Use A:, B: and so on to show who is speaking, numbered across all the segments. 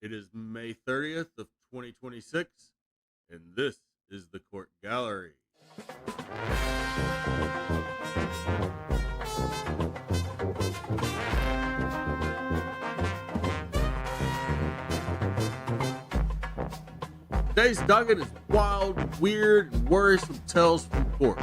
A: It is May 30th of 2026, and this is the Court Gallery. Today's docket is wild, weird, and worrisome tales from court.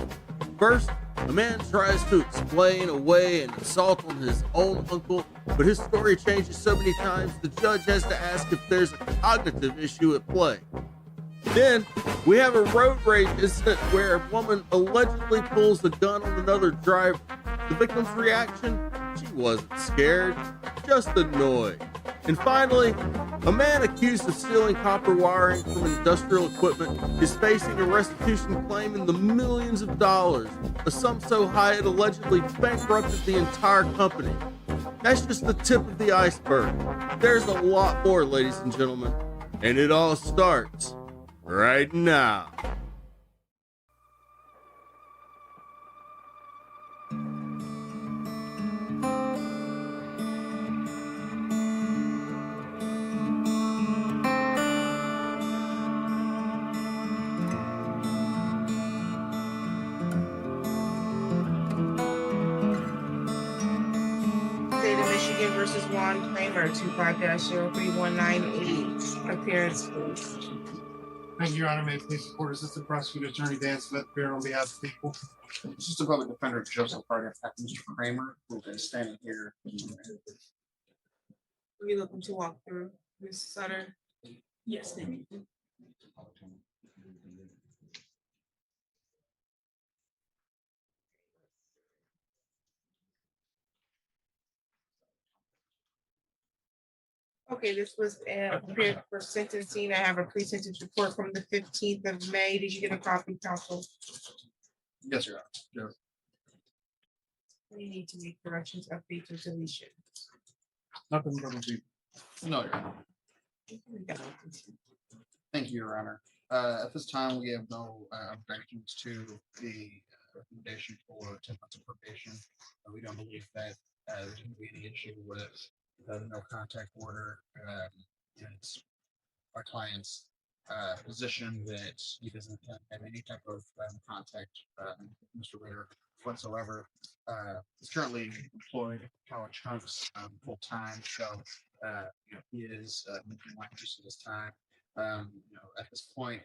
A: First, a man tries to explain away an assault on his own uncle, but his story changes so many times the judge has to ask if there's a cognitive issue at play. Then, we have a road rage incident where a woman allegedly pulls a gun on another driver. The victim's reaction? She wasn't scared, just annoyed. And finally, a man accused of stealing copper wiring from industrial equipment is facing a restitution claim in the millions of dollars, a sum so high it allegedly bankrupted the entire company. That's just the tip of the iceberg. There's a lot more, ladies and gentlemen, and it all starts right now.
B: Versus Juan Kramer, 25-03198. Appearance, please.
C: Thank you, Your Honor. May it please the court, Assistant Prosecutor Attorney Dan Smith, appear on behalf of the people.
D: Assistant Public Defender Joseph Hart, Mr. Kramer, who is standing here.
B: Are you looking to walk through, Ms. Sutter?
E: Yes, thank you.
B: Okay, this was appeared for sentencing. I have a pre-sentence report from the 15th of May. Did you get a copy, counsel?
D: Yes, Your Honor.
B: You need to make corrections, updates, or deletion.
C: Nothing but a beat.
D: No, Your Honor. Thank you, Your Honor. At this time, we have no objections to the recommendation for 10 months of probation. We don't believe that there's going to be any issue with no contact order. It's our client's position that he doesn't have any type of contact Mr. Ritter whatsoever. He's currently employed at College Hunks full time, so he is making life use of his time. At this point,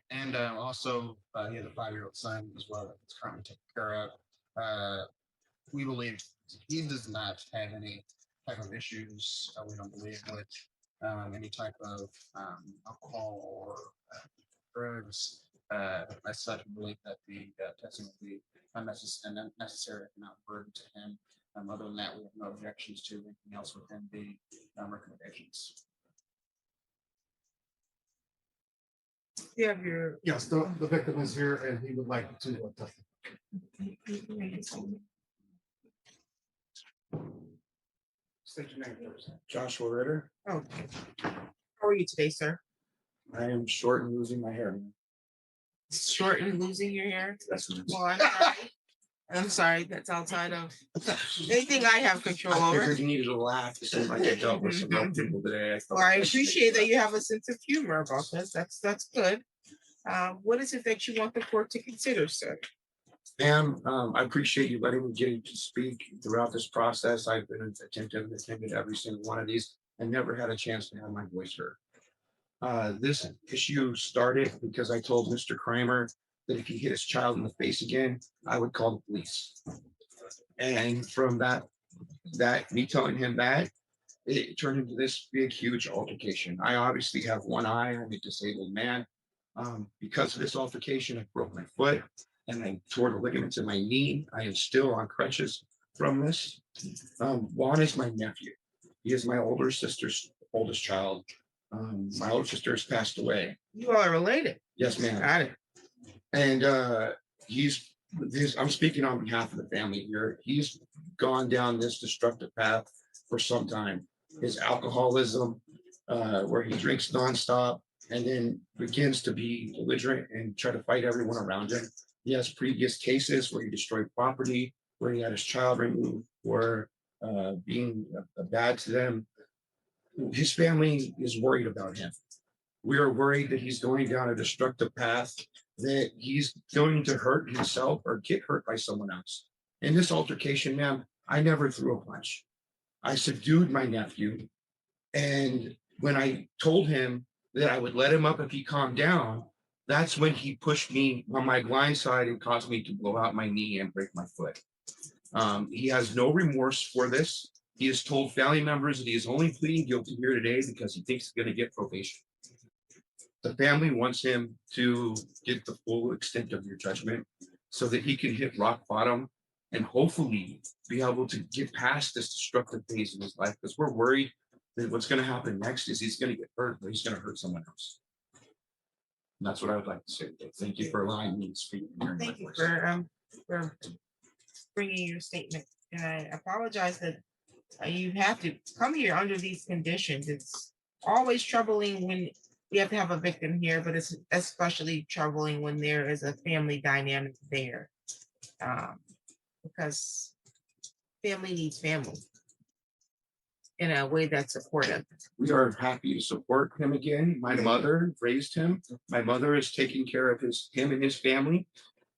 D: and also he has a 5-year-old son as well that's currently taken care of. We believe he does not have any type of issues. We don't believe with any type of alcohol or drugs. As such, we believe that the testing will be unnecessary and not burden to him. Other than that, we have no objections to anything else within the recommendations.
B: You have your.
C: Yes, the victim is here and he would like to testify. State your name first.
F: Joshua Ritter.
B: Okay. How are you today, sir?
F: I am short and losing my hair.
B: Short and losing your hair?
F: That's what
B: Well, I'm sorry. I'm sorry, that's outside of anything I have control
F: I
B: over.
F: figured you needed a laugh. It seemed like I dealt with some real people today.
B: Well, I appreciate that you have a sense of humor about this. That's good. What is it that you want the court to consider, sir?
F: Ma'am, I appreciate you letting me get to speak throughout this process. I've been attended every single one of these and never had a chance to have my voice heard. This issue started because I told Mr. Kramer that if he hit his child in the face again, I would call the police. And from that me telling him that, it turned into this big, huge altercation. I obviously have one eye. I'm a disabled man. Because of this altercation, I broke my foot and I tore the ligaments in my knee. I am still on crutches from this. Juan is my nephew. He is my older sister's oldest child. My older sister has passed away.
B: You all are related.
F: Yes, ma'am.
B: Got it.
F: And I'm speaking on behalf of the family here. He's gone down this destructive path for some time. His alcoholism, where he drinks nonstop and then begins to be belligerent and try to fight everyone around him. He has previous cases where he destroyed property, where he had his child removed for being bad to them. His family is worried about him. We are worried that he's going down a destructive path, that he's going to hurt himself or get hurt by someone else. In this altercation, ma'am, I never threw a punch. I subdued my nephew. And when I told him that I would let him up if he calmed down, that's when he pushed me on my blind side and caused me to blow out my knee and break my foot. He has no remorse for this. He has told family members that he is only pleading guilty here today because he thinks he's going to get probation. The family wants him to get the full extent of your judgment so that he can hit rock bottom and hopefully be able to get past this destructive phase in his life, because we're worried that what's going to happen next is he's going to get hurt, but he's going to hurt someone else. And that's what I would like to say. Thank you for allowing me to speak.
B: Thank you for bringing your statement. And I apologize that you have to come here under these conditions. It's always troubling when we have to have a victim here, but it's especially troubling when there is a family dynamic there. Because family needs family in a way that's supportive.
F: We are happy to support him again. My mother raised him. My mother is taking care of him and his family.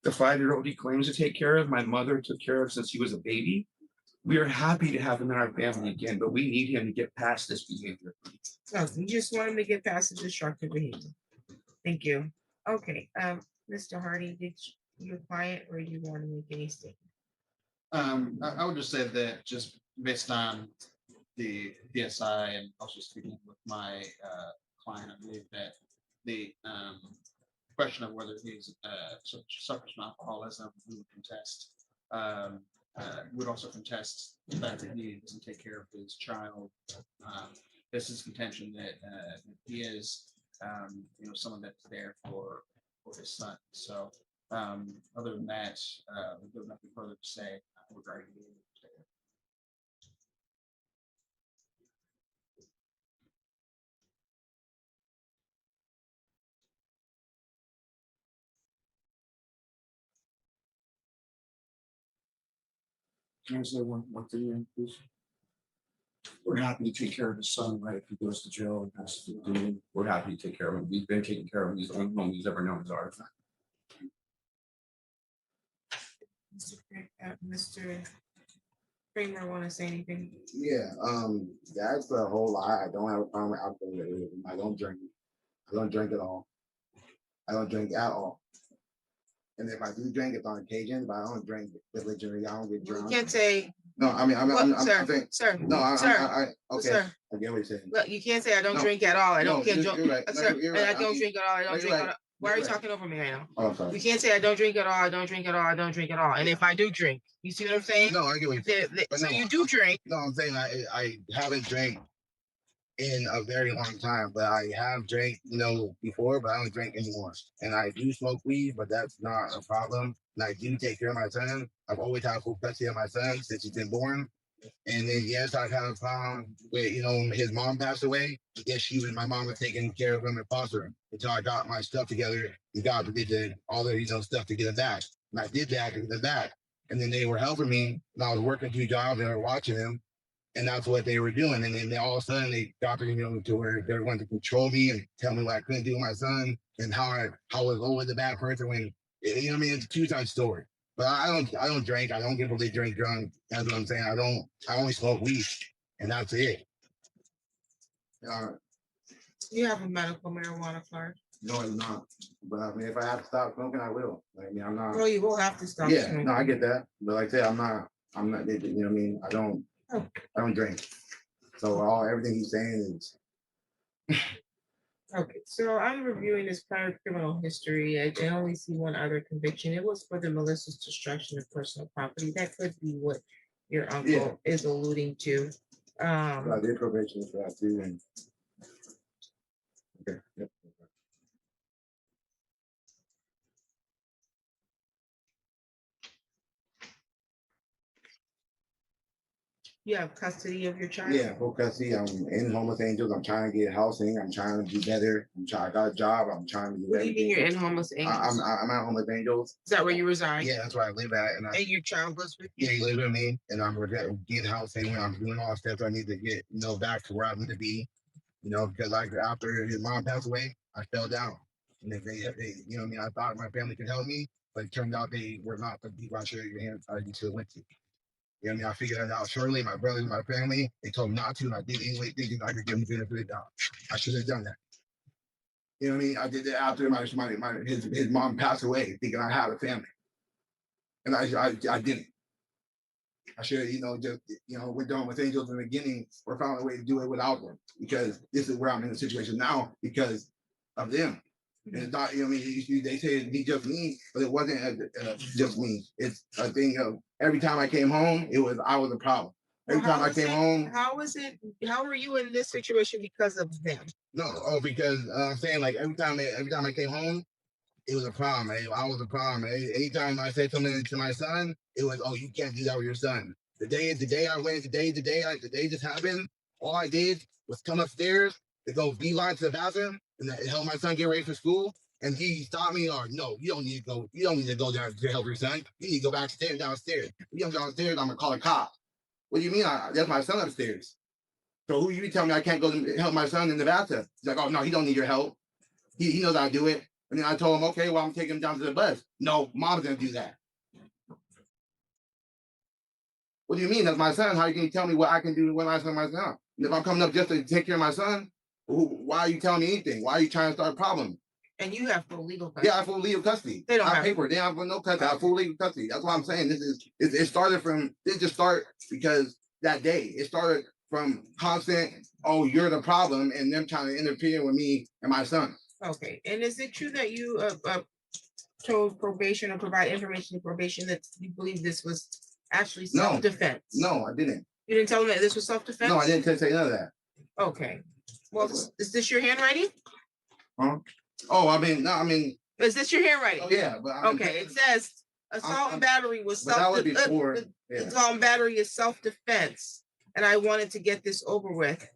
F: The 5-year-old he claims to take care of, my mother took care of since he was a baby. We are happy to have him in our family again, but we need him to get past this behavior.
B: So we just want him to get past the destructive behavior. Thank you. Okay, Mr. Hardy, did your client or you want to make any statement?
D: I would just say that just based on the PSI and also speaking with my client, I believe that the question of whether he's suffers from alcoholism, we would contest. Would also contest the fact that he doesn't take care of his child. This is contention that he is, someone that's there for his son. So other than that, there's nothing further to say regarding the
F: Can I say one thing, please? We're happy to take care of his son, right? If he goes to jail and has to do, we're happy to take care of him. We've been taking care of him. He's the only one he's ever known as ours.
B: Mr. Kramer, want to say anything?
G: Yeah, that's a whole lot. I don't have a problem with alcohol. I don't drink. I don't drink at all. I don't drink at all. And if I do drink, it's on occasion, but I don't drink religiously. I don't get
B: You
G: drunk.
B: can't say,
G: No, I mean, I'm
B: sir,
G: saying,
B: sir,
G: no, okay.
B: sir.
G: I get what you're saying.
B: Look, you can't say I don't
G: No,
B: drink at all. I
G: no,
B: don't can't
G: you're right. No,
B: sir,
G: you're
B: and
G: right.
B: I don't drink at all. I don't
G: you're
B: drink at
G: right.
B: all. Why are you
G: You're right.
B: talking over me right now?
G: Oh, I'm sorry.
B: You can't say I don't drink at all. I don't drink at all. I don't drink at all. And if I do drink, you see what I'm saying?
G: No, I get what you're saying. But
B: So
G: no,
B: you do drink.
G: No, I'm saying I haven't drank in a very long time, but I have drank, before, but I don't drink anymore. And I do smoke weed, but that's not a problem. And I do take care of my son. I've always had full custody of my son since he's been born. And then yes, I've had a problem with, his mom passed away. Yes, my mom was taking care of him and foster him until I got my stuff together and God did all the stuff to get him back. And I did that and did that. And then they were helping me and I was working 2 jobs and they were watching him. And that's what they were doing. And then all of a sudden they got me, to where they wanted to control me and tell me what I couldn't do with my son and how I was always a bad person when, it's a 2-time story. But I don't drink. I don't get really drink drunk. That's what I'm saying. I only smoke weed and that's it.
B: You have a medical marijuana card.
G: No, it's not. But I mean, if I have to stop smoking, I will. I'm not.
B: Well, you will have to stop.
G: Yeah,
B: smoking.
G: no, I get that. But like I said, I'm not, I mean? I don't drink. So everything he's saying is.
B: Okay, so I'm reviewing his prior criminal history. I only see one other conviction. It was for the malicious destruction of personal property. That could be what your uncle is alluding to.
G: I did probation for that too. And okay. Yep.
B: You have custody of your child?
G: Yeah, full custody. I'm in Homeless Angels. I'm trying to get housing. I'm trying to do better. I got a job. I'm trying to do
B: What do you mean
G: everything.
B: you're in Homeless Angels?
G: I'm at Homeless Angels.
B: Is that where you reside?
G: Yeah, that's where I live at.
B: And your child lives with you?
G: Yeah, he lives with me, and I'm gonna get housing. When I'm doing all the steps I need to get, back to where I need to be. Because like after his mom passed away, I fell down, and they I thought my family could help me, but it turned out they were not the people I should have went to. I figured that out shortly. My brothers, my family, they told me not to, and I did anyway, thinking I could give them the benefit of the doubt. I should have done that. I did that after his mom passed away, thinking I had a family, and I didn't. I should have, went down with Angels in the beginning, or found a way to do it without them, because this is where I'm in the situation now because of them. And it's not, they say it's just me, but it wasn't just me. It's a thing of every time I came home, I was a problem. Every time I came home.
B: How were you in this situation because of them?
G: No, because I'm saying like every time I came home, it was a problem. I was a problem. Anytime I said something to my son, it was, oh, you can't do that with your son. The day just happened, all I did was come upstairs to go beeline to the bathroom and help my son get ready for school. And he stopped me, or no, you don't need to go. You don't need to go down to help your son. You need to go downstairs. You come downstairs, I'm gonna call a cop. What do you mean? That's my son upstairs. So who you tell me I can't go to help my son in the bathtub? He's like, oh no, he don't need your help. He knows how to do it. And then I told him, okay, well, I'm taking him down to the bus. No, mom's gonna do that. What do you mean? That's my son. How can you tell me what I can do when I son my son? And if I'm coming up just to take care of my son, why are you telling me anything? Why are you trying to start a problem?
B: And you have full legal custody.
G: Yeah, I have full legal custody.
B: They don't have
G: paper. They have no custody. I have full legal custody. That's what I'm saying. It started from, this just start because that day. It started from constant, oh, you're the problem, and them trying to interfere with me and my son.
B: Okay. And is it true that you told probation or provide information to probation that you believe this was actually self-defense?
G: No, I didn't.
B: You didn't tell them that this was self-defense?
G: No, I didn't say none of that.
B: Okay. Well, is this your handwriting?
G: Huh? Oh,
B: Is this your handwriting?
G: Oh yeah, but
B: okay. It says assault and battery was
G: self-defense.
B: Assault and battery is self-defense, and I wanted to get this over with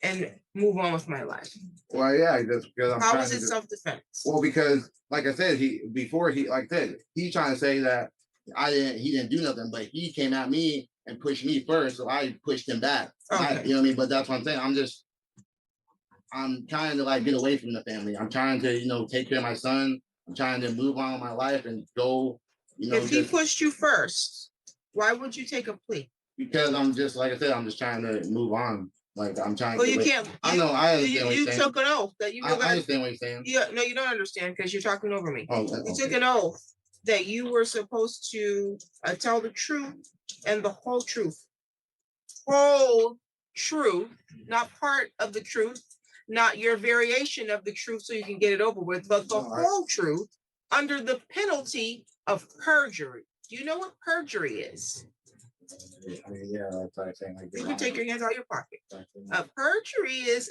B: and move on with my life.
G: Well, yeah, just because
B: How is it self-defense?
G: Well, because like I said, he's trying to say that he didn't do nothing, but he came at me and pushed me first, so I pushed him back.
B: Okay.
G: You know what I mean? But that's what I'm saying. I'm trying to like get away from the family. I'm trying to, take care of my son. I'm trying to move on with my life and go,
B: If he pushed you first, why would you take a plea?
G: Because I'm just, like I said, I'm just trying to move on. Like I'm trying.
B: Well, you can't.
G: I know. I understand what you're saying.
B: You took an oath that you were.
G: I understand what you're saying.
B: Yeah, no, you don't understand because you're talking over me.
G: Oh,
B: you took an oath that you were supposed to tell the truth and the whole truth. Whole truth, not part of the truth, not your variation of the truth so you can get it over with, but the whole truth under the penalty of perjury. Do you know what perjury is?
G: Yeah, that's what I'm saying.
B: You can take your hands out of your pocket. Perjury is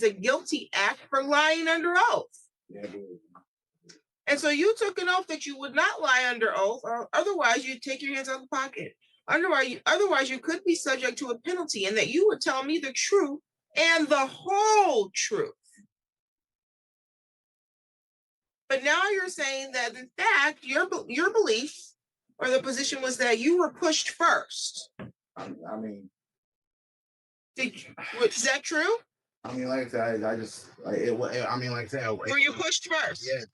B: a guilty act for lying under oath.
G: Yeah,
B: and so you took an oath that you would not lie under oath, or otherwise you'd take your hands out of the pocket. Otherwise you could be subject to a penalty, and that you would tell me the truth and the whole truth. But now you're saying that in fact your belief or the position was that you were pushed first. Is that true?
G: Like I said, like I said,
B: were you pushed first?
G: Yeah.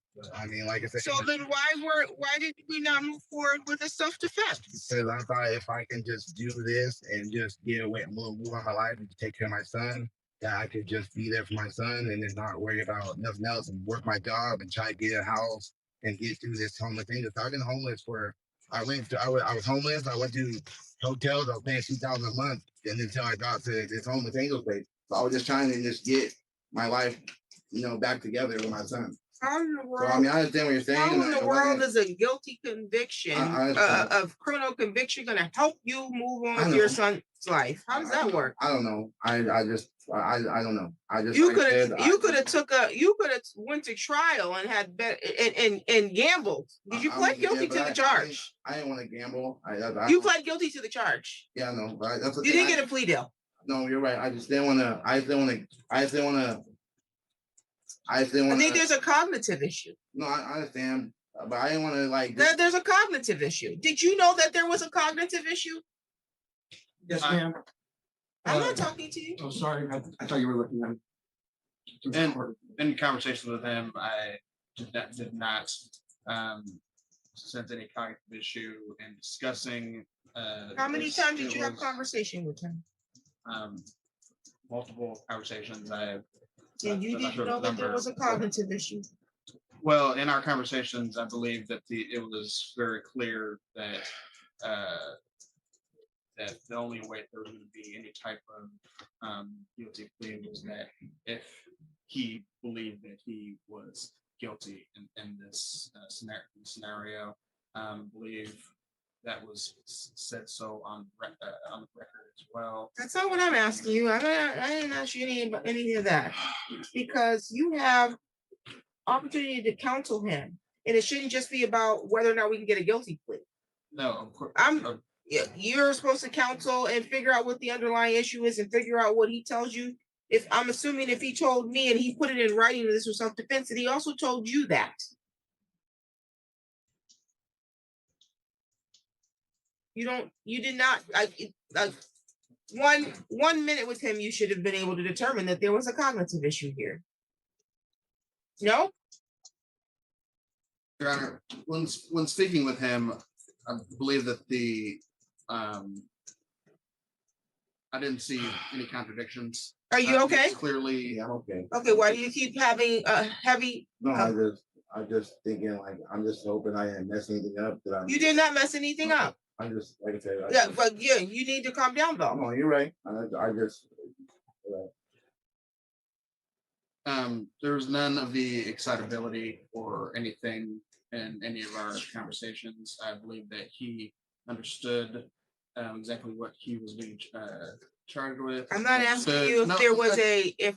G: Like I said.
B: So then why did we not move forward with a self-defense?
G: Because I thought if I can just do this and just get away, move on my life and take care of my son, that I could just be there for my son and then not worry about nothing else and work my job and try to get a house and get through this homeless thing. I've been homeless I was homeless. I went to hotels. I was paying $2,000 a month, and until I got to this Homeless Angels place. So I was just trying to just get my life, back together with my son.
B: How in the
G: So
B: world?
G: I mean, I understand what you're saying.
B: How in
G: and
B: the
G: I
B: world
G: wasn't-
B: is a guilty conviction
G: I understand.
B: of criminal conviction going to help you move on
G: I
B: with your
G: know.
B: son's life? How does that work?
G: I don't know. I don't know. I just
B: You
G: like I
B: could have
G: said,
B: you could have went to trial and had and gambled. Did you plead guilty to the charge?
G: I didn't want to gamble.
B: You pled guilty to the charge.
G: Yeah, I know. But that's the
B: You
G: thing.
B: didn't get a plea deal.
G: No, you're right. I just didn't want to. I
B: think there's a cognitive issue.
G: No, I understand, but I didn't want to like.
B: There's a cognitive issue. Did you know that there was a cognitive issue?
F: Yes, ma'am.
B: I'm not talking to you.
F: Oh, sorry. I thought you were looking at.
D: And in conversations with him, I did not sense any cognitive issue in discussing.
B: How many times did you have conversation with him?
D: Multiple conversations.
B: And you didn't know that there was a cognitive issue.
D: Well, in our conversations, I believe that it was very clear that that the only way there was going to be any type of guilty plea was that if he believed that he was guilty in this scenario, believe that was said so on the record as well.
B: That's not what I'm asking you. I didn't ask you any of that because you have opportunity to counsel him, and it shouldn't just be about whether or not we can get a guilty plea.
D: No, of course.
B: You're supposed to counsel and figure out what the underlying issue is and figure out what he tells you. If I'm assuming if he told me and he put it in writing that this was self-defense, that he also told you that. You did not. One minute with him, you should have been able to determine that there was a cognitive issue here. No?
D: Your Honor, when speaking with him, I believe that I didn't see any contradictions.
B: Are you okay?
D: Clearly,
G: Yeah, I'm okay.
B: Okay, why do you keep having a heavy?
G: No, I'm just thinking like I'm just hoping I didn't mess anything up.
B: You did not mess anything up.
G: I just like I said.
B: But you need to calm down though.
G: No, you're right. I just.
D: there was none of the excitability or anything in any of our conversations. I believe that he understood exactly what he was being charged with.
B: I'm not asking you if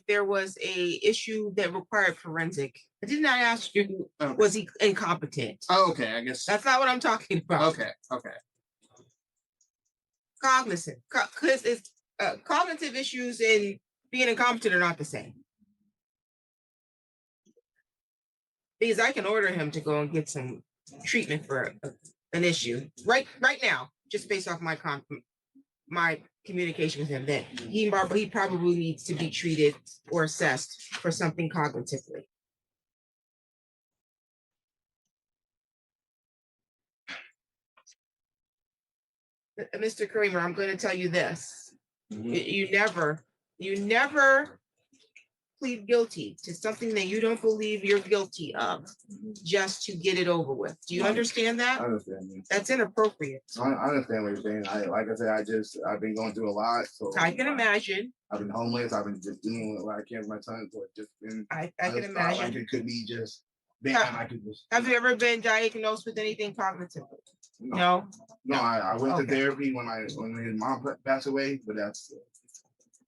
B: there was a issue that required forensic. I did not ask you was he incompetent.
D: Oh, okay, I guess
B: that's not what I'm talking about.
D: Okay.
B: Cognizant, because it's cognitive issues and being incompetent are not the same. Because I can order him to go and get some treatment for an issue right now, just based off my communication with him, that he probably needs to be treated or assessed for something cognitively. Mr. Kramer, I'm going to tell you this. You never plead guilty to something that you don't believe you're guilty of just to get it over with. Do you understand that?
G: I understand.
B: That's inappropriate.
G: I understand what you're saying. Like I said, I've been going through a lot. So
B: I can imagine.
G: I've been homeless. I've been just doing what I can with my son. So it's just been.
B: I can imagine.
G: Like it could be just.
B: Have you ever been diagnosed with anything cognitively? No.
G: No, I went to therapy when his mom passed away, but that's.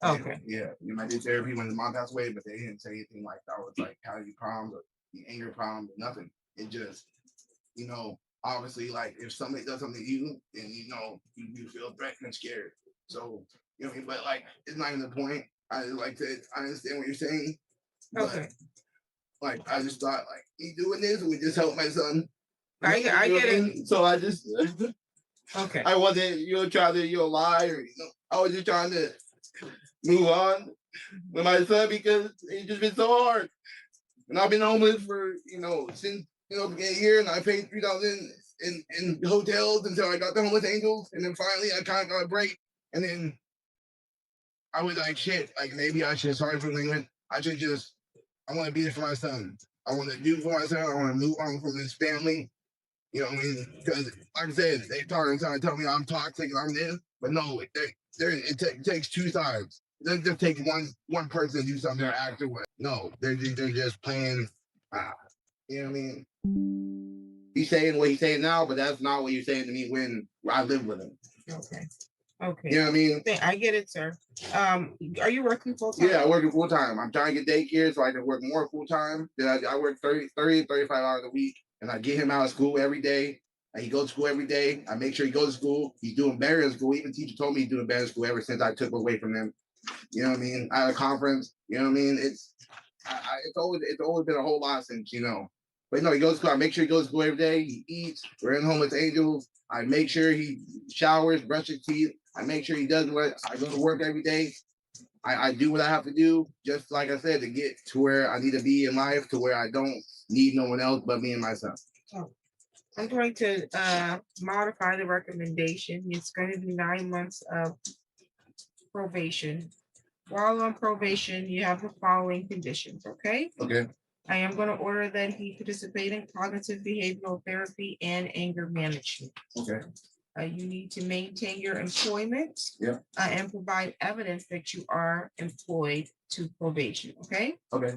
B: Okay.
G: Yeah, I did therapy when his mom passed away, but they didn't say anything like that was like calorie problems or the anger problems or nothing. It just, obviously, like if somebody does something to you, then you feel threatened and scared. So but like it's not even the point. I understand what you're saying.
B: Okay.
G: Like I just thought like he doing this would just help my son.
B: I get it.
G: So I just
B: okay.
G: I wasn't trying to lie or I was just trying to move on with my son because it's just been so hard. And I've been homeless for, since, beginning of the year, and I paid $3,000 in hotels until I got the homeless angels. And then finally I kind of got a break. And then I was like, shit, like maybe I should start from England. I want to be there for my son. I want to do for my son. I want to move on from this family. You know what I mean? Because like I said, they trying to tell me I'm toxic and I'm this. But no, it takes two sides. It doesn't just take one person to do something they're acting with. No, they're just playing. You know what I mean? He's saying what he's saying now, but that's not what you're saying to me when I live with him.
B: Okay. Okay.
G: You know what I mean?
B: I get it, sir. Are you working full time?
G: Yeah, I'm working full time. I'm trying to get daycare so I can work more full time. Then I work 30, 35 hours a week, and I get him out of school every day. And he goes to school every day. I make sure he goes to school. He's doing better in school. Even the teacher told me he's doing better in school ever since I took him away from him. You know what I mean? At a conference. You know what I mean? It's always been a whole lot since, you know. But no, he goes to school. I make sure he goes to school every day. He eats. We're in Homeless Angels. I make sure he showers, brushes teeth. I make sure he does what I go to work every day. I do what I have to do, just like I said, to get to where I need to be in life, to where I don't need no one else but me and myself.
B: Oh, I'm going to modify the recommendation. It's going to be 9 months of probation. While on probation, you have the following conditions, okay?
G: Okay.
B: I am going to order that he participate in cognitive behavioral therapy and anger management.
G: Okay.
B: You need to maintain your employment.
G: Yeah.
B: And provide evidence that you are employed to probation, okay?
G: Okay.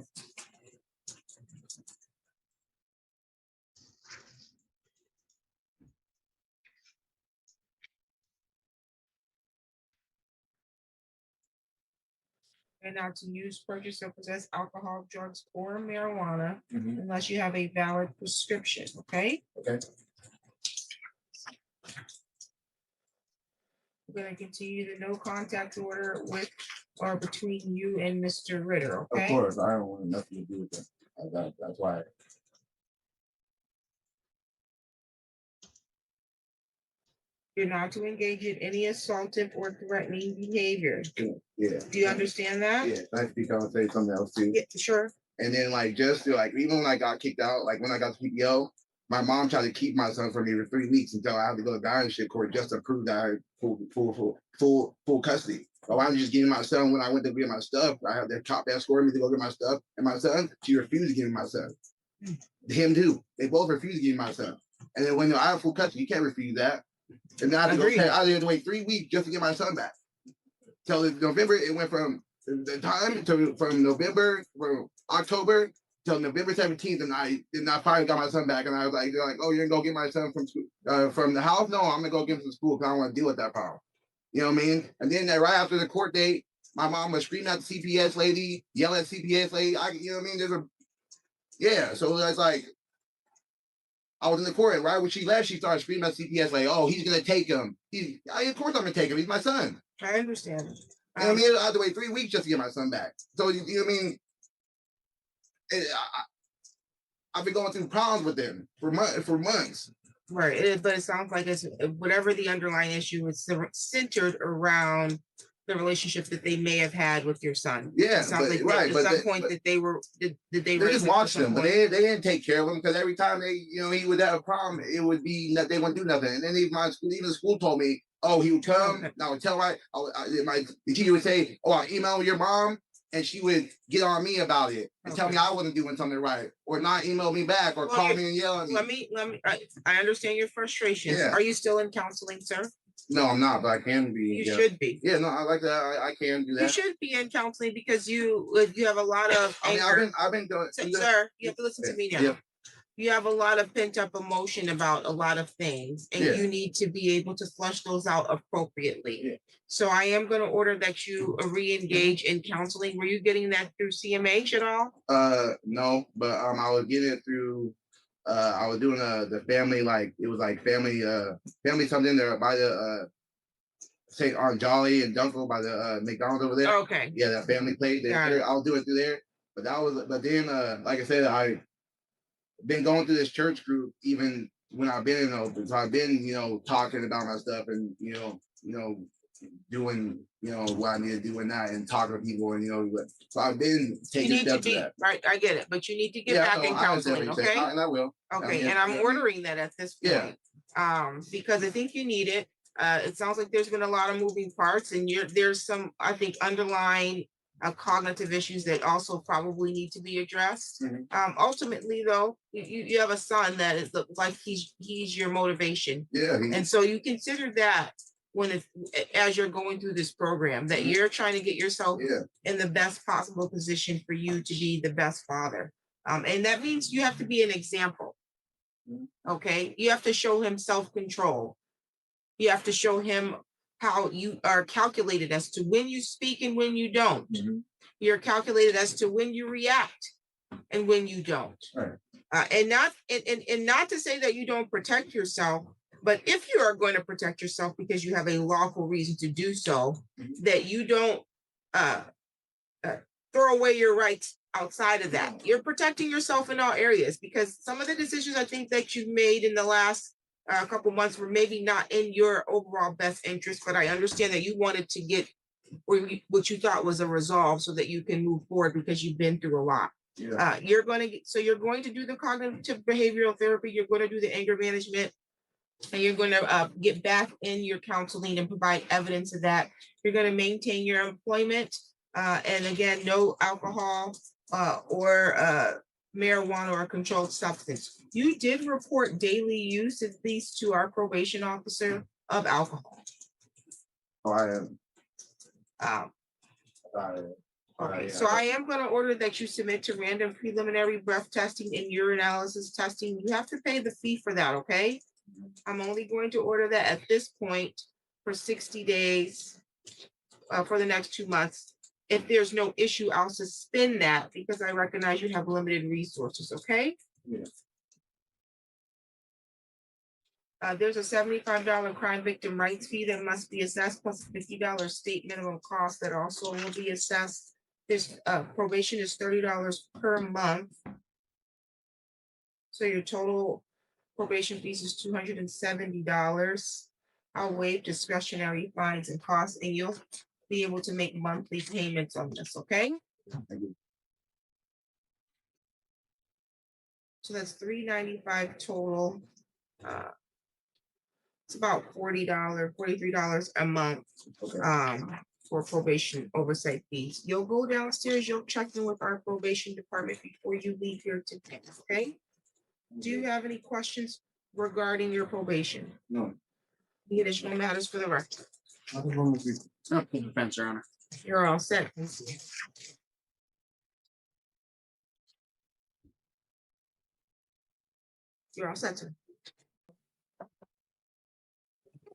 B: And not to use, purchase, or possess alcohol, drugs, or marijuana
G: Mhm.
B: unless you have a valid prescription, okay?
G: Okay.
B: We're gonna continue the no contact order with or between you and Mr. Ritter,
G: Of
B: okay?
G: course, I don't want nothing to do with it. That's why.
B: You're not to engage in any assaultive or threatening behavior.
G: Yeah.
B: Do you understand that?
G: Yeah. Nice to come and say something else too.
B: Yeah, sure.
G: And then like just to, like even when I got kicked out, like when I got to PPO, my mom tried to keep my son from me for 3 weeks until I had to go to guardianship court just to prove that I had full custody. But why don't you just give me my son when I went to get my stuff? I had their cop escort me to go get my stuff, and my son, she refused to give me my son. Him too. They both refused to give me my son. And then when I have full custody, you can't refuse that. And then I had to go. I had to wait 3 weeks just to get my son back. Till November, it went from the time to from October till November 17th, and I finally got my son back, and I was like, they're like, oh, you're gonna go get my son from school, from the house? No, I'm gonna go get him from school because I don't want to deal with that problem. You know what I mean? And then right after the court date, my mom was screaming at the CPS lady, yelling at the CPS lady. You know what I mean? So it's like I was in the court, and right when she left, she started screaming at the CPS lady, oh, he's gonna take him. Of course I'm gonna take him. He's my son.
B: I understand.
G: You know what I mean? I had to wait 3 weeks just to get my son back. So you know what I mean? I've been going through problems with them for months.
B: Right, but it sounds like it's whatever the underlying issue is centered around the relationship that they may have had with your son.
G: Yeah,
B: it sounds like
G: right.
B: at some point that they were did they
G: just watched him, but they didn't take care of him because every time he would have a problem, it would be that they wouldn't do nothing. And then even the school told me, oh, he would come. Okay. And I would tell the teacher would say, oh, I'll email your mom. And she would get on me about it and tell me I wasn't doing something right, or not email me back, or call me and yell at me.
B: Let me. I understand your frustration. Yeah. Are you still in counseling, sir?
G: No, I'm not, but I can be.
B: You should be.
G: Yeah, no, I like that. I can do that.
B: You should be in counseling because you have a lot of anger.
G: I've been doing.
B: Sir, you have to listen to me now. Yeah. You have a lot of pent up emotion about a lot of things, and you need to be able to flush those out appropriately. Yeah. So I am going to order that you re-engage in counseling. Were you getting that through CMH at all?
G: No, but I was getting it through. I was doing the family, like it was like family something there by the St. Aunt Jolly and Dunkel by the McDonald's over there.
B: Okay.
G: Yeah, that family place there. I was doing it through there, but then like I said, I been going through this church group even when I've been in open. So I've been, talking about my stuff and doing, what I need to do in that and talking to people and so I've been taking steps to that.
B: Right, I get it, but you need to get back in counseling, okay?
G: And I will.
B: Okay, and I'm ordering that at this point. Because I think you need it. It sounds like there's been a lot of moving parts, and there's some, I think, underlying cognitive issues that also probably need to be addressed. Mm-hmm. Ultimately, though, you have a son that is like he's your motivation.
G: Yeah.
B: And so you consider that as you're going through this program, that you're trying to get yourself in the best possible position for you to be the best father. And that means you have to be an example. Okay, you have to show him self-control. You have to show him how you are calculated as to when you speak and when you don't. You're calculated as to when you react and when you don't.
F: Right.
B: And not to say that you don't protect yourself, but if you are going to protect yourself because you have a lawful reason to do so, that you don't throw away your rights outside of that. You're protecting yourself in all areas, because some of the decisions I think that you've made in the last couple months were maybe not in your overall best interest, but I understand that you wanted to get what you thought was a resolve so that you can move forward because you've been through a lot.
F: Yeah.
B: You're going to do the cognitive behavioral therapy, you're going to do the anger management, and you're going to get back in your counseling and provide evidence of that. You're going to maintain your employment, and again, no alcohol or marijuana or a controlled substance. You did report daily use, at least to our probation officer, of alcohol.
F: Oh, I am.
B: Okay, so I am going to order that you submit to random preliminary breath testing and urinalysis testing. You have to pay the fee for that, okay? I'm only going to order that at this point for 60 days for the next 2 months. If there's no issue, I'll suspend that because I recognize you have limited resources, okay?
F: Yeah.
B: There's a $75 crime victim rights fee that must be assessed, plus a $50 state minimum cost that also will be assessed. This probation is $30 per month. So your total probation fees is $270. I'll waive discretionary fines and costs, and you'll be able to make monthly payments on this, okay? So that's $395 total. It's about $43 a month for probation oversight fees. You'll go downstairs, you'll check in with our probation department before you leave here today, okay? Do you have any questions regarding your probation?
F: No.
B: The additional matters for the record.
F: Nothing wrong with you.
D: No, defense, Your Honor.
B: You're all set. Thank you. You're all set, sir.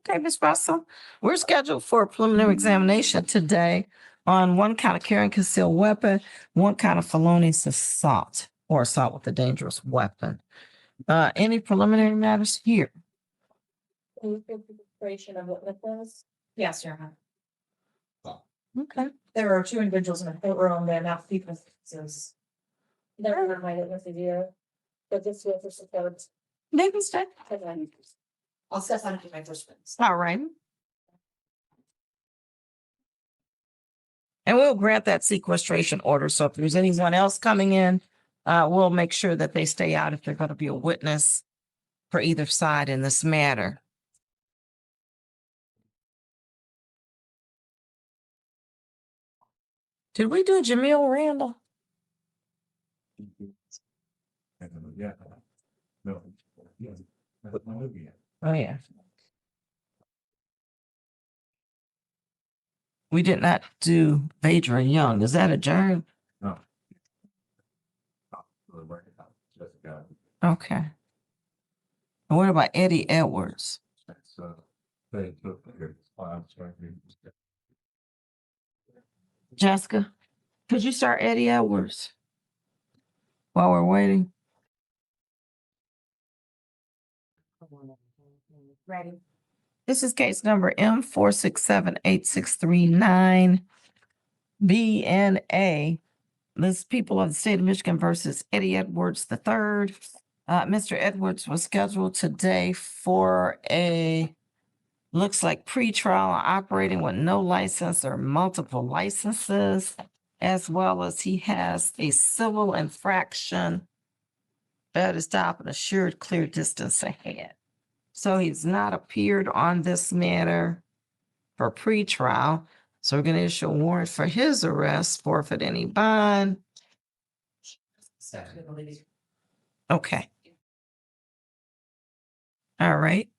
H: Okay, Ms. Russell, we're scheduled for a preliminary examination today on one count of carrying concealed weapon, one count of felonious assault or assault with a dangerous weapon. Any preliminary matters here?
E: Creation of witnesses? Yes, Your Honor.
H: Okay.
E: There are two individuals in the courtroom, they're not witnesses. Never heard my witnesses here, but this was for support.
H: They can stay.
E: I'll step on to my first witness.
H: All right. And we'll grant that sequestration order. So if there's anyone else coming in, we'll make sure that they stay out if they're going to be a witness for either side in this matter. Did we do Jamil Randall?
I: Yeah. No.
H: Oh, yeah. We did not do Phaedra Young. Is that adjourned?
I: No.
H: Okay. And what about Eddie Edwards? Jessica, could you start Eddie Edwards while we're waiting?
E: Ready?
H: This is case number M4678639 BNA. This is People of the State of Michigan versus Eddie Edwards III. Mr. Edwards was scheduled today for looks like pretrial operating with no license or multiple licenses, as well as he has a civil infraction that is stop and assured clear distance ahead. So he's not appeared on this matter for pretrial. So we're going to issue a warrant for his arrest, forfeit any bond. Okay. All right.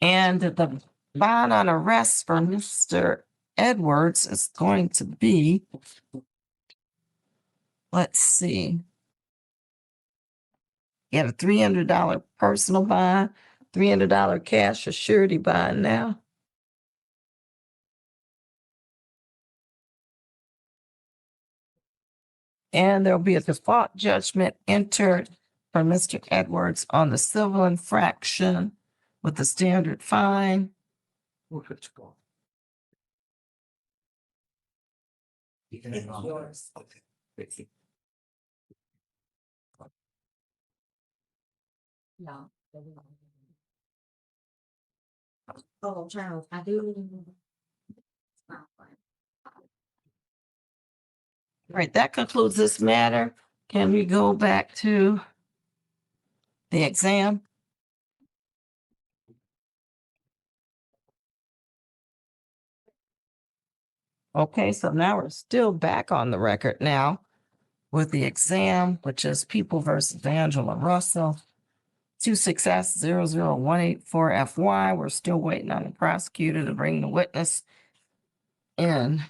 H: And the bond on arrest for Mr. Edwards is going to be, let's see, He had a $300 personal bond, $300 cash or surety bond now. And there'll be a default judgment entered for Mr. Edwards on the civil infraction with the standard fine.
E: No. Oh, Charles, I do.
H: Right, that concludes this matter. Can we go back to the exam? Okay, so now we're still back on the record now with the exam, which is People versus Angela Russell. 26S00184FY. We're still waiting on the prosecutor to bring the witness in.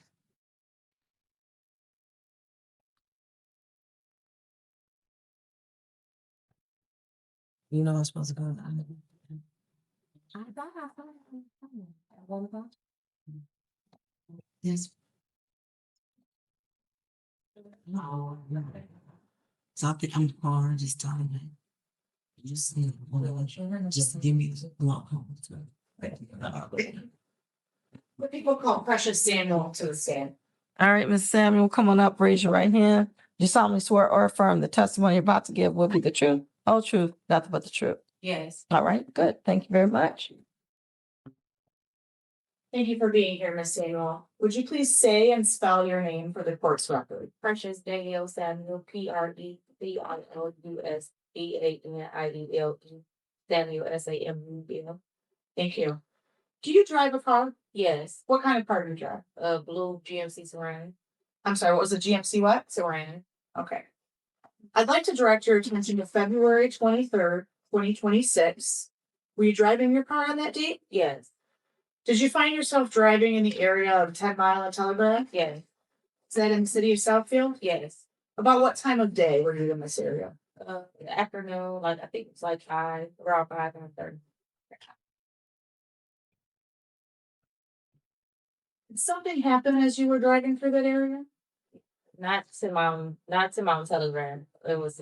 H: You know I'm supposed to go. Yes. No. So I think I'm hard this time. Just give me the block.
E: What people call Precious Samuel to the stand.
H: All right, Ms. Samuel, come on up, raise your right hand. You solemnly swear or affirm the testimony you're about to give will be the truth, whole truth, nothing but the truth.
E: Yes.
H: All right, good. Thank you very much.
E: Thank you for being here, Miss Samuel. Would you please say and spell your name for the court's record? Precious Danielle Samuel, PRECILUSDANIELE, Samuel SAMUEL. Thank you. Do you drive a car? Yes. What kind of car do you drive? A blue GMC Sedan. I'm sorry, what was the GMC what? Sedan. Okay. I'd like to direct your attention to February 23rd, 2026. Were you driving your car on that date? Yes. Did you find yourself driving in the area of 10 Mile and Telegraph? Yes. Is that in the city of Southfield? Yes. About what time of day were you in this area? Afternoon, like I think it's like around 5:30. Did something happen as you were driving through that area? Not to Mount Telegraph. It was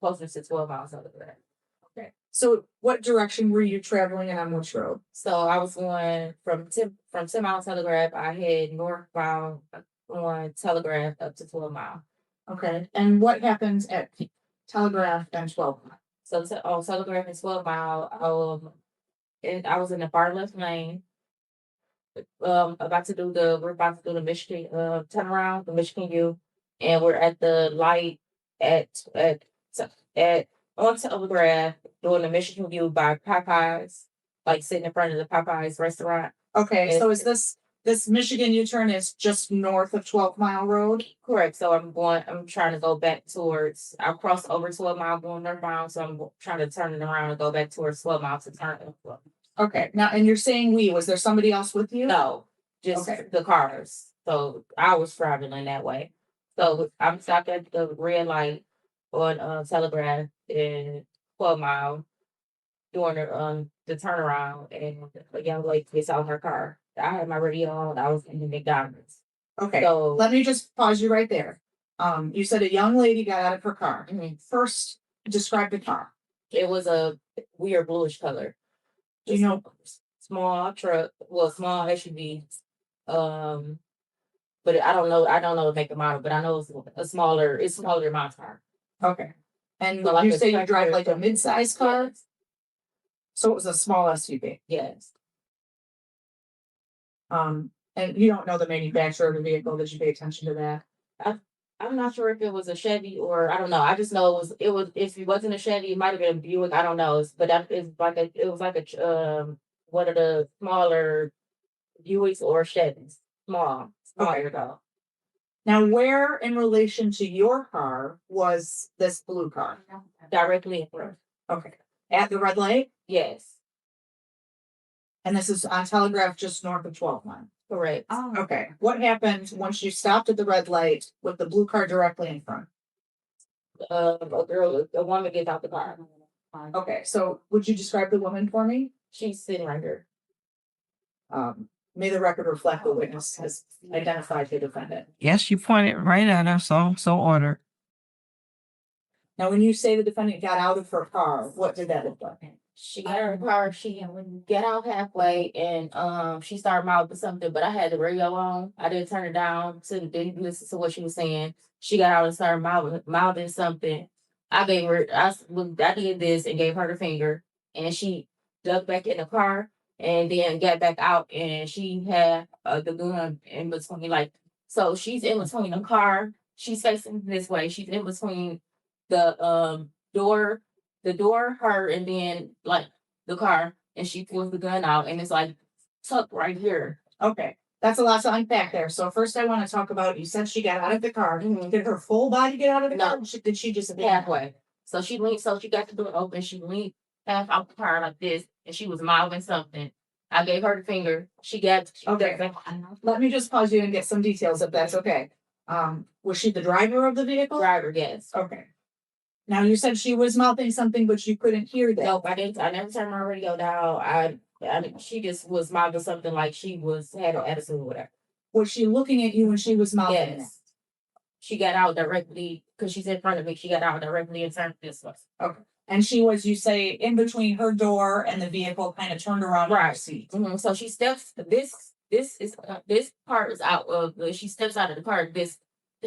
E: closer to 12 Mile Telegraph. Okay. So what direction were you traveling and on which road? So I was going from 10 Mile Telegraph. I head northbound on Telegraph up to 12 Mile. Okay. And what happens at Telegraph and 12 Mile? So Telegraph and 12 Mile, I was in the far left lane. We're about to do the Michigan turnaround, the Michigan U, and we're at the light at on Telegraph doing the Michigan View by Popeyes, like sitting in front of the Popeyes restaurant. Okay, and so is this Michigan U-turn is just north of 12 Mile Road? Correct. So I'm trying to go back towards, I'll cross over 12 Mile going northbound, so I'm trying to turn it around and go back towards 12 Mile to turn it. Okay, now, and you're saying was there somebody else with you? No, just the cars. So I was traveling that way. So I'm stopped at the red light on Telegraph in 12 Mile doing the turnaround, and a young lady gets out of her car. I had my radio on. I was in the McDonald's. Okay, so let me just pause you right there. You said a young lady got out of her car. Mm-hmm. First, describe the car. It was a weird bluish color. Do you know, small truck, small SUV. But I don't know the make and model, but I know it's smaller than my car. Okay. And so you say you drive like a mid-sized car? Yes. So it was a small SUV? Yes. And you don't know the manufacturer of the vehicle. Did you pay attention to that? I'm not sure if it was a Chevy or I don't know. I just know it was if it wasn't a Chevy, it might have been a Buick. I don't know. But it was like a one of the smaller Buicks or Chevys. Smaller though. Now, where in relation to your car was this blue car? Directly in front. Okay. At the red light? Yes. And this is on Telegraph just north of 12 Mile. Correct. Oh. Okay. What happened once you stopped at the red light with the blue car directly in front? a woman gets out the car.
J: Okay, so would you describe the woman for me?
E: She's sitting right here.
J: May the record reflect the witness has identified the defendant.
H: Yes, you pointed right at her, so ordered.
J: Now, when you say the defendant got out of her car, what did that look like?
E: She got her car, she got out halfway and she started mouthing something, but I had the radio on. I didn't turn it down, didn't listen to what she was saying. She got out and started mouthing something. I did this and gave her the finger, and she ducked back in the car and then got back out, and she had the gun in between, like, so she's in between the car. She's facing this way. She's in between the door, her, and then like the car, and she pulls the gun out, and it's like tucked right here.
J: Okay, that's a lot to unpack there. So first I want to talk about, you said she got out of the car. Did her full body get out of the car? Or did she just
E: Halfway. So she leaned, so she got the door open, she leaned half out the car like this, and she was mouthing something. I gave her the finger.
J: Okay. Let me just pause you and get some details if that's okay. Was she the driver of the vehicle?
E: Driver, yes.
J: Okay. Now you said she was mouthing something, but you couldn't hear that.
E: Nope, I didn't. I never turned my radio down. She just was mouthing something like she had an attitude or whatever.
J: Was she looking at you when she was mouthing that?
E: Yes. She got out directly because she's in front of me. She got out directly and turned this way.
J: Okay. And she was, you say, in between her door and the vehicle, kind of turned around on her seat.
E: Mm-hmm. So she steps. This part is out of. She steps out of the car. This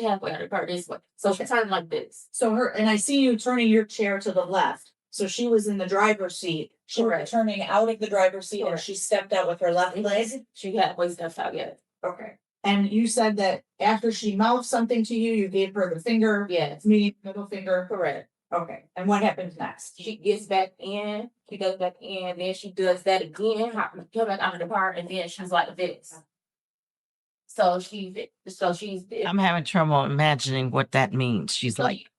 E: halfway out of the car this way. So she turned like this.
J: So and I see you turning your chair to the left. So she was in the driver's seat. She was turning out of the driver's seat and she stepped out with her left leg.
E: She halfway stepped out, yeah.
J: Okay. And you said that after she mouthed something to you, you gave her the finger.
E: Yes.
J: Meaning middle finger.
E: Correct.
J: Okay. And what happens next?
E: She gets back in. She goes back in. Then she does that again. Come back out of the car, and then she's like this. So she's.
H: I'm having trouble imagining what that means. She's like.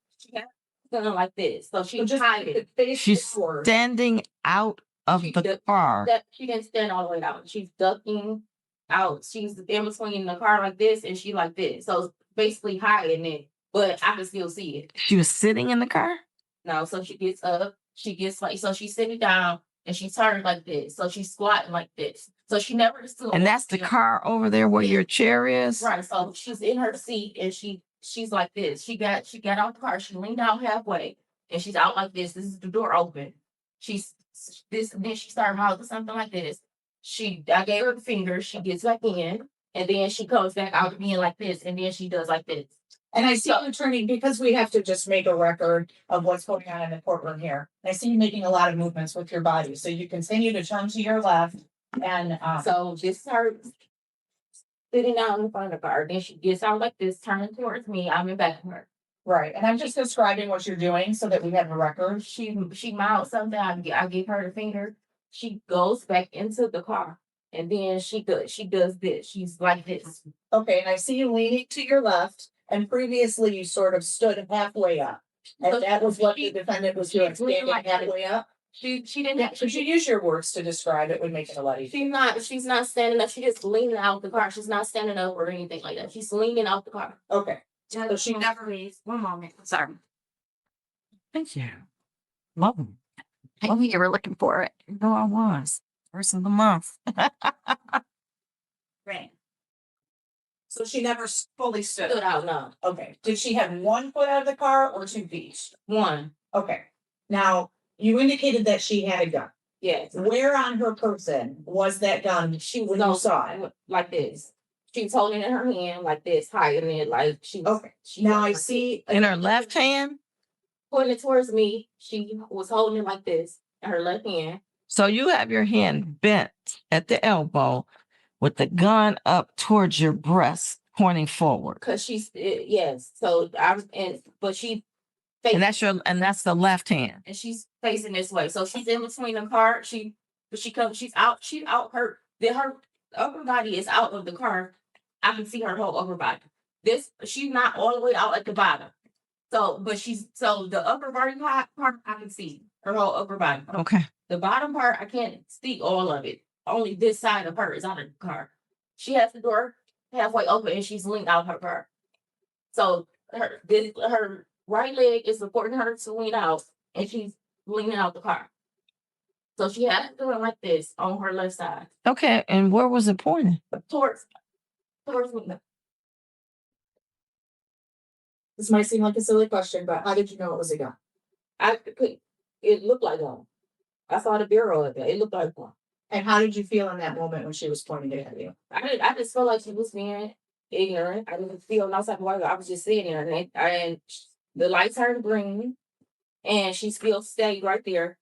E: Something like this. So she's hiding.
H: She's standing out of the car.
E: She didn't stand all the way out. She's ducking out. She's in between the car like this, and she like this. So basically hiding it, but I can still see it.
H: She was sitting in the car?
E: No, so she gets up. She gets like, so she's sitting down and she turns like this. So she's squatting like this. So she never stood.
H: And that's the car over there where your chair is?
E: Right. So she's in her seat and she's like this. She got out the car. She leaned out halfway and she's out like this. This is the door open. Then she started mouthing something like this. I gave her the finger. She gets back in and then she comes back out again like this. And then she does like this.
J: And I see you turning, because we have to just make a record of what's going on in the courtroom here. I see you making a lot of movements with your body. So you continue to turn to your left. And
E: so this is her sitting down in front of the car. Then she gets out like this, turning towards me. I'm in back of her.
J: Right. And I'm just describing what you're doing so that we have a record.
E: She mouthed something. I give her the finger. She goes back into the car. And then she does this. She's like this.
J: Okay. And I see you leaning to your left. And previously you sort of stood halfway up. And that was what the defendant was doing, standing halfway up.
E: She didn't have,
J: so you use your words to describe it would make it a lot easier.
E: She's not standing up. She's just leaning out the car. She's not standing up or anything like that. She's leaning out the car.
J: Okay.
E: So she never is. One moment. Sorry.
H: Thank you. Love them. I knew you were looking for it. No, I was. First of the month.
J: Right. So she never fully stood
E: out, no.
J: Okay. Did she have 1 foot out of the car or 2 feet?
E: 1.
J: Okay. Now, you indicated that she had a gun.
E: Yes.
J: Where on her person was that gun when you saw it?
E: Like this. She's holding it in her hand like this, hiding it like she was.
J: Okay. Now I see
H: in her left hand?
E: Pointing it towards me. She was holding it like this in her left hand.
H: So you have your hand bent at the elbow with the gun up towards your breast, pointing forward.
E: Cause yes. So but she.
H: And that's the left hand.
E: And she's facing this way. So she's in between the car. She's out her upper body is out of the car. I can see her whole upper body. She's not all the way out at the bottom. So the upper body part I can see her whole upper body.
H: Okay.
E: The bottom part I can't see all of it. Only this side of her is out of the car. She has the door halfway open and she's leaned out her car. So her right leg is supporting her to lean out, and she's leaning out the car. So she had it doing like this on her left side,
H: Okay, and where was it pointing?
E: towards me.
J: This might seem like a silly question, but how did you know it was a gun?
E: It looked like one. I saw the barrel of it. It looked like one.
J: And how did you feel in that moment when she was pointing it at you?
E: I just felt like she was being ignorant. I didn't feel no type of way. I was just sitting there, and the light turned green, and she still stayed right there.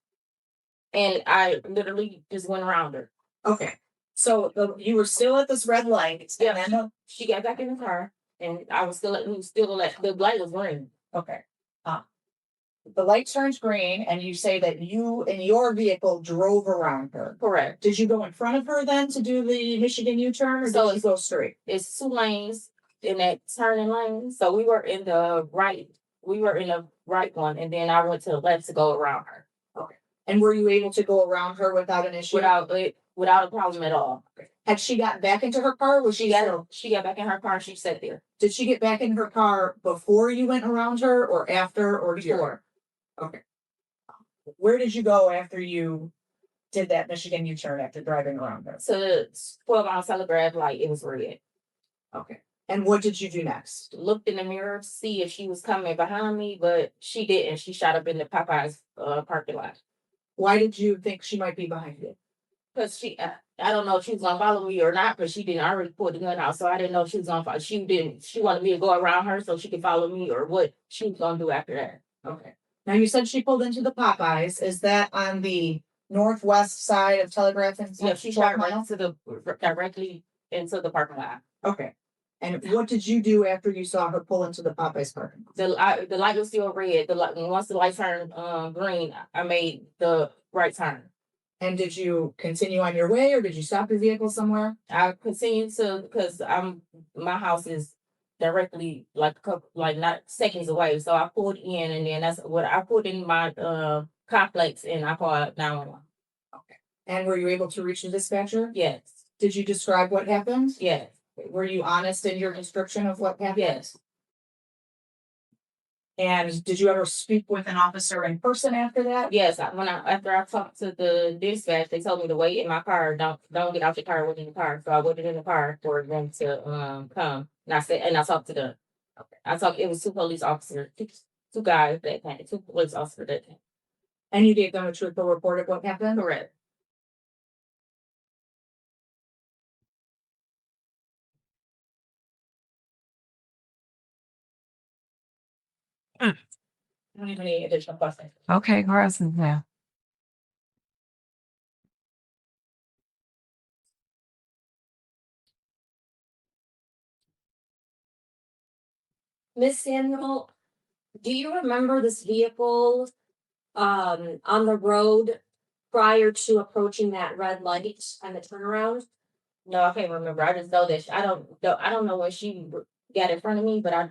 E: And I literally just went around her.
J: Okay, so you were still at this red light.
E: Yeah.
J: And then,
E: She got back in the car, and I was still the light was green.
J: okay. The light turns green and you say that you in your vehicle drove around her.
E: Correct.
J: Did you go in front of her then to do the Michigan U-turn or
E: So
J: did you go straight?
E: It's 2 lanes in that turning lane. So we were in the right one, and then I went to the left to go around her.
J: And were you able to go around her without an issue?
E: Without a problem at all.
J: Had she got back into her car? Was
E: She got back in her car and she sat there.
J: Did she get back in her car before you went around her or after or during?
E: Before.
J: Okay. Where did you go after you did that Michigan U-turn after driving around her?
E: To 12-hour telegraph light, it was red.
J: Okay. And what did you do next?
E: Looked in the mirror to see if she was coming behind me, but she didn't. She shot up in the Popeyes parking lot.
J: Why did you think she might be behind you?
E: Because I don't know if she was gonna follow me or not, but she didn't. I already pulled the gun out, so I didn't know if she was gonna follow. She wanted me to go around her so she could follow me, or what she was gonna do after that.
J: Okay. Now you said she pulled into the Popeyes. Is that on the northwest side of Telegraph and?
E: Yeah, she shot directly into the parking lot.
J: Okay. And what did you do after you saw her pull into the Popeyes parking lot?
E: The light was still red. Once the light turned green, I made the right turn.
J: And did you continue on your way or did you stop your vehicle somewhere?
E: I continued to because my house is directly like not seconds away. So I pulled in and then that's what I put in my complex and I called 911.
J: Okay. And were you able to reach the dispatcher?
E: Yes.
J: Did you describe what happened?
E: Yes.
J: Were you honest in your description of what happened?
E: Yes.
J: And did you ever speak with an officer in person after that?
E: Yes. After I talked to the dispatch, they told me to wait in my car. Don't get out the car. Wait in the car. So I waited in the car for them to come. And I talked to them. Okay. It was 2 police officers, two guys that came, 2 police officers that came.
J: And you gave them a truthful report of what happened?
E: Correct.
J: I don't have any additional questions.
H: Okay, questions now.
K: Miss Samuel, do you remember this vehicle on the road prior to approaching that red light and the turnaround?
E: No, I can't remember. I just know that I don't know when she got in front of me, but I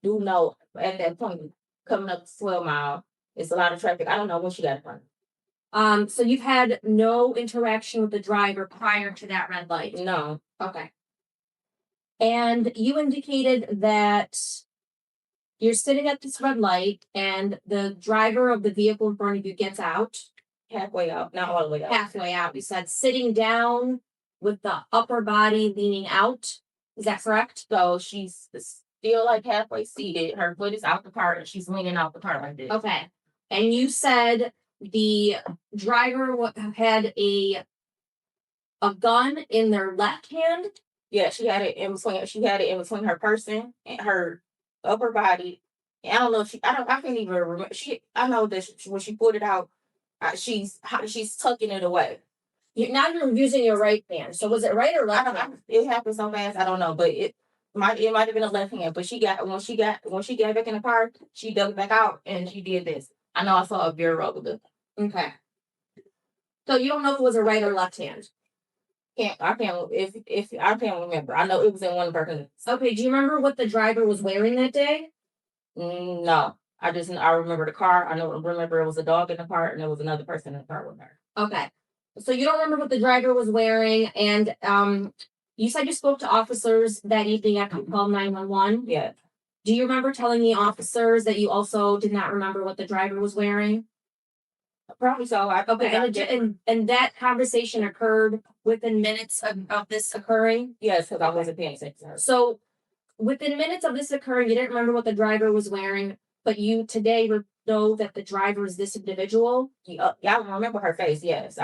E: do know at that point coming up 12 mile, it's a lot of traffic. I don't know when she got in front of me.
K: So you've had no interaction with the driver prior to that red light?
E: No.
K: Okay. And you indicated that you're sitting at this red light and the driver of the vehicle in front of you gets out.
E: Halfway out, not all the way out.
K: Halfway out. You said sitting down with the upper body leaning out. Is that correct?
E: So she's still like halfway seated. Her foot is out the car and she's leaning out the car like this.
K: Okay. And you said the driver had a gun in their left hand?
E: Yeah, she had it in between her person and her upper body. And I don't know if I can't even remember. I know that when she pulled it out, she's tucking it away.
K: Now you're using your right hand. So was it right or left hand?
E: It happened so fast, I don't know, but it might have been a left hand. But when she got back in the car, she dug it back out and she did this. I know I saw a very roller.
K: Okay. So you don't know if it was a right or left hand?
E: I can't remember. I know it was in one person.
K: Okay, do you remember what the driver was wearing that day?
E: No. I remember the car. Remember it was a dog in the car and there was another person in the car with her.
K: Okay. So you don't remember what the driver was wearing, and you said you spoke to officers that evening after you called 911.
E: Yeah.
K: Do you remember telling the officers that you also did not remember what the driver was wearing?
E: Probably so.
K: And that conversation occurred within minutes of this occurring?
E: Yes, because I wasn't paying attention to her.
K: So within minutes of this occurring, you didn't remember what the driver was wearing, but you today know that the driver is this individual?
E: Yeah, I remember her face. Yes.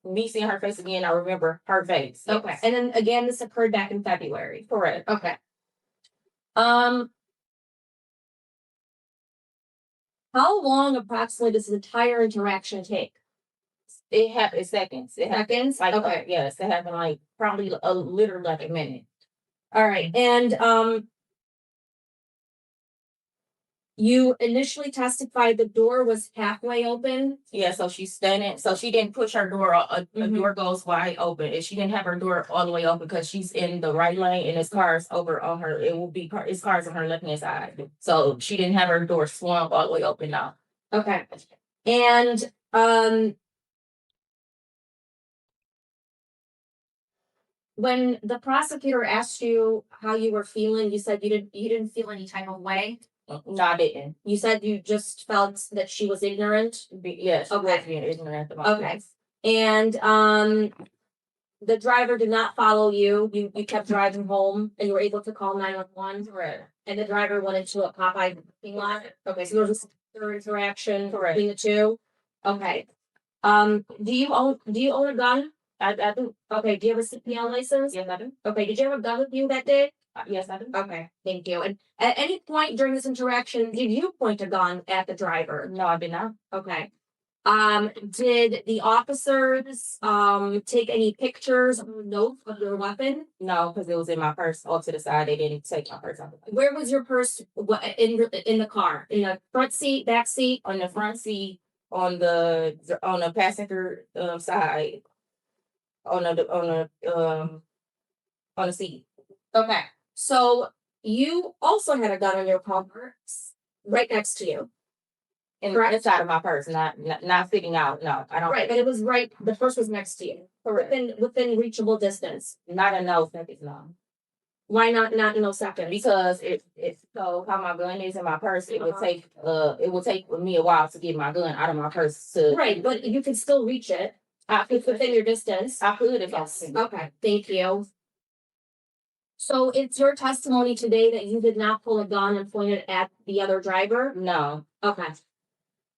E: Me seeing her face again, I remember her face. Yes.
K: Okay. And then again, this occurred back in February.
E: Correct.
K: Okay. How long approximately does the entire interaction take?
E: It happened seconds.
K: Seconds?
E: Like,
K: Okay.
E: Yes, it happened like probably literally like a minute.
K: All right. And you initially testified the door was halfway open.
E: Yeah, so she's standing. So she didn't push her door. The door goes wide open, and she didn't have her door all the way open because she's in the right lane, and it's cars over on her. It's cars on her left hand side. So she didn't have her door swung all the way open now.
K: Okay. And when the prosecutor asked you how you were feeling, you said you didn't feel any type of way.
E: No, I didn't.
K: You said you just felt that she was ignorant.
E: Yes, she
K: Okay.
E: was being ignorant about
K: Okay.
E: this.
K: And the driver did not follow you. You kept driving home and you were able to call 911.
E: Correct.
K: And the driver went into a Popeye parking lot. Okay, so there was a third interaction
E: Correct.
K: between the two. Okay. Do you own a gun?
E: I do.
K: Okay, do you have a CPL license?
E: Yes, I do.
K: Okay, did you have a gun with you that day?
E: Yes, I do.
K: Okay, thank you. And at any point during this interaction, did you point a gun at the driver?
E: No, I did not.
K: Okay. Did the officers take any pictures or notes of your weapon?
E: No, because it was in my purse off to the side. They didn't take my purse out.
K: Where was your purse in the car? In the front seat, back seat?
E: On the front seat, on the passenger side, on the seat.
K: Okay. So you also had a gun in your purse right next to you. Correct.
E: Inside of my purse, not sitting out. No, I don't.
K: Right, but it was right. The purse was next to you,
E: Correct.
K: within reachable distance.
E: Not in those seconds, no.
K: Why not in those seconds?
E: Because it's so how my gun is in my purse. It would take me a while to get my gun out of my purse.
K: Right, but you can still reach it. It's within your distance.
E: I could if
K: Yes.
E: I could.
K: Okay, thank you. So it's your testimony today that you did not pull a gun and point it at the other driver?
E: No.
K: Okay.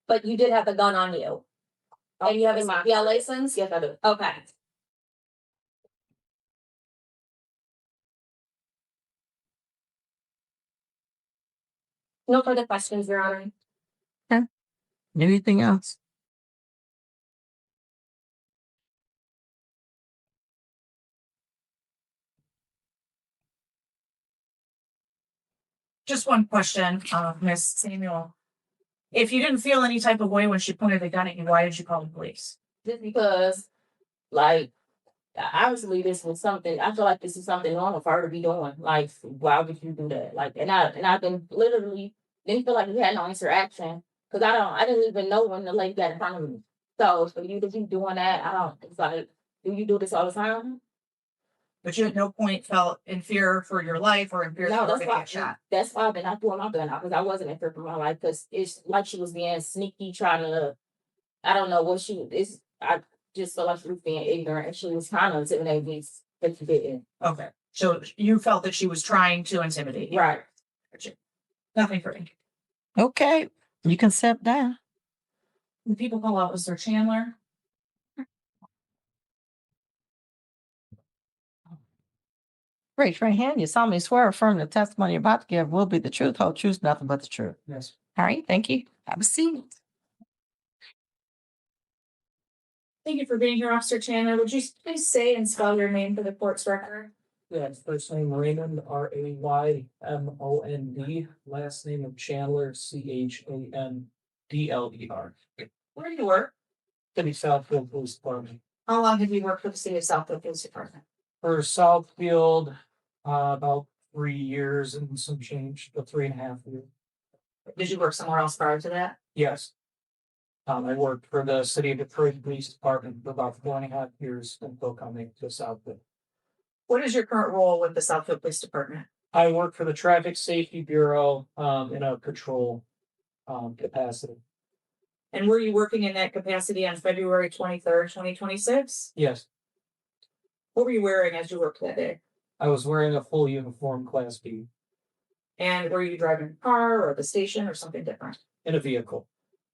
K: But you did have the gun on you. And you have a CPL license?
E: Yes, I do.
K: Okay. No further questions, Your Honor.
H: Anything else?
J: Just one question, Miss Samuel. If you didn't feel any type of way when she pointed the gun at you, why did you call the police?
E: Just because, like, obviously this was something. I feel like this is something normal for her to be doing. Like, why would you do that? Like, and I've been literally didn't feel like we had no interaction because I didn't even know when the lady got in front of me. So for you to be doing that, it's like, do you do this all the time?
J: But you at no point felt in fear for your life or in fear that
E: No,
J: you were
E: that's
J: gonna
E: why.
J: get shot.
E: That's why I've been not doing my gun out because I wasn't in fear for my life because it's like she was being sneaky, trying to. I don't know what she is. I just felt like she was being ignorant and she was trying to intimidate me, but she didn't.
J: Okay. So you felt that she was trying to intimidate you.
E: Right.
J: Nothing for me.
H: Okay, you can step down.
J: The people call Officer Chandler.
H: Raise your hand. You solemnly swear or affirm the testimony you're about to give will be the truth, whole truth, nothing but the truth.
C: Yes.
H: All right, thank you. Have a seat.
J: Thank you for being here, Officer Chandler. Would you please say and spell your name for the court's record?
L: Yes, first name Raymond, Raymond. Last name of Chandler, Chandler.
J: Where do you work?
L: City Southfield Police Department.
J: How long have you worked for the city of Southfield Police Department?
L: For Southfield, about 3 years and some change, about 3.5 years.
J: Did you work somewhere else prior to that?
L: Yes. I worked for the City of Detroit Police Department for about 4.5 years until coming to Southfield.
J: What is your current role with the Southfield Police Department?
L: I work for the Traffic Safety Bureau, in a patrol, capacity.
J: And were you working in that capacity on February 23rd, 2026?
L: Yes,
J: What were you wearing as you worked that day?
L: I was wearing a full uniform Class B
J: And were you driving a car or the station or something different?
L: in a vehicle.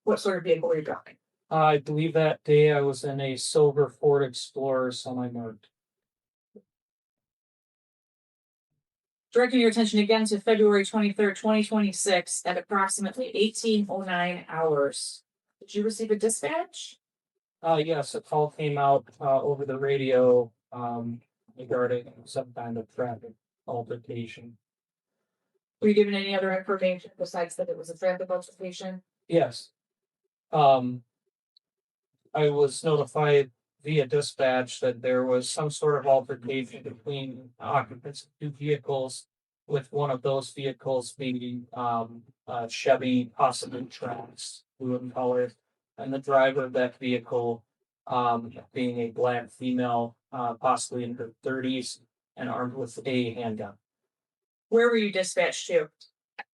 J: What sort of vehicle were you driving?
L: I believe that day I was in a silver Ford Explorer semi-marked.
J: Directing your attention again to February 23rd, 2026 at approximately 18:09 hours. Did you receive a dispatch?
L: Yes, a call came out, over the radio, regarding some kind of traffic altercation.
J: Were you given any other information besides that it was a traffic altercation?
L: Yes. I was notified via dispatch that there was some sort of altercation between occupants of two vehicles, with one of those vehicles being, Chevy, possibly Trax, blue in color, and the driver of that vehicle, being a black female, possibly in her thirties, and armed with a handgun.
J: Where were you dispatched to?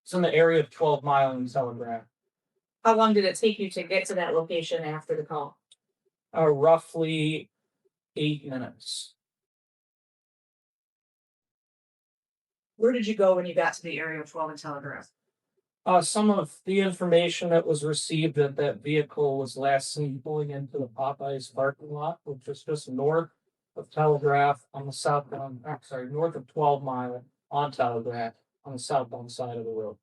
L: It's in the area of 12 Mile and Telegraph.
J: How long did it take you to get to that location after the call?
L: Roughly 8 minutes.
J: Where did you go when you got to the area of 12 and Telegraph?
L: Some of the information that was received that that vehicle was last seen pulling into the Popeyes parking lot, which was just north of Telegraph on the southbound, north of 12 Mile on Telegraph on the southbound side of the road.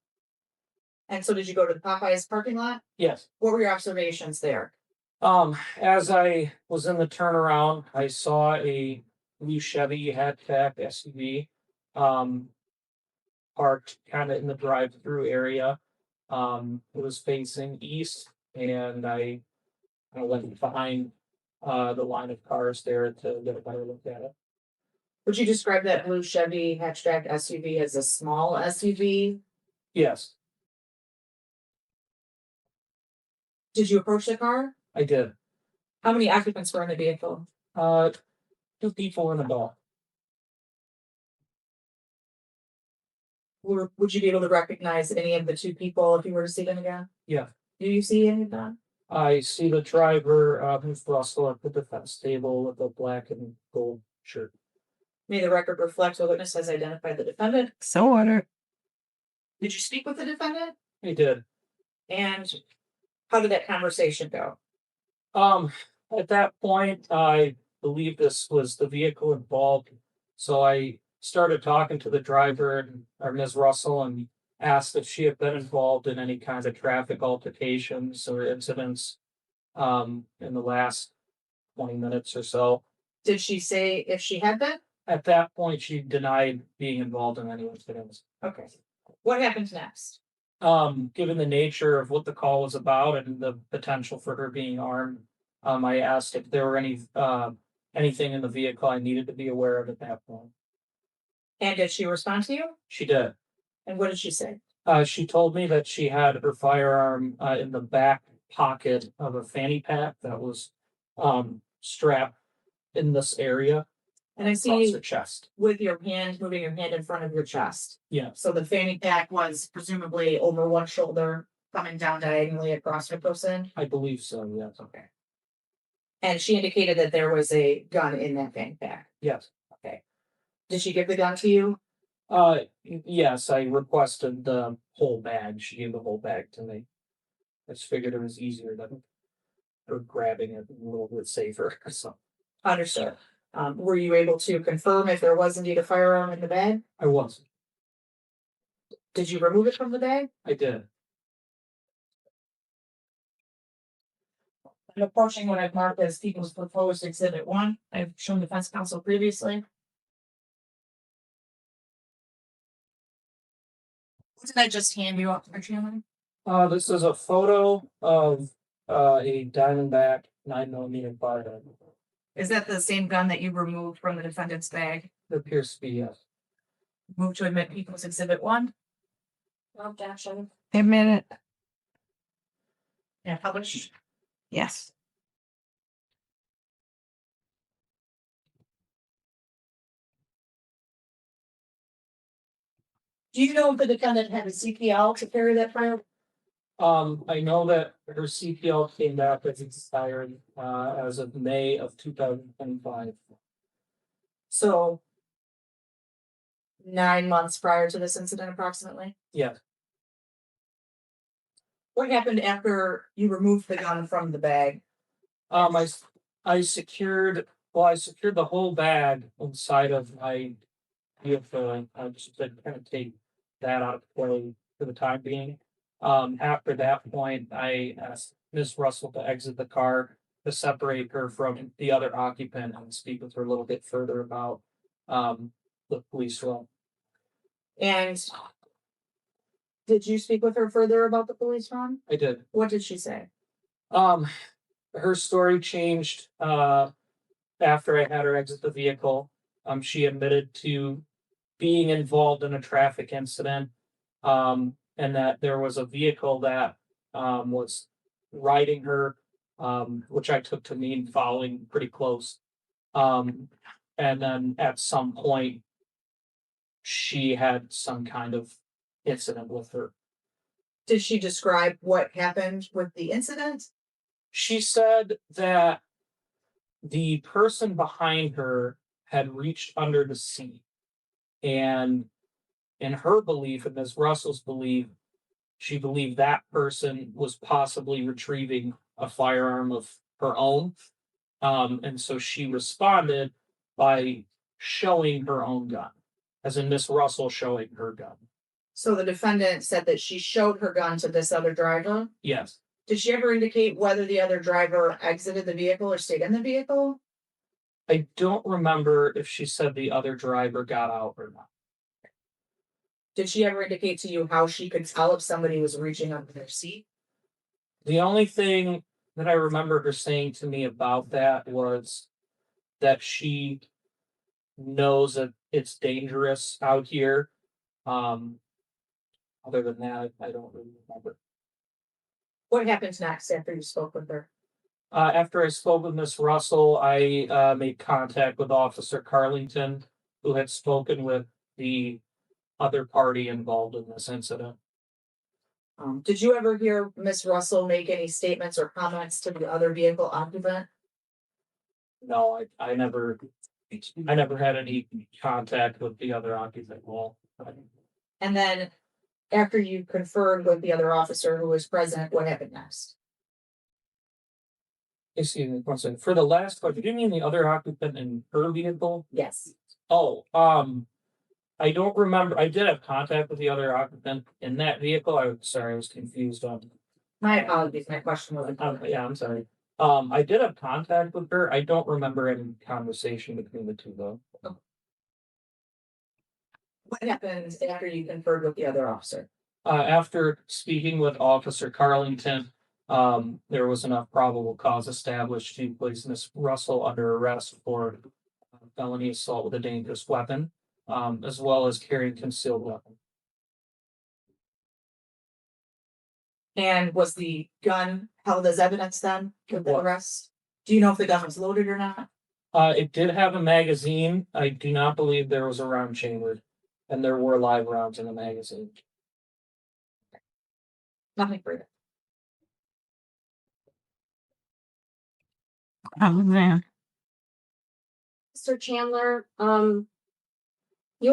J: And so did you go to the Popeyes parking lot?
L: Yes.
J: What were your observations there?
L: As I was in the turnaround, I saw a blue Chevy hatchback SUV, parked kind of in the drive-through area. It was facing east, and I went behind the line of cars there to get a better look at it.
J: Would you describe that blue Chevy hatchback SUV as a small SUV?
L: Yes,
J: Did you approach the car?
L: I did.
J: How many occupants were in the vehicle?
L: 2 people and a dog.
J: Would you be able to recognize any of the 2 people if you were to see them again?
L: Yeah,
J: Do you see any of them?
L: I see the driver, who's Russell at the defense table with a black and gold shirt.
J: May the record reflect the witness has identified the defendant.
H: So ordered.
J: Did you speak with the defendant?
L: I did.
J: And how did that conversation go?
L: At that point, I believe this was the vehicle involved. So I started talking to the driver or Ms. Russell and asked if she had been involved in any kind of traffic altercations or incidents in the last 20 minutes or so.
J: Did she say if she had been?
L: At that point, she denied being involved in any incidents.
J: Okay. What happened next?
L: Given the nature of what the call was about and the potential for her being armed, I asked if there were anything in the vehicle I needed to be aware of at that point.
J: And did she respond to you?
L: She did.
J: And what did she say?
L: She told me that she had her firearm in the back pocket of a fanny pack that was strapped in this area
J: And I
L: across
J: see
L: her chest.
J: with your hand, moving your hand in front of your chest.
L: Yeah,
J: So the fanny pack was presumably over one shoulder, coming down diagonally across her person.
L: I believe so. Yes.
J: Okay. And she indicated that there was a gun in that fanny pack.
L: Yes.
J: Okay. Did she give the gun to you?
L: Yes, I requested the whole bag. She gave the whole bag to me. I just figured it was easier than her grabbing it a little bit safer. So
J: Understood. Were you able to confirm if there was indeed a firearm in the bag?
L: I was.
J: Did you remove it from the bag?
L: I did.
J: I'm approaching what I've marked as People's Proposed Exhibit 1. I've shown defense counsel previously. What did I just hand you off, Chairman?
L: This is a photo of a Diamondback 9mm firearm.
J: Is that the same gun that you removed from the defendant's bag?
L: It appears to be, yes.
J: Move to admit People's Exhibit 1.
K: Objection.
H: Admit it.
J: Yeah, published.
H: Yes.
J: Do you know if the defendant had a CPL to carry that firearm?
L: I know that her CPL came back as expired, as of May of 2025.
J: So 9 months prior to this incident approximately?
L: Yeah.
J: What happened after you removed the gun from the bag?
L: I secured the whole bag inside of my vehicle. I just did kind of take that out of play for the time being. After that point, I asked Miss Russell to exit the car to separate her from the other occupant and speak with her a little bit further about the police role.
J: And did you speak with her further about the police run?
L: I did.
J: What did she say?
L: Her story changed after I had her exit the vehicle. She admitted to being involved in a traffic incident, and that there was a vehicle that was riding her, which I took to mean following pretty close. And then at some point, she had some kind of incident with her.
J: Did she describe what happened with the incident?
L: She said that the person behind her had reached under the seat, and in her belief, and Ms. Russell's belief, she believed that person was possibly retrieving a firearm of her own. And so she responded by showing her own gun, as in Miss Russell showing her gun.
J: So the defendant said that she showed her gun to this other driver?
L: Yes.
J: Did she ever indicate whether the other driver exited the vehicle or stayed in the vehicle?
L: I don't remember if she said the other driver got out or not.
J: Did she ever indicate to you how she could tell if somebody was reaching under their seat?
L: The only thing that I remember her saying to me about that was that she knows that it's dangerous out here. Other than that, I don't really remember.
J: What happened next after you spoke with her?
L: After I spoke with Miss Russell, I made contact with Officer Carlington, who had spoken with the other party involved in this incident.
J: Did you ever hear Miss Russell make any statements or comments to the other vehicle occupant?
L: No, I never had any contact with the other occupant. Well,
J: And then after you conferred with the other officer who was present, what happened next?
L: excuse me, one second. For the last part, do you mean the other occupant in her vehicle?
J: Yes.
L: Oh, I don't remember. I did have contact with the other occupant in that vehicle. I was confused on.
J: My apologies, my question was.
L: Yeah, I'm sorry. I did have contact with her. I don't remember any conversation between the two though.
J: What happened after you conferred with the other officer?
L: After speaking with Officer Carlington, there was enough probable cause established to place Miss Russell under arrest for felony assault with a dangerous weapon, as well as carrying concealed weapon.
J: And was the gun held as evidence then with the
L: What?
J: arrest? Do you know if the gun was loaded or not?
L: It did have a magazine. I do not believe there was a round chambered, and there were live rounds in the magazine.
J: Nothing further.
H: Man.
K: Mr. Chandler, you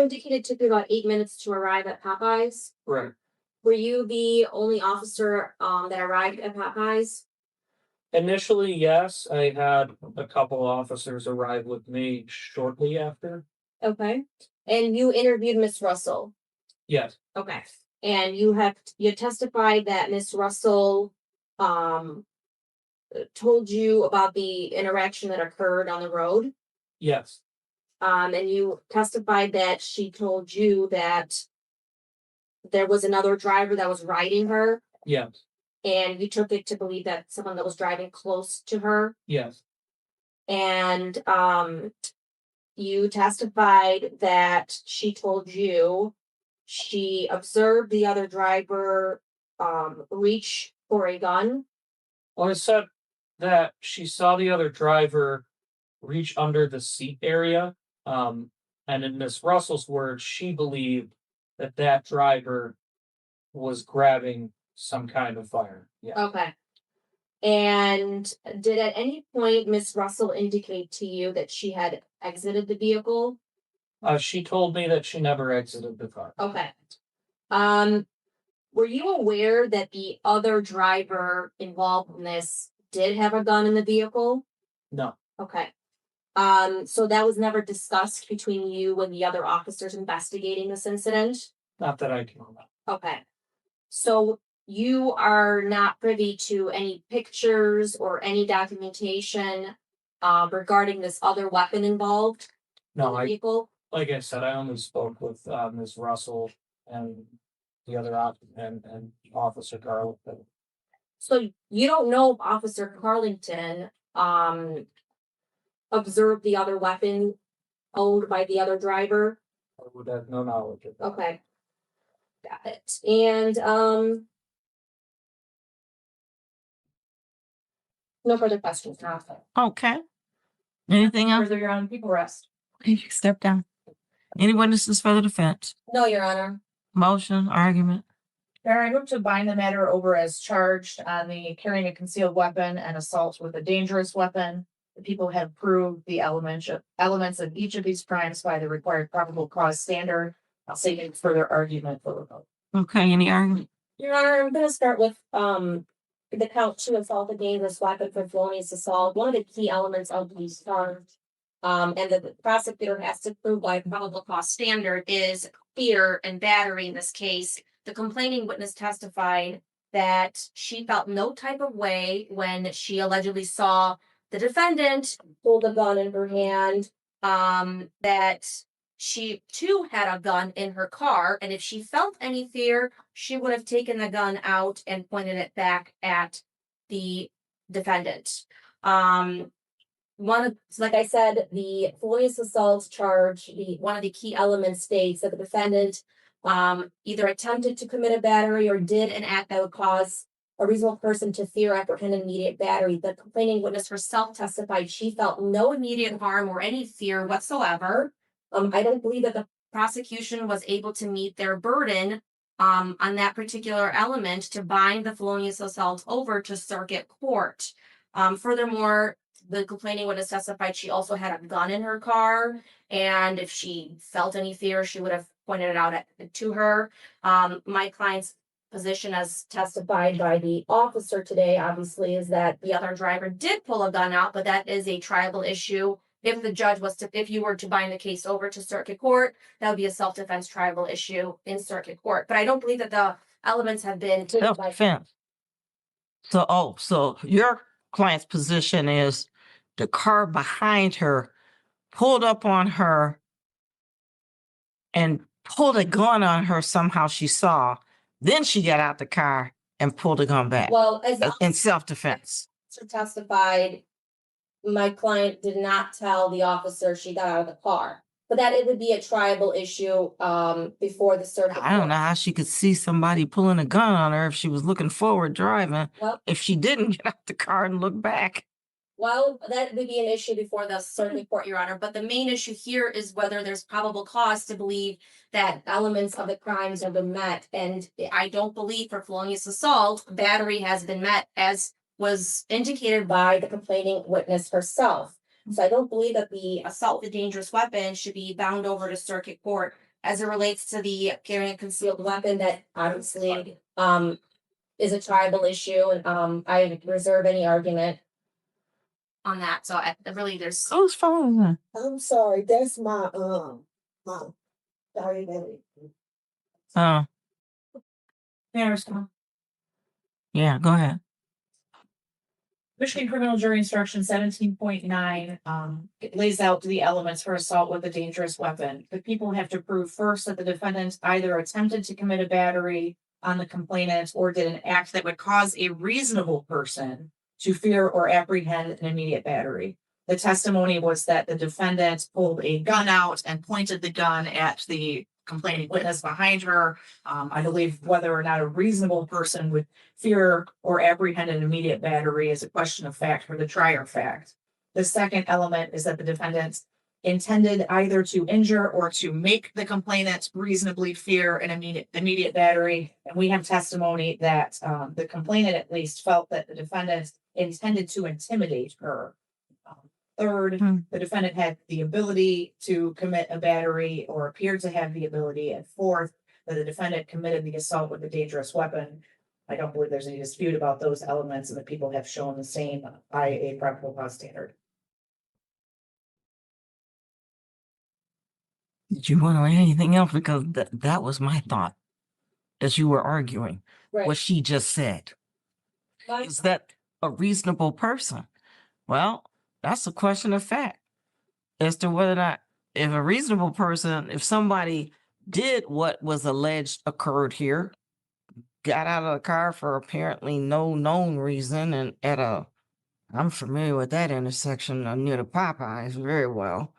K: indicated it took you about 8 minutes to arrive at Popeyes.
L: Right.
K: Were you the only officer that arrived at Popeyes?
L: Initially, yes. I had a couple officers arrive with me shortly after.
K: Okay. And you interviewed Miss Russell.
L: Yes.
K: Okay. And you testified that Miss Russell told you about the interaction that occurred on the road.
L: Yes.
K: And you testified that she told you that there was another driver that was riding her,
L: Yes.
K: and you took it to believe that someone that was driving close to her.
L: Yes.
K: And you testified that she told you she observed the other driver reach for a gun.
L: Well, I said that she saw the other driver reach under the seat area. And in Miss Russell's words, she believed that that driver was grabbing some kind of fire. Yeah.
K: Okay. And did at any point Miss Russell indicate to you that she had exited the vehicle?
L: She told me that she never exited the car.
K: Okay. Were you aware that the other driver involved in this did have a gun in the vehicle?
L: No.
K: Okay. So that was never discussed between you and the other officers investigating this incident?
L: Not that I can remember.
K: Okay. So you are not privy to any pictures or any documentation regarding this other weapon involved in
L: No,
K: the vehicle?
L: like I said, I only spoke with Ms. Russell and the other and Officer Garland.
K: So you don't know if Officer Carlington observed the other weapon owned by the other driver?
L: I would have no knowledge of that.
K: Okay. Got it. And no further questions.
H: Okay. Anything else?
J: Further, you're on people rest.
H: Okay, you step down. Any witnesses for the defense?
K: No, Your Honor.
H: Motion, argument.
J: I move to bind the matter over as charged on the carrying a concealed weapon and assault with a dangerous weapon. The people have proved the elements of each of these crimes by the required probable cause standard. I'll say any further argument for the vote.
H: Okay, any argument?
K: Your Honor, I'm gonna start with the count 2 assault with dangerous weapon for felonious assault. One of the key elements of these charges, and that the prosecutor has to prove by probable cause standard is fear and battery in this case. The complaining witness testified that she felt no type of way when she allegedly saw the defendant hold a gun in her hand, that she too had a gun in her car, and if she felt any fear, she would have taken the gun out and pointed it back at the defendant. Like I said, the felonious assault charge, one of the key elements states that the defendant either attempted to commit a battery or did an act that would cause a reasonable person to fear, apprehend immediate battery. The complaining witness herself testified she felt no immediate harm or any fear whatsoever. I don't believe that the prosecution was able to meet their burden on that particular element to bind the felonious assault over to circuit court. Furthermore, the complaining witness testified she also had a gun in her car, and if she felt any fear, she would have pointed it out to her. My client's position, as testified by the officer today, obviously, is that the other driver did pull a gun out, but that is a triable issue. If you were to bind the case over to circuit court, that would be a self-defense tribal issue in circuit court. But I don't believe that the elements have been
H: Self-defense. So your client's position is the car behind her pulled up on her and pulled a gun on her somehow she saw. Then she got out the car and pulled the gun back.
K: Well, as
H: in self-defense.
K: testified, my client did not tell the officer she got out of the car, but that it would be a triable issue before the circuit.
H: I don't know how she could see somebody pulling a gun on her if she was looking forward driving.
K: Well,
H: if she didn't get out the car and look back.
K: Well, that would be an issue before the circuit court, Your Honor. But the main issue here is whether there's probable cause to believe that elements of the crimes have been met. And I don't believe for felonious assault, battery has been met, as was indicated by the complaining witness herself. So I don't believe that the assault with a dangerous weapon should be bound over to circuit court as it relates to the carrying a concealed weapon. That obviously is a tribal issue, and I reserve any argument on that. So there's
H: Who's phone?
M: I'm sorry, that's my sorry, baby.
H: Oh, yeah, go ahead.
J: Michigan Criminal Jury Instruction 17.9 it lays out the elements for assault with a dangerous weapon. The people have to prove first that the defendant either attempted to commit a battery on the complainant or did an act that would cause a reasonable person to fear or apprehend an immediate battery. The testimony was that the defendant pulled a gun out and pointed the gun at the complaining witness behind her. I believe whether or not a reasonable person would fear or apprehend an immediate battery is a question of fact for the trier fact. The second element is that the defendant intended either to injure or to make the complainant reasonably fear an immediate battery. And we have testimony that the complainant at least felt that the defendant intended to intimidate her. Third, the defendant had the ability to commit a battery or appeared to have the ability. And fourth, that the defendant committed the assault with a dangerous weapon. I don't believe there's any dispute about those elements, and the people have shown the same by a probable cause standard.
H: Did you want to add anything else? Because that was my thought as you were arguing what she just said. Is that a reasonable person? Well, that's a question of fact as to whether or not, if a reasonable person, if somebody did what was alleged occurred here, got out of the car for apparently no known reason, and I'm familiar with that intersection near the Popeyes very well.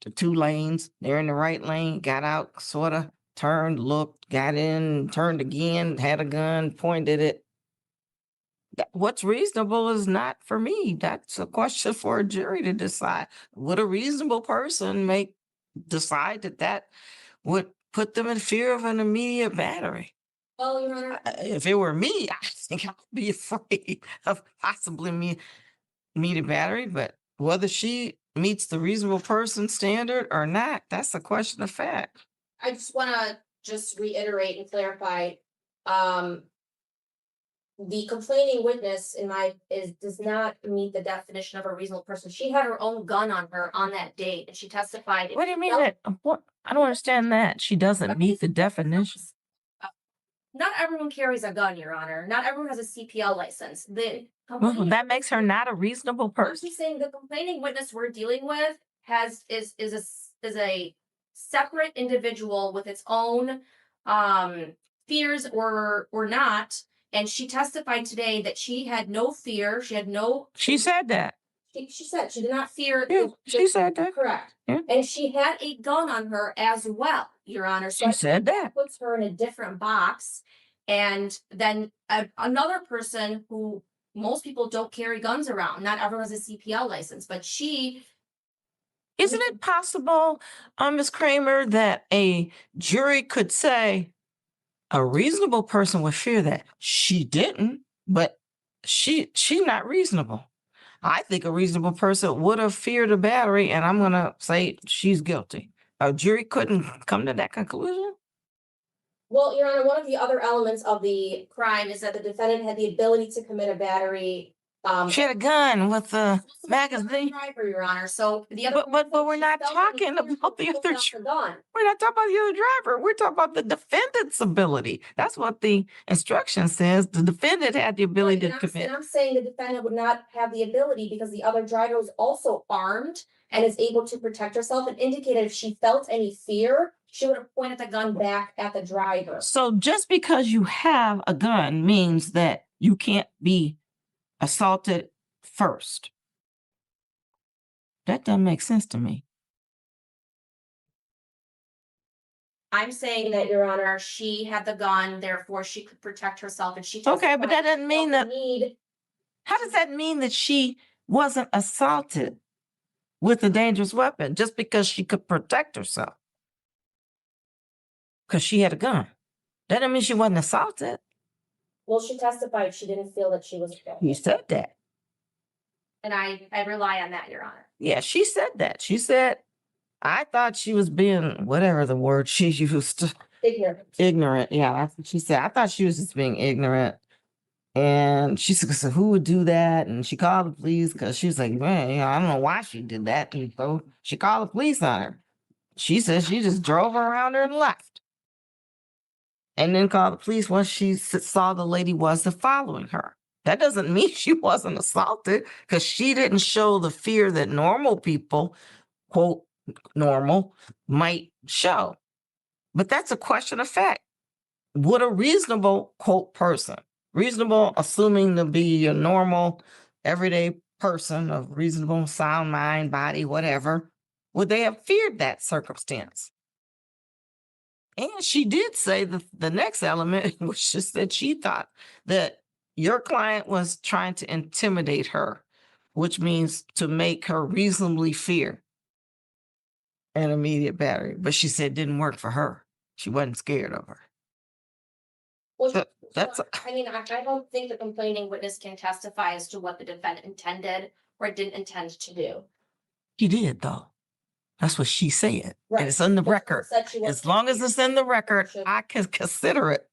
H: The two lanes, they're in the right lane, got out, sort of turned, looked, got in, turned again, had a gun, pointed it. What's reasonable is not for me. That's a question for a jury to decide. Would a reasonable person decide that would put them in fear of an immediate battery?
K: Well, Your Honor.
H: If it were me, I think I'd be afraid of possibly immediate battery, but whether she meets the reasonable person standard or not, that's a question of fact.
K: I just want to reiterate and clarify. The complaining witness does not meet the definition of a reasonable person. She had her own gun on her on that date, and she testified.
H: What do you mean that? What? I don't understand that. She doesn't meet the definition.
K: Not everyone carries a gun, Your Honor. Not everyone has a CPL license.
H: Well, that makes her not a reasonable person.
K: I'm saying the complaining witness we're dealing with is a separate individual with its own fears or not. And she testified today that she had no fear. She had no.
H: She said that.
K: She said she did not fear.
H: Yeah, she said that.
K: Correct.
H: Yeah.
K: And she had a gun on her as well, Your Honor. So
H: she said that.
K: Puts her in a different box. And then another person who most people don't carry guns around. Not everyone has a CPL license, but she.
H: Isn't it possible, Ms. Kramer, that a jury could say, a reasonable person would fear that? She didn't, but she's not reasonable. I think a reasonable person would have feared a battery, and I'm going to say she's guilty. A jury couldn't come to that conclusion?
K: Well, Your Honor, one of the other elements of the crime is that the defendant had the ability to commit a battery.
H: She had a gun with a magazine.
K: Driver, Your Honor. So the other,
H: but we're not talking about the other. We're not talking about the other driver. We're talking about the defendant's ability. That's what the instruction says. The defendant had the ability to commit.
K: And I'm saying the defendant would not have the ability because the other driver was also armed and is able to protect herself, and indicated if she felt any fear, she would have pointed the gun back at the driver.
H: So just because you have a gun means that you can't be assaulted first. That doesn't make sense to me.
K: I'm saying that, Your Honor, she had the gun, therefore she could protect herself, and she.
H: Okay, but that doesn't mean that. How does that mean that she wasn't assaulted with a dangerous weapon just because she could protect herself? Because she had a gun. That doesn't mean she wasn't assaulted.
K: Well, she testified she didn't feel that she was.
H: You said that.
K: And I rely on that, Your Honor.
H: Yeah, she said that. She said, I thought she was being, whatever the word she used.
K: Ignorant.
H: Ignorant. Yeah, that's what she said. I thought she was just being ignorant. And she said, who would do that? And she called the police because she was like, man, I don't know why she did that. And so she called the police on her. She said she just drove around her and left. And then called the police once she saw the lady wasn't following her. That doesn't mean she wasn't assaulted, because she didn't show the fear that normal people, quote, normal, might show. But that's a question of fact. Would a reasonable, quote, person, reasonable, assuming to be a normal, everyday person of reasonable, sound mind, body, whatever, would they have feared that circumstance? And she did say the next element, which is that she thought that your client was trying to intimidate her, which means to make her reasonably fear. an immediate battery, but she said it didn't work for her. She wasn't scared of her.
K: Well,
H: That's
K: I mean, I don't think the complaining witness can testify as to what the defendant intended or didn't intend to do.
H: He did though. That's what she said.
K: Right.
H: And it's in the
K: But she
H: record.
K: said she wasn't
H: As long as it's in the record,
K: Should-
H: I can consider it.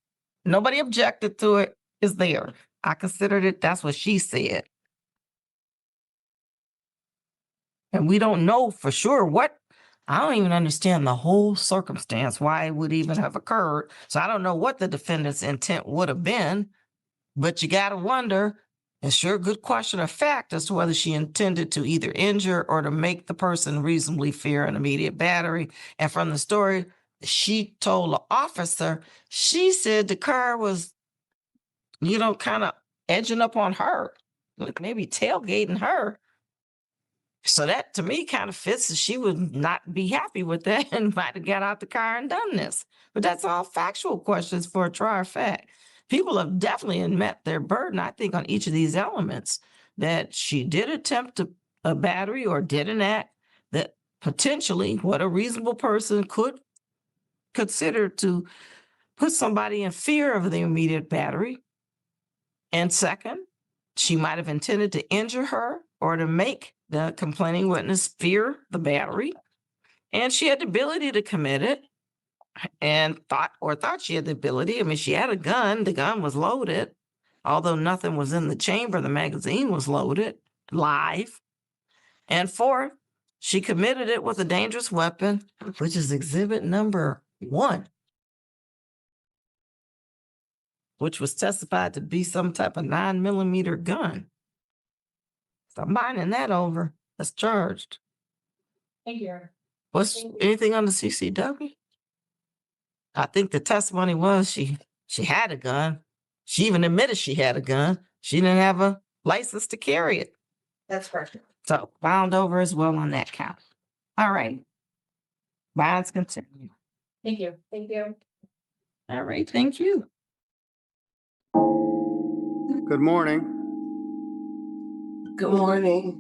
H: Nobody objected to it. It's there. I considered it. That's what she said. And we don't know for sure what, I don't even understand the whole circumstance, why it would even have occurred. So I don't know what the defendant's intent would have been, but you gotta wonder, it's sure a good question of fact as to whether she intended to either injure or to make the person reasonably fear an immediate battery. And from the story, she told the officer, she said the car was, kind of edging up on her, like maybe tailgating her. So that to me kind of fits that she would not be happy with that and might have got out the car and done this. But that's all factual questions for a trier of fact. People have definitely met their burden, I think, on each of these elements, that she did attempt a battery or did an act that potentially what a reasonable person could consider to put somebody in fear of the immediate battery. And second, she might have intended to injure her or to make the complaining witness fear the battery. And she had the ability to commit it and thought she had the ability. I mean, she had a gun. The gun was loaded. Although nothing was in the chamber, the magazine was loaded live. And fourth, she committed it with a dangerous weapon, which is exhibit number 1, which was testified to be some type of 9mm gun. So I'm minding that over. That's charged.
J: Thank you.
H: What's anything on the CCW? I think the testimony was she had a gun. She even admitted she had a gun. She didn't have a license to carry it.
B: That's correct.
H: So bound over as well on that count. All right. Bonds continue.
J: Thank you.
K: Thank you.
H: All right, thank you.
N: Good morning.
M: Good morning.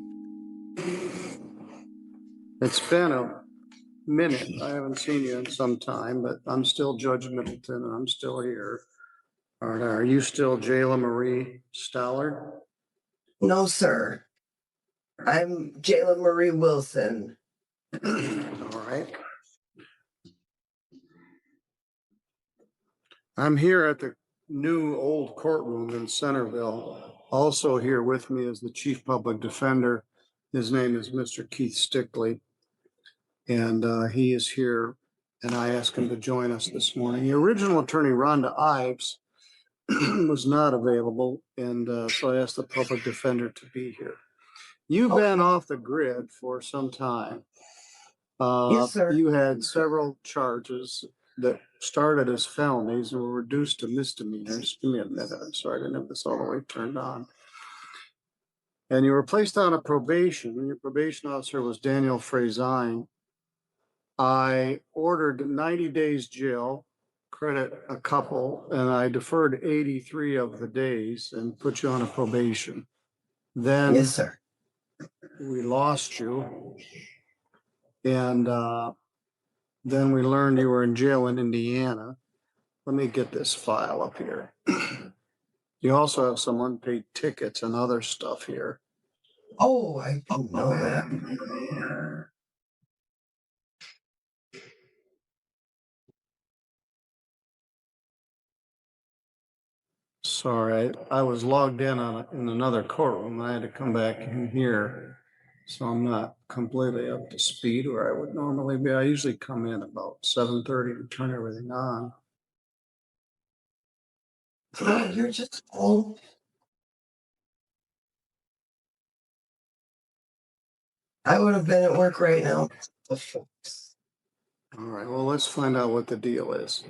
N: It's been a minute. I haven't seen you in some time, but I'm still Judge Middleton and I'm still here. Are you still Jayla Marie Stallard?
M: No, sir. I'm Jayla Marie Wilson.
N: All right. I'm here at the new old courtroom in Centerville. Also here with me is the Chief Public Defender. His name is Mr. Keith Stickley. And he is here, and I asked him to join us this morning. The original attorney, Rhonda Ives, was not available, and so I asked the public defender to be here. You've been off the grid for some time.
M: Yes, sir.
N: You had several charges that started as felonies and were reduced to misdemeanors. Give me a minute. I'm sorry, I didn't have this all the way turned on. And you were placed on a probation, and your probation officer was Daniel Frazine. I ordered 90 days jail, credit a couple, and I deferred 83 of the days and put you on a probation. Then
M: Yes, sir.
N: we lost you. And then we learned you were in jail in Indiana. Let me get this file up here. You also have some unpaid tickets and other stuff here.
M: Oh, I didn't know that.
N: Sorry, I was logged in in another courtroom. I had to come back in here. So I'm not completely up to speed where I would normally be. I usually come in about 7:30 to turn everything on.
M: No, you're just old. I would have been at work right now.
N: All right, well, let's find out what the deal is.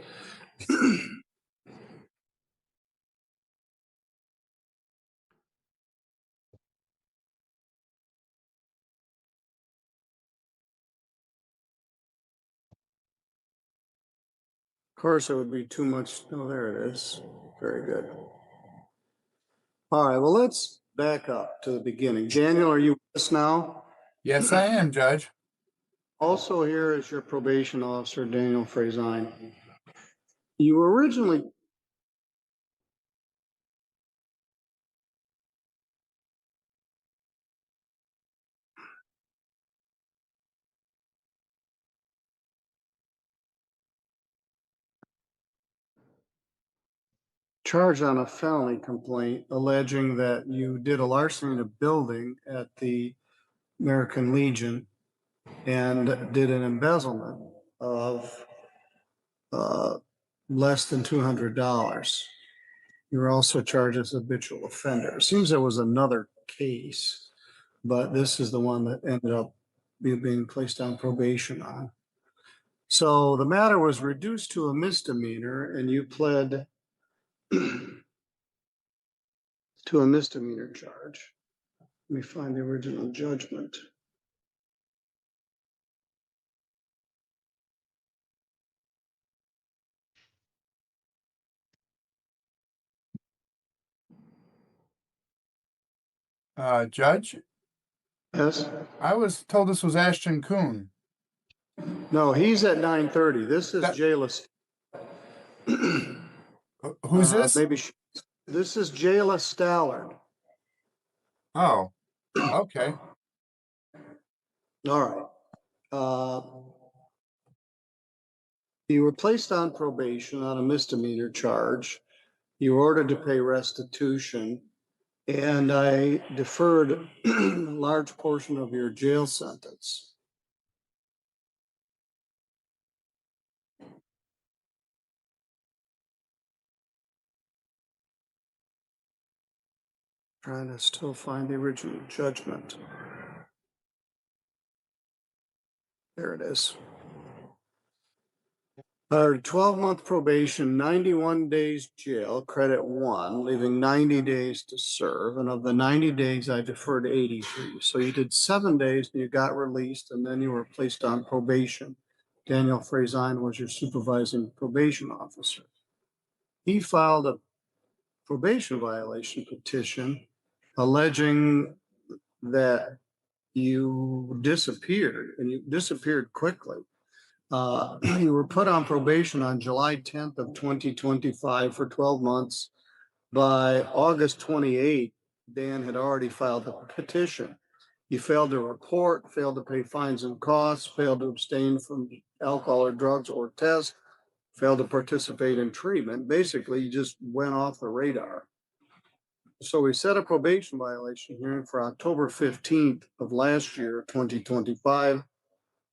N: Of course, it would be too much. Oh, there it is. Very good. All right, well, let's back up to the beginning. Daniel, are you with us now?
C: Yes, I am, Judge.
N: Also here is your probation officer, Daniel Frazine. You were originally charged on a felony complaint alleging that you did a larceny in a building at the American Legion and did an embezzlement of less than $200. You were also charged as a habitual offender. It seems there was another case, but this is the one that ended up being placed on probation on. So the matter was reduced to a misdemeanor and you pled to a misdemeanor charge. Let me find the original judgment.
O: Judge,
N: Yes?
O: I was told this was Ashton Kuhn.
N: No, he's at 9:30. This is
O: That-
N: Jayla.
O: Who's this?
N: This is Jayla Stallard.
O: Oh, okay.
N: All right. You were placed on probation on a misdemeanor charge. You were ordered to pay restitution, and I deferred a large portion of your jail sentence. Trying to still find the original judgment. There it is. 12-month probation, 91 days jail, credit 1, leaving 90 days to serve. And of the 90 days, I deferred 83. So you did 7 days and you got released, and then you were placed on probation. Daniel Frazine was your supervising probation officer. He filed a probation violation petition alleging that you disappeared, and you disappeared quickly. You were put on probation on July 10th of 2025 for 12 months. By August 28th, Dan had already filed the petition. You failed to report, failed to pay fines and costs, failed to abstain from alcohol or drugs or tests, failed to participate in treatment. Basically, you just went off the radar. So we set a probation violation hearing for October 15th of last year, 2025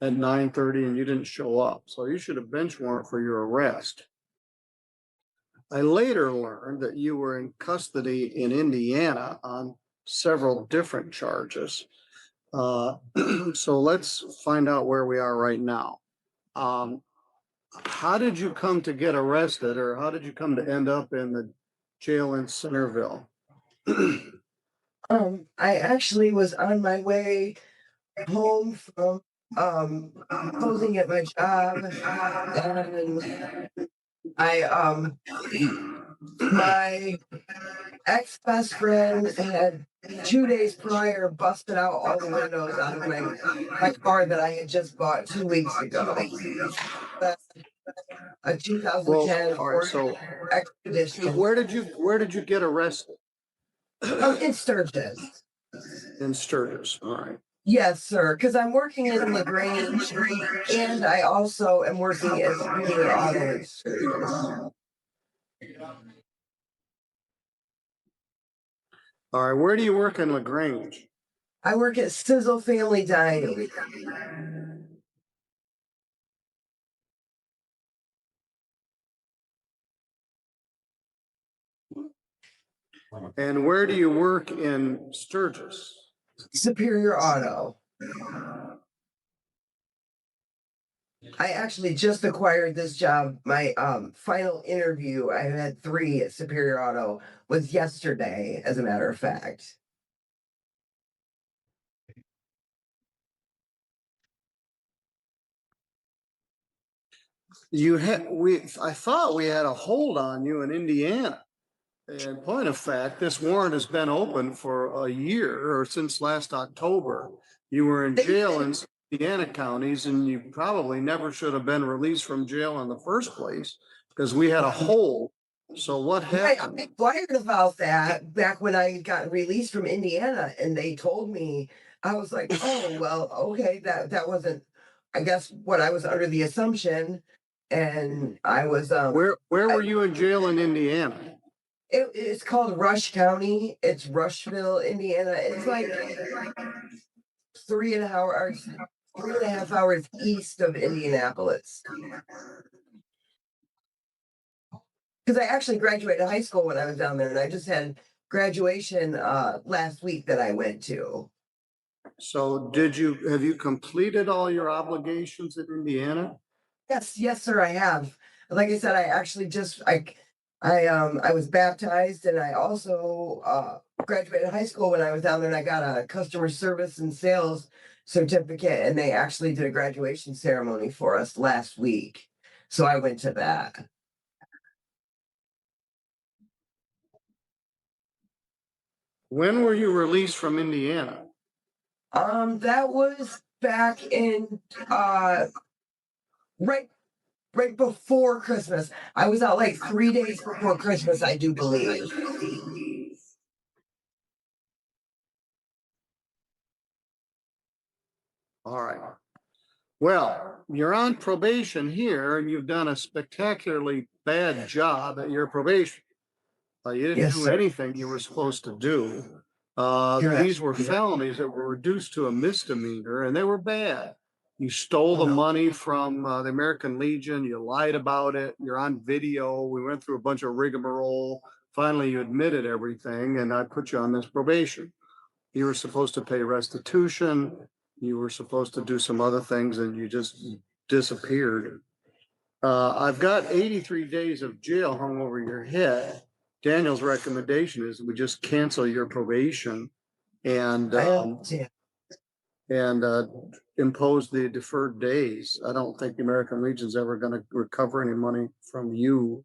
N: at 9:30, and you didn't show up. So you should have bench warrant for your arrest. I later learned that you were in custody in Indiana on several different charges. So let's find out where we are right now. How did you come to get arrested, or how did you come to end up in the jail in Centerville?
M: I actually was on my way home from closing at my job, and my ex-best friend had 2 days prior busted out all the windows out of my car that I had just bought 2 weeks ago. A 2010
N: so
M: Expedition.
N: where did you get arrested?
M: In Sturgis.
N: In Sturgis, all right.
M: Yes, sir, because I'm working in LaGrange, and I also am working as Superior Auto in Sturgis.
N: All right, where do you work in LaGrange?
M: I work at Sizzle Family Dining.
N: And where do you work in Sturgis?
M: Superior Auto. I actually just acquired this job. My final interview, I had 3 at Superior Auto, was yesterday, as a matter of fact.
N: I thought we had a hold on you in Indiana. And point of fact, this warrant has been open for a year, or since last October. You were in jail Indiana counties, and you probably never should have been released from jail in the first place because we had a hole. So what happened?
M: I inquired about that back when I got released from Indiana, and they told me, I was like, oh well, okay, that wasn't, I guess, what I was under the assumption, and I was
N: Where were you in jail in Indiana?
M: It's called Rush County. It's Rushville, Indiana. It's like 3.5 hours east of Indianapolis. Because I actually graduated high school when I was down there, and I just had graduation last week that I went to.
N: So have you completed all your obligations in Indiana?
M: Yes, sir, I have. Like I said, I actually just I was baptized, and I also graduated high school when I was down there, and I got a customer service and sales certificate, and they actually did a graduation ceremony for us last week. So I went to that.
N: When were you released from Indiana?
M: That was back in right before Christmas. I was out like 3 days before Christmas, I do believe.
N: All right. Well, you're on probation here, and you've done a spectacularly bad job at your probation. You didn't do anything you were supposed to do. These were felonies that were reduced to a misdemeanor, and they were bad. You stole the money from the American Legion. You lied about it. You're on video. We went through a bunch of rigmarole. Finally, you admitted everything, and I put you on this probation. You were supposed to pay restitution. You were supposed to do some other things, and you just disappeared. I've got 83 days of jail hung over your head. Daniel's recommendation is we just cancel your probation and impose the deferred days. I don't think the American Legion's ever going to recover any money from you.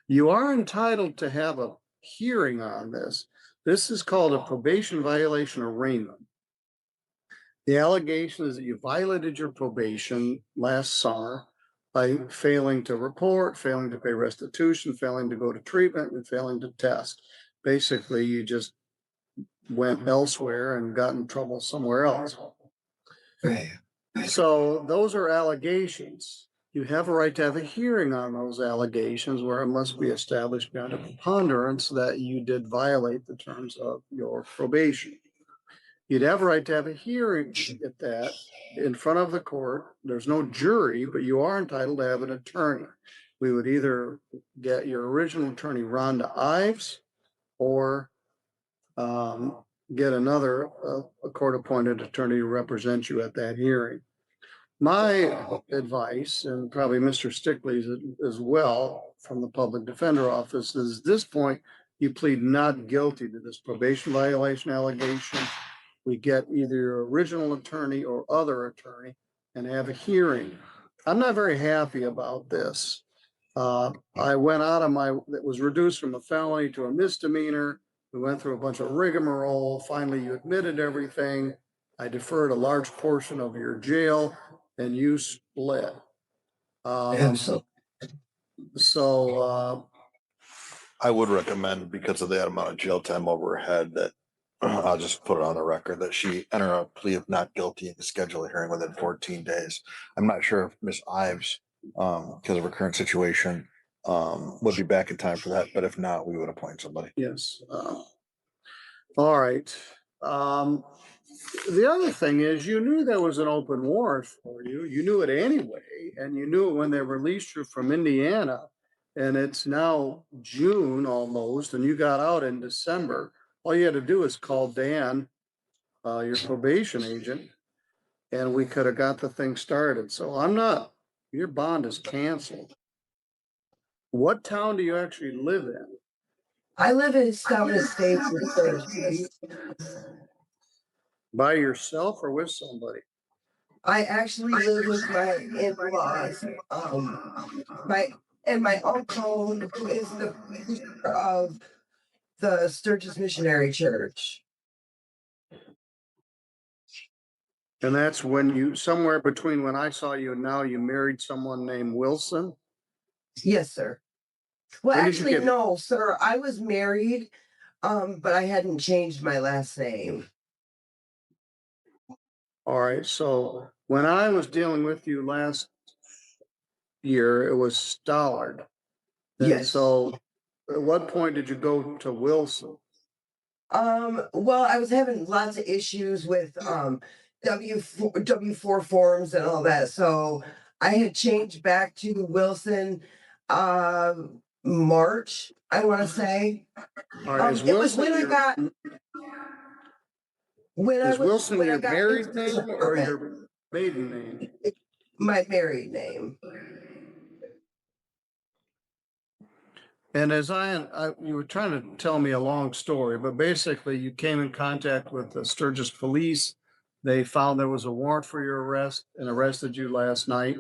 N: You are entitled to have a hearing on this. This is called a probation violation arraignment. The allegation is that you violated your probation last summer by failing to report, failing to pay restitution, failing to go to treatment, and failing to test. Basically, you just went elsewhere and got in trouble somewhere else. So those are allegations. You have a right to have a hearing on those allegations where it must be established beyond a preponderance that you did violate the terms of your probation. You'd have a right to have a hearing at that in front of the court. There's no jury, but you are entitled to have an attorney. We would either get your original attorney, Rhonda Ives, or get another a court-appointed attorney to represent you at that hearing. My advice, and probably Mr. Stickley's as well from the public defender office, is at this point, you plead not guilty to this probation violation allegation. We get either your original attorney or other attorney and have a hearing. I'm not very happy about this. I went out of it was reduced from a felony to a misdemeanor. We went through a bunch of rigmarole. Finally, you admitted everything. I deferred a large portion of your jail, and you split. So
P: I would recommend, because of that amount of jail time over her head, that I'll just put it on the record that she enter a plea of not guilty and schedule a hearing within 14 days. I'm not sure if Ms. Ives, because of her current situation, would be back in time for that. But if not, we would appoint somebody.
N: Yes. All right. The other thing is, you knew there was an open warrant for you. You knew it anyway, and you knew it when they released you from Indiana. And it's now June almost, and you got out in December. All you had to do is call Dan, your probation agent, and we could have got the thing started. So your bond is canceled. What town do you actually live in?
M: I live in South Estates.
N: By yourself or with somebody?
M: I actually live with my in-laws. My uncle, who is the pastor of the Sturgis Missionary Church.
N: And that's when you, somewhere between when I saw you and now, you married someone named Wilson?
M: Yes, sir. Well,
N: When did you
M: actually,
N: get-
M: no, sir. I was married, but I hadn't changed my last name.
N: All right, so when I was dealing with you last year, it was Stollard. And
M: Yes.
N: so at what point did you go to Wilson?
M: Well, I was having lots of issues with W4 forms and all that. So I had changed back to Wilson March, I want to say.
N: All right, is
M: It was
N: Wilson
M: when I
N: your-
M: got
N: Is Wilson
M: when I
N: your
M: got
N: married
M: into this
N: name or
M: apartment.
N: your maiden name?
M: My married name.
N: And as you were trying to tell me a long story, but basically you came in contact with the Sturgis police. They found there was a warrant for your arrest and arrested you last night.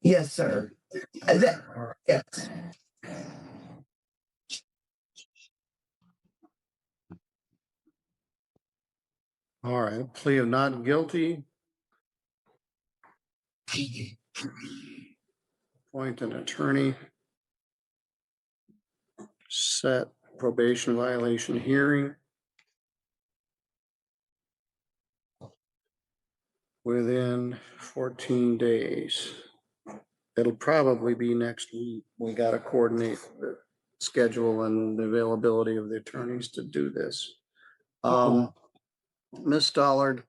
M: Yes, sir. Yes.
N: All right, plea of not guilty. Appoint an attorney. Set probation violation hearing. Within 14 days. It'll probably be next week. We gotta coordinate the schedule and the availability of the attorneys to do this. Ms. Stollard,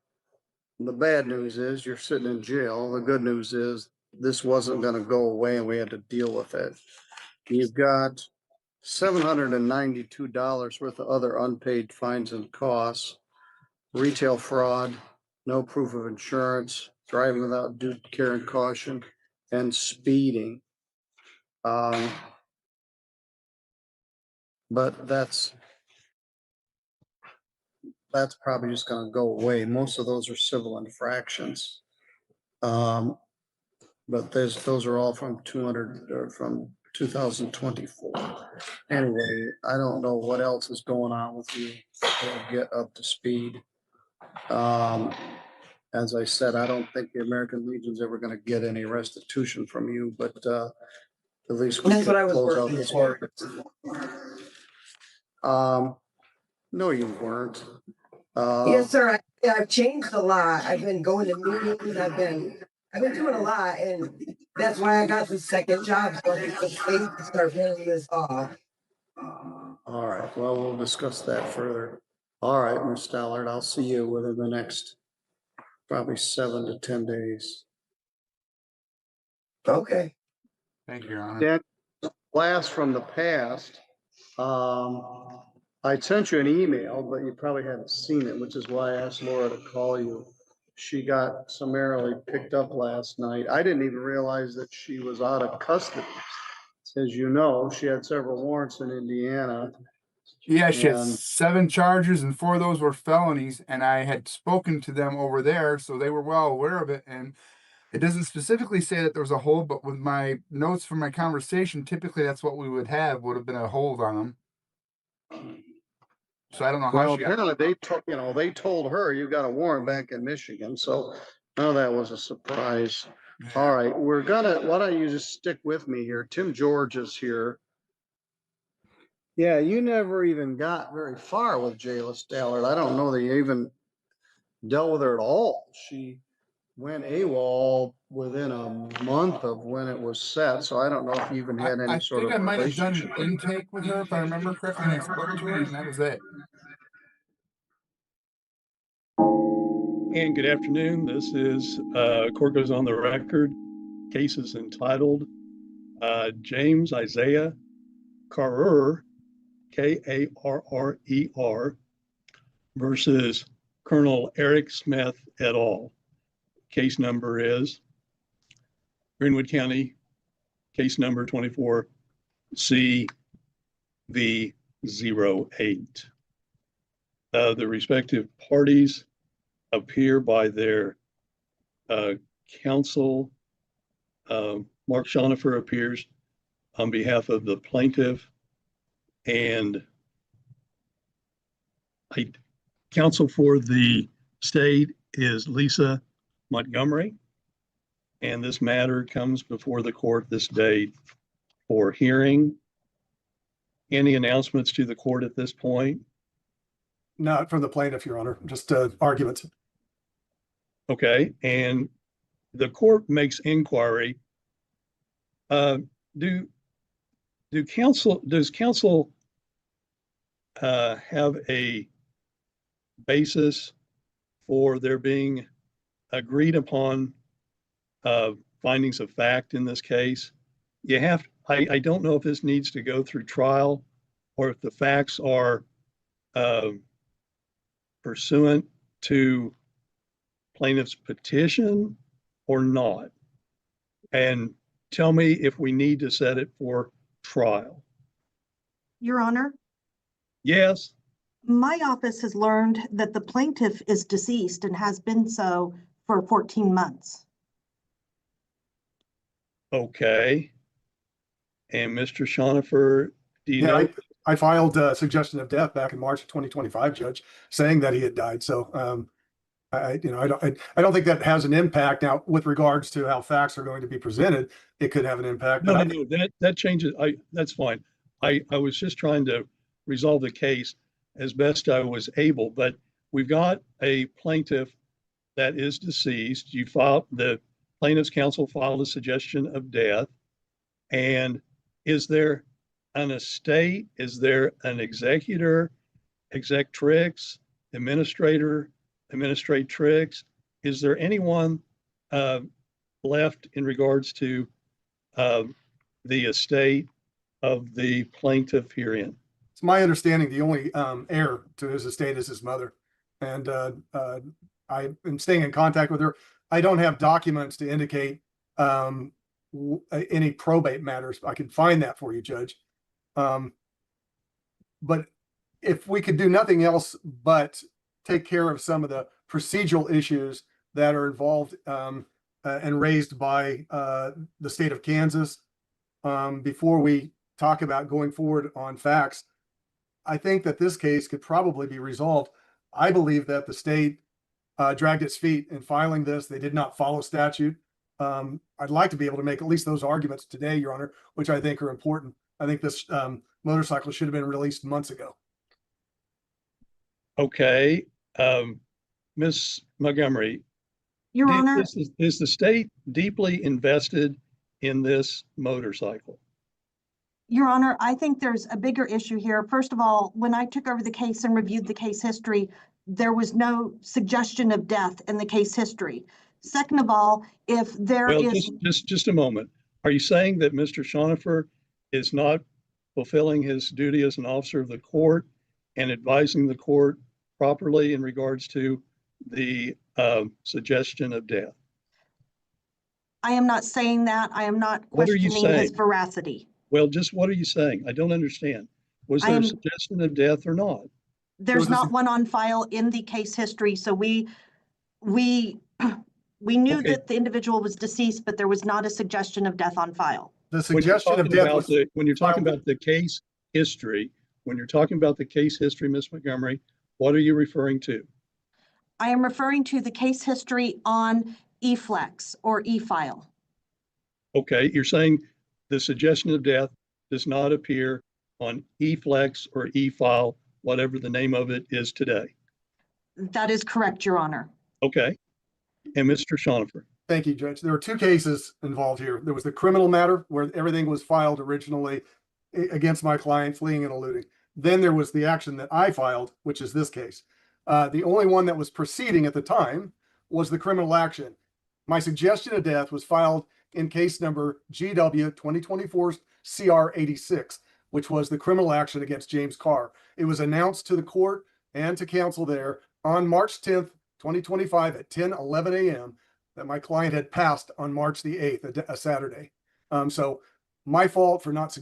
N: the bad news is you're sitting in jail. The good news is this wasn't gonna go away and we had to deal with it. You've got $792 worth of other unpaid fines and costs, retail fraud, no proof of insurance, driving without due care and caution, and speeding. But that's probably just gonna go away. Most of those are civil infractions. But those are all from 200 or from 2024. Anyway, I don't know what else is going on with you. Get up to speed. As I said, I don't think the American Legion's ever gonna get any restitution from you, but at least we
M: That's
N: could
M: what I was
N: close out
M: working
N: this
M: for.
N: No, you weren't.
M: Yes, sir. I've changed a lot. I've been going to meetings. I've been doing a lot, and that's why I got the second job, so I can start paying this off.
N: All right, well, we'll discuss that further. All right, Ms. Stallard, I'll see you within the next probably 7 to 10 days.
M: Okay.
O: Thank you, Your Honor.
N: Dan, blast from the past. I sent you an email, but you probably haven't seen it, which is why I asked Laura to call you. She got summarily picked up last night. I didn't even realize that she was out of custody. As you know, she had several warrants in Indiana.
O: Yeah, she had
N: And-
O: 7 charges and 4 of those were felonies, and I had spoken to them over there, so they were well aware of it. And it doesn't specifically say that there was a hold, but with my notes from my conversation, typically that's what we would have been a hold on them. So I don't know how
N: Well,
O: she got.
N: apparently they told her you got a warrant back in Michigan, so none of that was a surprise. All right, why don't you just stick with me here? Tim George is here. Yeah, you never even got very far with Jayla Stallard. I don't know that you even dealt with her at all. She went AWOL within a month of when it was set, so I don't know if you even had any
O: I
N: sort
O: think
N: of
O: I might have done
N: relationship.
O: an intake with her, if I remember correctly, and I spoke to her, and that was it.
Q: And good afternoon. This is court goes on the record. Case is entitled James Isaiah Carrer, Karrer, versus Colonel Eric Smith et al. Case number is Greenwood County, case number 24 CV08. The respective parties appear by their counsel. Mark Schonifer appears on behalf of the plaintiff, and counsel for the state is Lisa Montgomery. And this matter comes before the court this day for hearing. Any announcements to the court at this point?
R: Not from the plaintiff, Your Honor, just arguments.
Q: Okay, and the court makes inquiry. Does counsel have a basis for there being agreed upon findings of fact in this case? I don't know if this needs to go through trial or if the facts are pursuant to plaintiff's petition or not. And tell me if we need to set it for trial.
S: Your Honor,
Q: Yes.
S: my office has learned that the plaintiff is deceased and has been so for 14 months.
Q: Okay. And Mr. Shonifer, do you know?
R: I filed a suggestion of death back in March of 2025, Judge, saying that he had died. So I don't think that has an impact now with regards to how facts are going to be presented. It could have an impact.
Q: No, that changes. That's fine. I was just trying to resolve the case as best I was able, but we've got a plaintiff that is deceased. The plaintiff's counsel filed a suggestion of death. And is there an estate? Is there an executor, executrix, administrator, administratrix? Is there anyone left in regards to the estate of the plaintiff herein?
R: It's my understanding the only heir to his estate is his mother. And I am staying in contact with her. I don't have documents to indicate any probate matters. I can find that for you, Judge. But if we could do nothing else but take care of some of the procedural issues that are involved and raised by the state of Kansas before we talk about going forward on facts, I think that this case could probably be resolved. I believe that the state dragged its feet in filing this. They did not follow statute. I'd like to be able to make at least those arguments today, Your Honor, which I think are important. I think this motorcycle should have been released months ago.
Q: Okay. Ms. Montgomery.
S: Your Honor.
Q: Is the state deeply invested in this motorcycle?
S: Your Honor, I think there's a bigger issue here. First of all, when I took over the case and reviewed the case history, there was no suggestion of death in the case history. Second of all, if there is
Q: just a moment. Are you saying that Mr. Shonifer is not fulfilling his duty as an officer of the court and advising the court properly in regards to the suggestion of death?
S: I am not saying that. I am not questioning his veracity.
Q: Well, just what are you saying? I don't understand. Was there a suggestion of death or not?
S: There's not one on file in the case history. So we knew that the individual was deceased, but there was not a suggestion of death on file.
R: The suggestion of death was
Q: when you're talking about the case history, Ms. Montgomery, what are you referring to?
S: I am referring to the case history on eFlex or eFile.
Q: Okay, you're saying the suggestion of death does not appear on eFlex or eFile, whatever the name of it is today.
S: That is correct, Your Honor.
Q: Okay. And Mr. Shonifer.
R: Thank you, Judge. There were two cases involved here. There was the criminal matter where everything was filed originally against my client fleeing and eluding. Then there was the action that I filed, which is this case. The only one that was proceeding at the time was the criminal action. My suggestion of death was filed in case number GW 2024 CR 86, which was the criminal action against James Carr. It was announced to the court and to counsel there on March 10th, 2025 at 10:11 a.m. that my client had passed on March the 8th, a Saturday. So my fault for not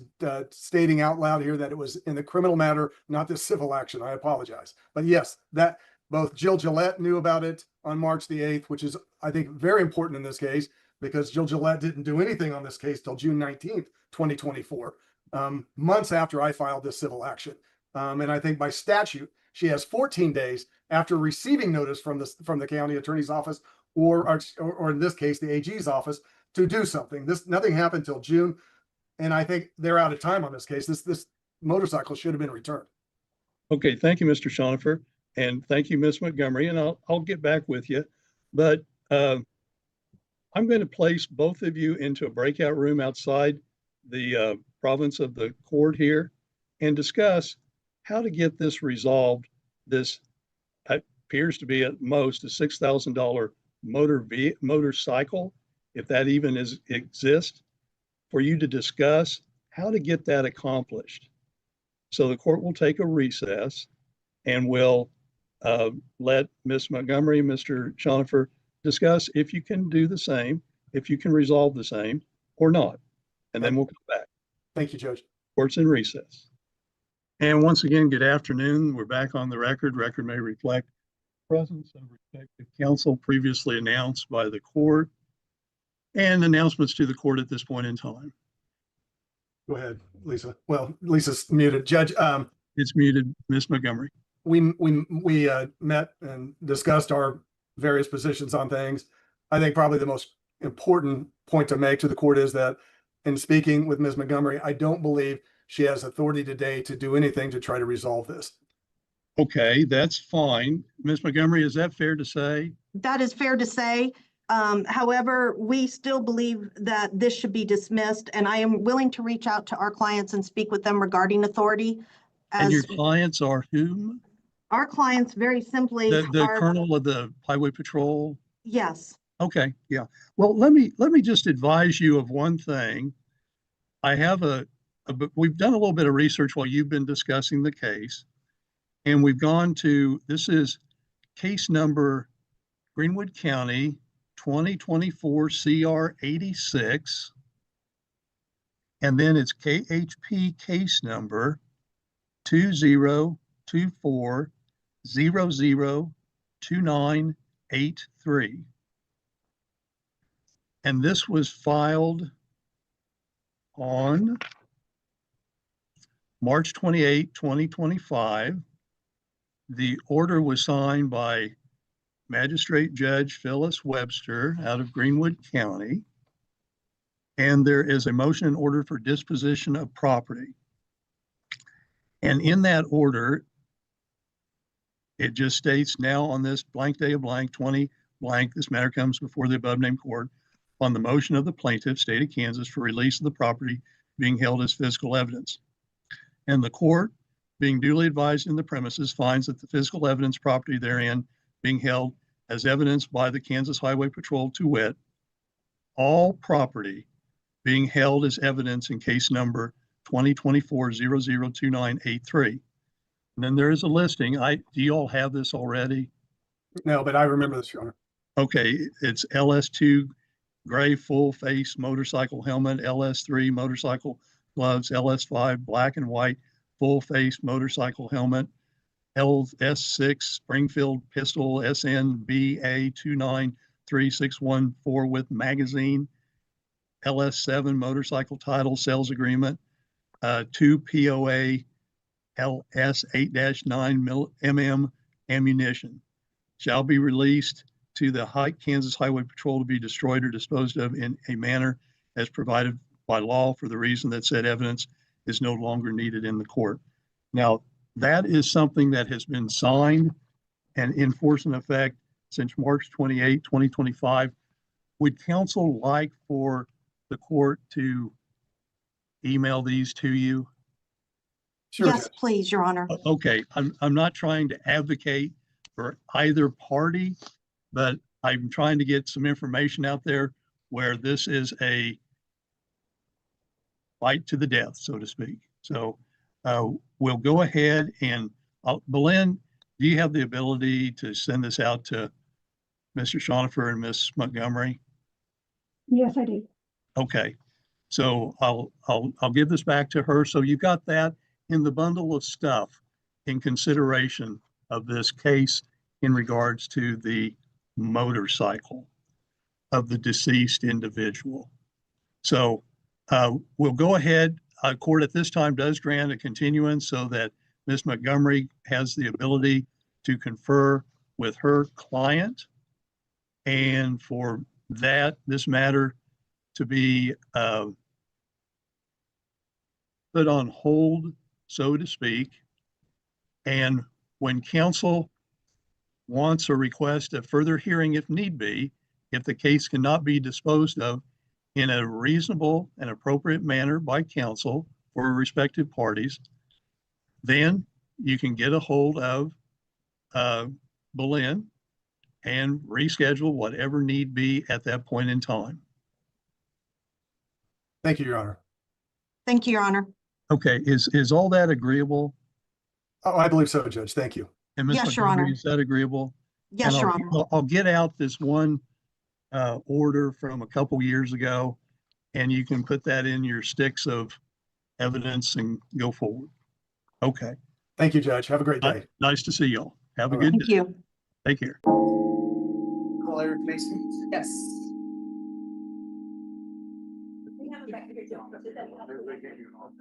R: stating out loud here that it was in the criminal matter, not the civil action. I apologize. But yes, that both Jill Gillette knew about it on March the 8th, which is, I think, very important in this case because Jill Gillette didn't do anything on this case till June 19th, 2024, months after I filed this civil action. And I think by statute, she has 14 days after receiving notice from the county attorney's office or in this case, the AG's office to do something. Nothing happened till June. And I think they're out of time on this case. This motorcycle should have been returned.
Q: Okay, thank you, Mr. Schonifer, and thank you, Ms. Montgomery, and I'll get back with you. But I'm going to place both of you into a breakout room outside the province of the court here and discuss how to get this resolved. This appears to be at most a $6,000 motorcycle, if that even exists, for you to discuss how to get that accomplished. So the court will take a recess and will let Ms. Montgomery and Mr. Schonifer discuss if you can do the same, if you can resolve the same or not. And then we'll come back.
R: Thank you, Judge.
Q: Court's in recess. And once again, good afternoon. We're back on the record. Record may reflect presence of respective counsel previously announced by the court and announcements to the court at this point in time.
R: Go ahead, Lisa. Well, Lisa's muted. Judge,
Q: it's muted. Ms. Montgomery.
R: We met and discussed our various positions on things. I think probably the most important point to make to the court is that in speaking with Ms. Montgomery, I don't believe she has authority today to do anything to try to resolve this.
Q: Okay, that's fine. Ms. Montgomery, is that fair to say?
S: That is fair to say. However, we still believe that this should be dismissed, and I am willing to reach out to our clients and speak with them regarding authority.
Q: And your clients are whom?
S: Our clients, very simply,
Q: the colonel of the highway patrol.
S: Yes.
Q: Okay, yeah. Well, let me just advise you of one thing. I have we've done a little bit of research while you've been discussing the case, and we've gone to, this is case number Greenwood County 2024 CR 86, and then it's KHP case number 2024002983. And this was filed on March 28, 2025. The order was signed by Magistrate Judge Phyllis Webster out of Greenwood County. And there is a motion in order for disposition of property. And in that order, it just states, now on this blank day of blank, 20 blank, this matter comes before the above named court on the motion of the plaintiff, state of Kansas, for release of the property being held as physical evidence. And the court, being duly advised in the premises, finds that the physical evidence property therein being held as evidence by the Kansas Highway Patrol, to wit, all property being held as evidence in case number 2024002983. And then there is a listing. Do you all have this already?
R: No, but I remember this, Your Honor.
Q: Okay, it's LS2 gray full face motorcycle helmet, LS3 motorcycle gloves, LS5 black and white full face motorcycle helmet, LS6 Springfield pistol, SNBA 293614 with magazine, LS7 motorcycle title sales agreement, 2 POA LS 8-9 mm ammunition shall be released to the Kansas Highway Patrol to be destroyed or disposed of in a manner as provided by law for the reason that said evidence is no longer needed in the court. Now, that is something that has been signed and in force and effect since March 28, 2025. Would counsel like for the court to email these to you?
R: Sure.
S: Yes, please, Your Honor.
Q: Okay, I'm not trying to advocate for either party, but I'm trying to get some information out there where this is a fight to the death, so to speak. So we'll go ahead and Belen, do you have the ability to send this out to Mr. Schonifer and Ms. Montgomery?
S: Yes, I do.
Q: Okay, so I'll give this back to her. So you got that in the bundle of stuff in consideration of this case in regards to the motorcycle of the deceased individual. So we'll go ahead. Court at this time does grant a continuance so that Ms. Montgomery has the ability to confer with her client and for this matter to be put on hold, so to speak. And when counsel wants or requests a further hearing if need be, if the case cannot be disposed of in a reasonable and appropriate manner by counsel for respective parties, then you can get a hold of Boleyn and reschedule whatever need be at that point in time.
R: Thank you, Your Honor.
S: Thank you, Your Honor.
Q: Okay, is all that agreeable?
R: Oh, I believe so, Judge. Thank you.
Q: And Ms.
S: Yes, Your
Q: Montgomery,
S: Honor.
Q: is that agreeable?
S: Yes,
Q: And
S: Your Honor.
Q: I'll get out this one order from a couple years ago, and you can put that in your sticks of evidence and go forward. Okay.
R: Thank you, Judge. Have a great day.
Q: Nice to see y'all. Have a
R: All
Q: good
R: right.
Q: day.
S: Thank you.
Q: Take care.
D: Call Eric Mason.
E: Yes.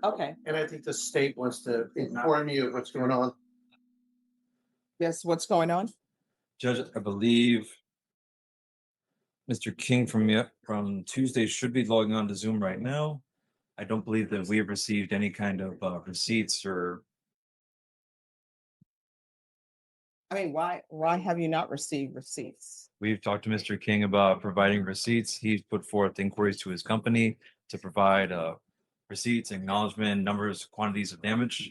E: Okay.
D: And I think the state wants to inform you of what's going on.
E: Yes, what's going on?
T: Judge, I believe Mr. King from Tuesday should be logging on to Zoom right now. I don't believe that we have received any kind of receipts or.
E: I mean, why have you not received receipts?
T: We've talked to Mr. King about providing receipts. He's put forth inquiries to his company to provide receipts, acknowledgement, numbers, quantities of damage,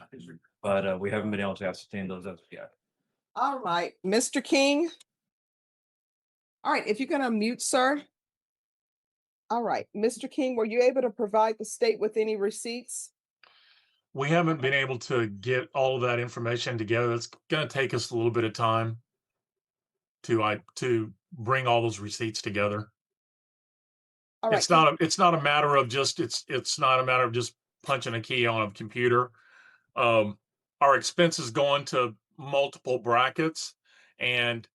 T: but we haven't been able to ascertain those as of yet.
E: All right, Mr. King. All right, if you can unmute, sir. All right, Mr. King, were you able to provide the state with any receipts?
U: We haven't been able to get all of that information together. It's going to take us a little bit of time to bring all those receipts together.
E: All right.
U: It's not a matter of just punching a key on a computer. Our expenses go into multiple brackets, and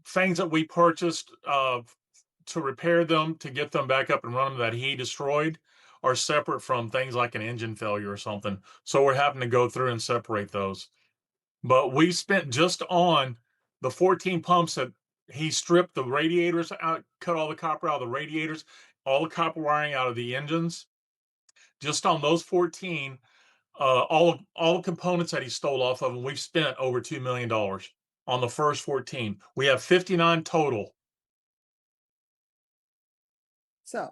U: things that we purchased to repair them, to get them back up and running that he destroyed, are separate from things like an engine failure or something. So we're having to go through and separate those. But we spent just on the 14 pumps that he stripped the radiators out, cut all the copper out of the radiators, all the copper wiring out of the engines. Just on those 14, all the components that he stole off of them, we've spent over $2 million on the first 14. We have 59 total.
E: So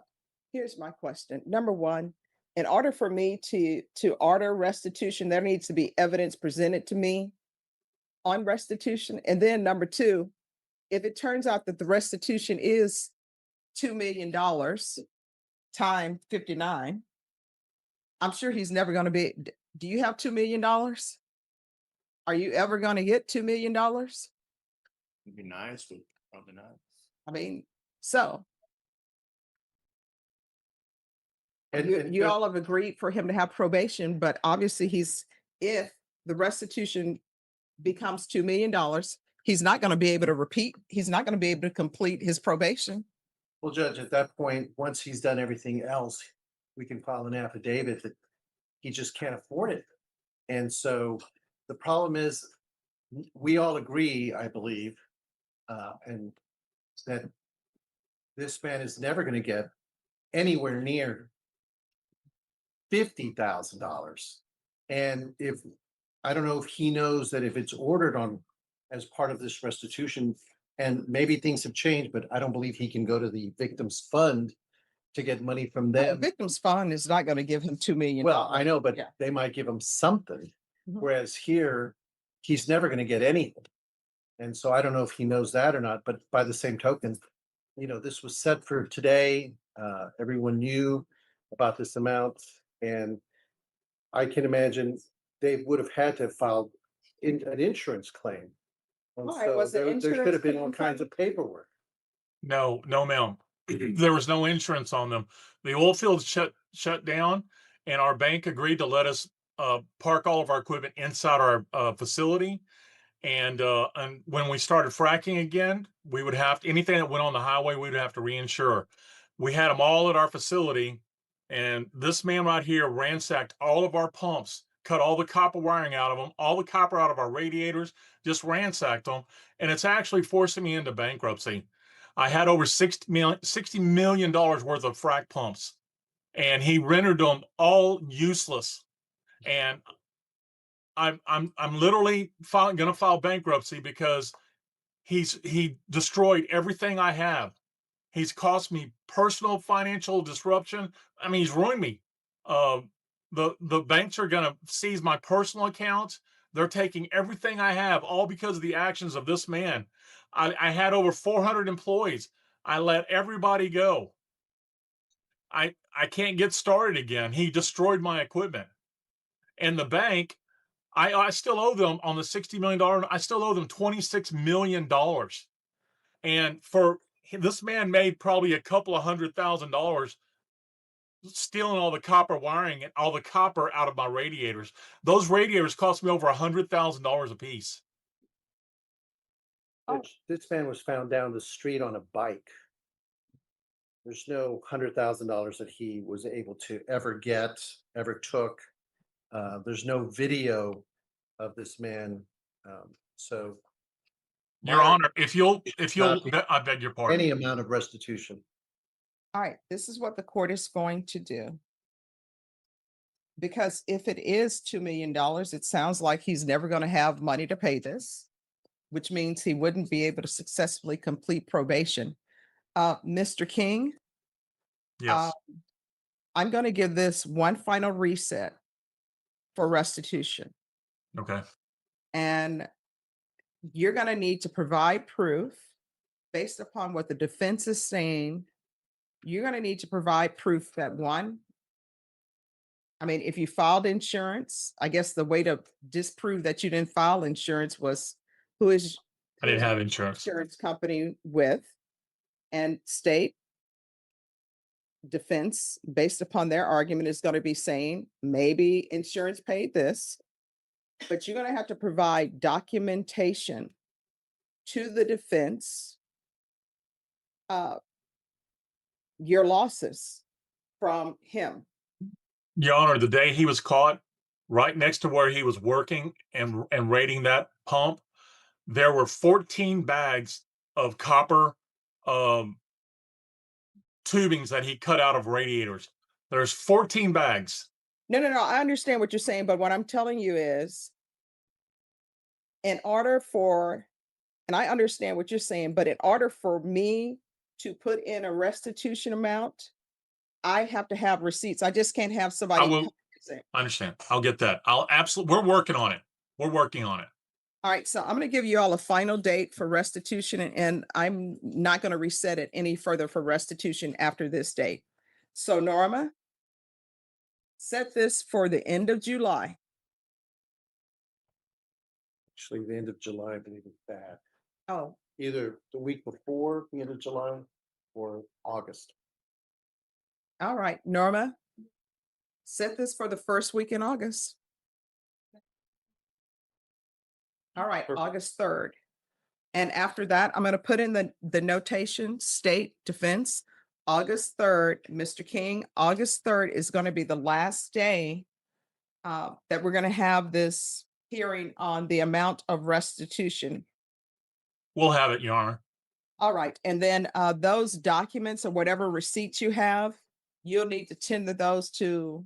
E: here's my question. Number one, in order for me to order restitution, there needs to be evidence presented to me on restitution. And then number two, if it turns out that the restitution is $2 million times 59, I'm sure he's never going to be. Do you have $2 million? Are you ever going to get $2 million?
F: It'd be nice, but probably not.
E: I mean, so.
D: And
E: You all have agreed for him to have probation, but obviously if the restitution becomes $2 million, he's not going to be able to he's not going to be able to complete his probation.
D: Well, Judge, at that point, once he's done everything else, we can file an affidavit that he just can't afford it. And so the problem is, we all agree, I believe, and that this man is never going to get anywhere near $50,000. And I don't know if he knows that if it's ordered on as part of this restitution, and maybe things have changed, but I don't believe he can go to the victims fund to get money from
E: The
D: them.
E: victims fund is not going to give him $2 million.
D: Well, I know, but
E: Yeah.
D: they might give him something.
E: Mhm.
D: Whereas here, he's never going to get anything. And so I don't know if he knows that or not, but by the same token, this was set for today. Everyone knew about this amount, and I can imagine they would have had to have filed an insurance claim. And
E: All right,
D: so
E: was the
D: there should
E: insurance
D: have been all
E: claim
D: kinds of paperwork.
U: No, ma'am. There was no insurance on them. The oil field shut down, and our bank agreed to let us park all of our equipment inside our facility. And when we started fracking again, we would have anything that went on the highway, we would have to reinsure. We had them all at our facility, and this man right here ransacked all of our pumps, cut all the copper wiring out of them, all the copper out of our radiators, just ransacked them. And it's actually forcing me into bankruptcy. I had over $60 million worth of frac pumps, and he rendered them all useless. And I'm literally going to file bankruptcy because he destroyed everything I have. He's cost me personal financial disruption. I mean, he's ruined me. The banks are going to seize my personal accounts. They're taking everything I have, all because of the actions of this man. I had over 400 employees. I let everybody go. I can't get started again. He destroyed my equipment. And the bank, I still owe them on the $60 million. I still owe them $26 million. And for this man made probably a couple of $100,000 stealing all the copper wiring and all the copper out of my radiators. Those radiators cost me over $100,000 a piece.
A: This man was found down the street on a bike. There's no $100,000 that he was able to ever took. There's no video of this man. So,
U: Your Honor, if you'll, I beg your pardon.
A: Any amount of restitution.
H: All right, this is what the court is going to do. Because if it is $2 million, it sounds like he's never going to have money to pay this, which means he wouldn't be able to successfully complete probation. Mr. King?
U: Yes.
H: I'm going to give this one final reset for restitution.
U: Okay.
H: And you're going to need to provide proof based upon what the defense is saying. You're going to need to provide proof that one, I mean, if you filed insurance, I guess the way to disprove that you didn't file insurance was
U: I didn't have insurance.
H: Insurance company with, and state defense, based upon their argument, is going to be saying maybe insurance paid this, but you're going to have to provide documentation to the defense, your losses from him.
U: Your Honor, the day he was caught, right next to where he was working and raiding that pump, there were 14 bags of copper tubings that he cut out of radiators. There's 14 bags.
H: No. I understand what you're saying, but what I'm telling you is, in order for, and I understand what you're saying, but in order for me to put in a restitution amount, I have to have receipts. I just can't have somebody.
U: I understand. I'll get that. We're working on it. We're working on it.
H: All right. So I'm going to give you all a final date for restitution, and I'm not going to reset it any further for restitution after this date. So Norma, set this for the end of July.
A: Actually, the end of July, I believe, is bad.
H: Oh.
A: Either the week before the end of July or August.
H: All right, Norma, set this for the first week in August. All right, August 3rd. And after that, I'm going to put in the notation, state defense, August 3rd. Mr. King, August 3rd is going to be the last day that we're going to have this hearing on the amount of restitution.
U: We'll have it, Your Honor.
H: All right. And then those documents or whatever receipts you have, you'll need to tender those to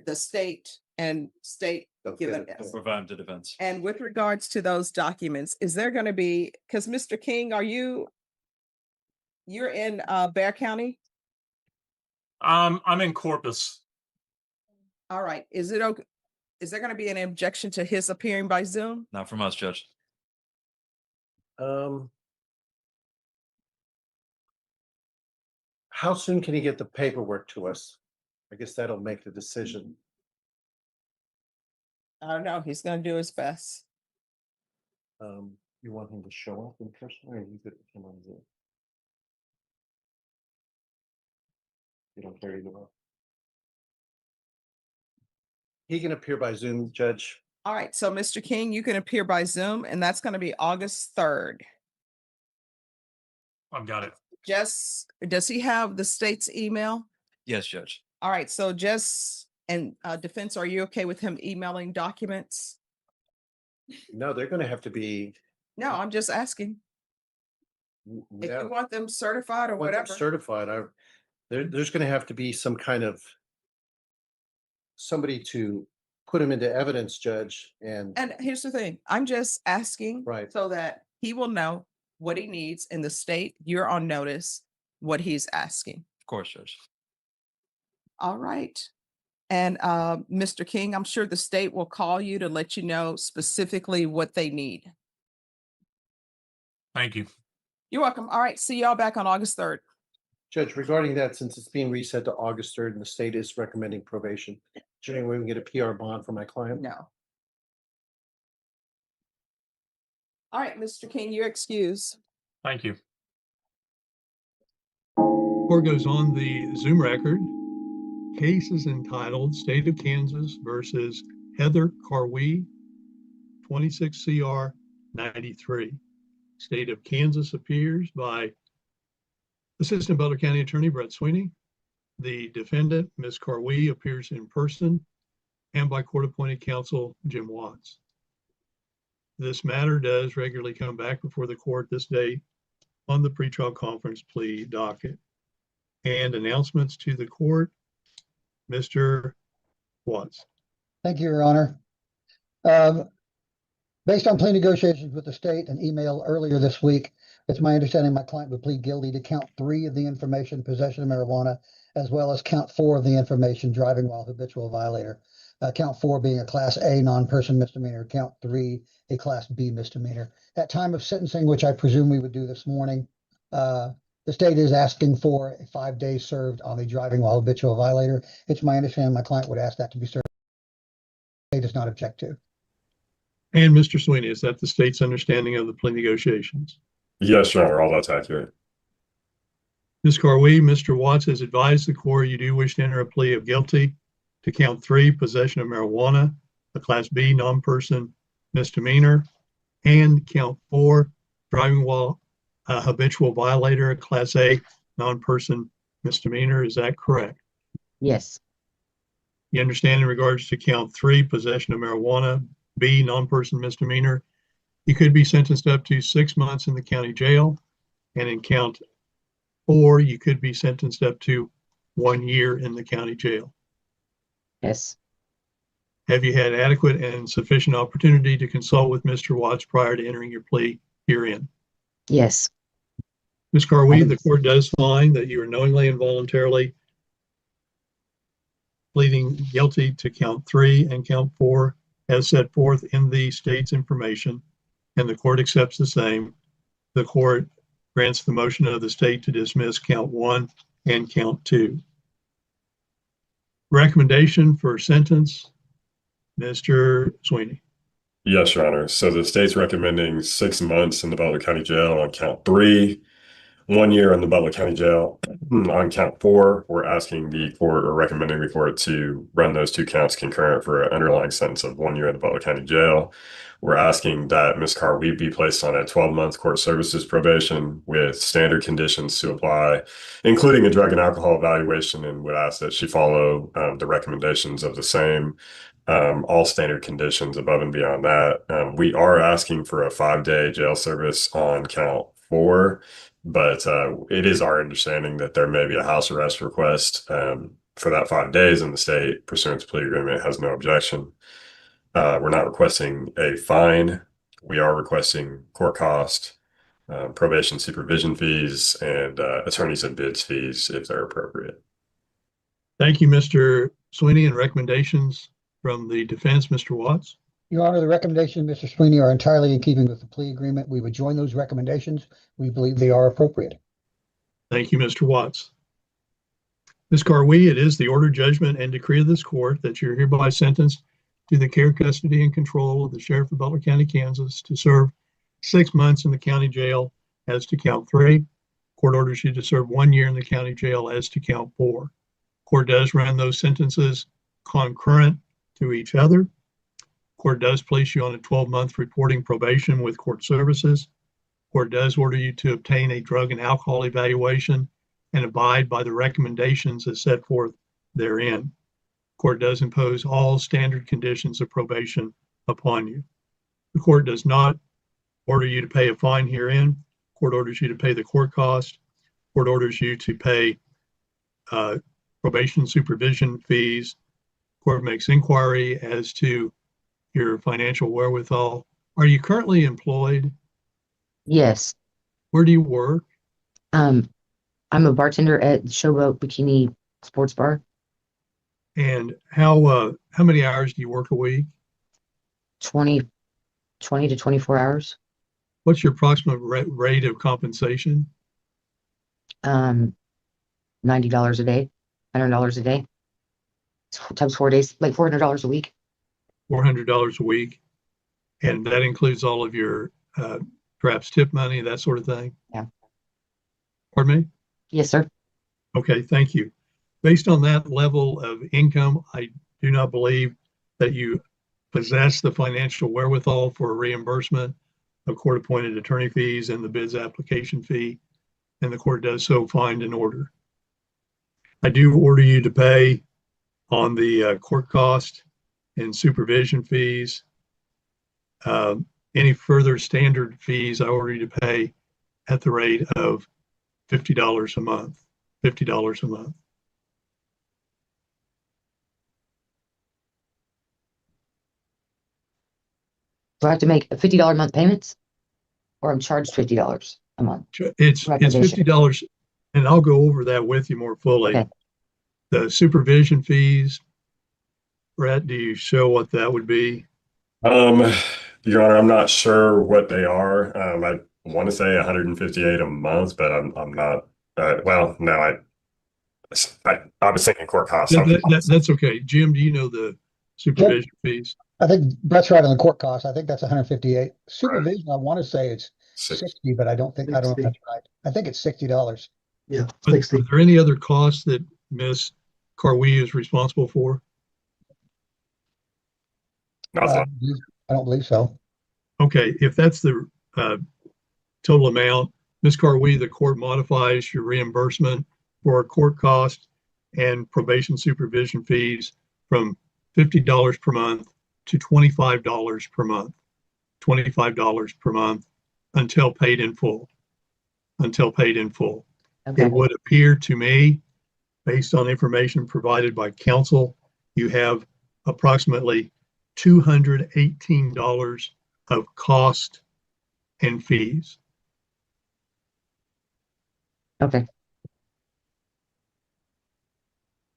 H: the state and state.
T: Provide them to defense.
H: And with regards to those documents, is there going to be, because Mr. King, you're in Bexar County?
U: I'm in Corpus.
H: All right. Is there going to be an objection to his appearing by Zoom?
T: Not from us, Judge.
A: How soon can he get the paperwork to us? I guess that'll make the decision.
H: I don't know. He's going to do his best.
A: You want him to show up in person, or you could come on Zoom? You don't care either way. He can appear by Zoom, Judge.
H: All right. So, Mr. King, you can appear by Zoom, and that's going to be August 3rd.
U: I've got it.
H: Does he have the state's email?
T: Yes, Judge.
H: All right. So just
G: And defense, are you okay with him emailing documents?
A: No, they're gonna have to be.
G: No, I'm just asking. If
A: Yeah,
G: you want them certified or
A: want them
G: whatever.
A: certified, there's gonna have to be some kind of somebody to put him into evidence, Judge, and
G: And here's the thing, I'm just asking
A: Right.
G: so that he will know what he needs in the state. You're on notice what he's asking.
T: Of course, Judge.
G: All right. And Mr. King, I'm sure the state will call you to let you know specifically what they need.
U: Thank you.
G: You're welcome. All right. See y'all back on August 3rd.
A: Judge, regarding that, since it's being reset to August 3rd and the state is recommending probation, is there any way we can get a PR bond for my client?
G: No. All right, Mr. King, you're excused.
U: Thank you.
Q: Court goes on the Zoom record. Case is entitled State of Kansas versus Heather Carwee, 26 CR 93. State of Kansas appears by Assistant Butler County Attorney Brett Sweeney. The defendant, Ms. Carwee, appears in person and by court-appointed counsel Jim Watts. This matter does regularly come back before the court this day on the pretrial conference plea docket. And announcements to the court, Mr. Watts.
V: Thank you, Your Honor. Based on plea negotiations with the state and email earlier this week, it's my understanding my client would plead guilty to count 3 of the information, possession of marijuana, as well as count 4 of the information, driving while habitual violator. Count 4 being a Class A non-person misdemeanor, count 3 a Class B misdemeanor. At time of sentencing, which I presume we would do this morning, the state is asking for 5 days served on the driving while habitual violator. It's my understanding my client would ask that to be served. The state does not object to.
Q: And Mr. Sweeney, is that the state's understanding of the plea negotiations?
W: Yes, Your Honor, all that's accurate.
Q: Ms. Carwee, Mr. Watts has advised the court you do wish to enter a plea of guilty to count 3, possession of marijuana, a Class B non-person misdemeanor, and count 4, driving while a habitual violator, a Class A non-person misdemeanor. Is that correct?
V: Yes.
Q: You understand in regards to count 3, possession of marijuana, B, non-person misdemeanor, you could be sentenced up to 6 months in the county jail. And in count 4, you could be sentenced up to 1 year in the county jail.
V: Yes.
Q: Have you had adequate and sufficient opportunity to consult with Mr. Watts prior to entering your plea herein?
V: Yes.
Q: Ms. Carwee, the court does find that you are knowingly and voluntarily pleading guilty to count 3 and count 4 as set forth in the state's information, and the court accepts the same. The court grants the motion of the state to dismiss count 1 and count 2. Recommendation for sentence, Mr. Sweeney.
W: Yes, Your Honor. So the state's recommending 6 months in the Butler County Jail on count 3, 1 year in the Butler County Jail on count 4. We're asking the court or recommending the court to run those 2 counts concurrent for an underlying sentence of 1 year in the Butler County Jail. We're asking that Ms. Carwee be placed on a 12-month court services probation with standard conditions to apply, including a drug and alcohol evaluation, and would ask that she follow the recommendations of the same. All standard conditions above and beyond that. We are asking for a 5-day jail service on count 4, but it is our understanding that there may be a house arrest request for that 5 days, and the state, pursuant to plea agreement, has no objection. We're not requesting a fine. We are requesting court cost, probation supervision fees, and attorneys and bids fees if they're appropriate.
Q: Thank you, Mr. Sweeney, and recommendations from the defense, Mr. Watts.
V: Your Honor, the recommendations, Mr. Sweeney, are entirely in keeping with the plea agreement. We would join those recommendations. We believe they are appropriate.
Q: Thank you, Mr. Watts. Ms. Carwee, it is the order, judgment, and decree of this court that you're hereby sentenced to the care, custody, and control of the Sheriff of Butler County, Kansas, to serve 6 months in the county jail as to count 3. Court orders you to serve 1 year in the county jail as to count 4. Court does run those sentences concurrent to each other. Court does place you on a 12-month reporting probation with court services. Court does order you to obtain a drug and alcohol evaluation and abide by the recommendations as set forth therein. Court does impose all standard conditions of probation upon you. The court does not order you to pay a fine herein. Court orders you to pay the court cost. Court orders you to pay probation supervision fees. Court makes inquiry as to your financial wherewithal. Are you currently employed?
B: Yes.
Q: Where do you work?
B: I'm a bartender at Showboat Bikini Sports Bar.
Q: And how many hours do you work a week?
B: 20 to 24 hours.
Q: What's your approximate rate of compensation?
B: $90 a day, $100 a day. Times 4 days, like $400 a week.
Q: $400 a week. And that includes all of your perhaps tip money, that sort of thing?
B: Yeah.
Q: Pardon me?
B: Yes, sir.
Q: Okay, thank you. Based on that level of income, I do not believe that you possess the financial wherewithal for reimbursement of court-appointed attorney fees and the bids application fee, and the court does so find an order. I do order you to pay on the court cost and supervision fees. Any further standard fees, I order you to pay at the rate of $50 a month. $50 a month.
B: Do I have to make a $50 a month payments? Or I'm charged $50 a month?
Q: It's $50, and I'll go over that with you more fully.
B: Okay.
Q: The supervision fees, Brett, do you show what that would be?
W: Your Honor, I'm not sure what they are. I want to say $158 a month, but I'm not. Well, no, I was thinking court costs.
Q: That's okay. Jim, do you know the supervision fees?
V: I think Brett's right on the court cost. I think that's 158. Supervision, I want to say it's 60, but I don't know if that's right. I think it's $60.
Q: Yeah. Are there any other costs that Ms. Carwee is responsible for?
V: I don't believe so.
Q: Okay, if that's the total amount, Ms. Carwee, the court modifies your reimbursement for court cost and probation supervision fees from $50 per month to $25 per month. $25 per month until paid in full. Until paid in full.
B: Okay.
Q: It would appear to me, based on information provided by counsel, you have approximately $218 of cost and fees.
B: Okay.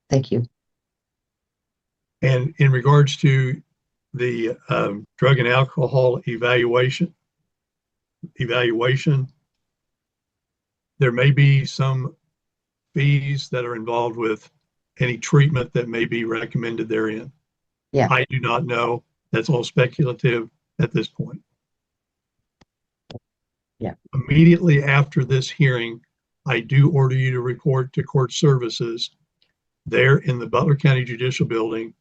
B: Thank you.
Q: And in regards to the drug and alcohol evaluation, there may be some fees that are involved with any treatment that may be recommended therein.
B: Yeah.
Q: I do not know. That's all speculative at this point.
B: Yeah.
Q: Immediately after this hearing, I do order you to report to court services there in the Butler County Judicial Building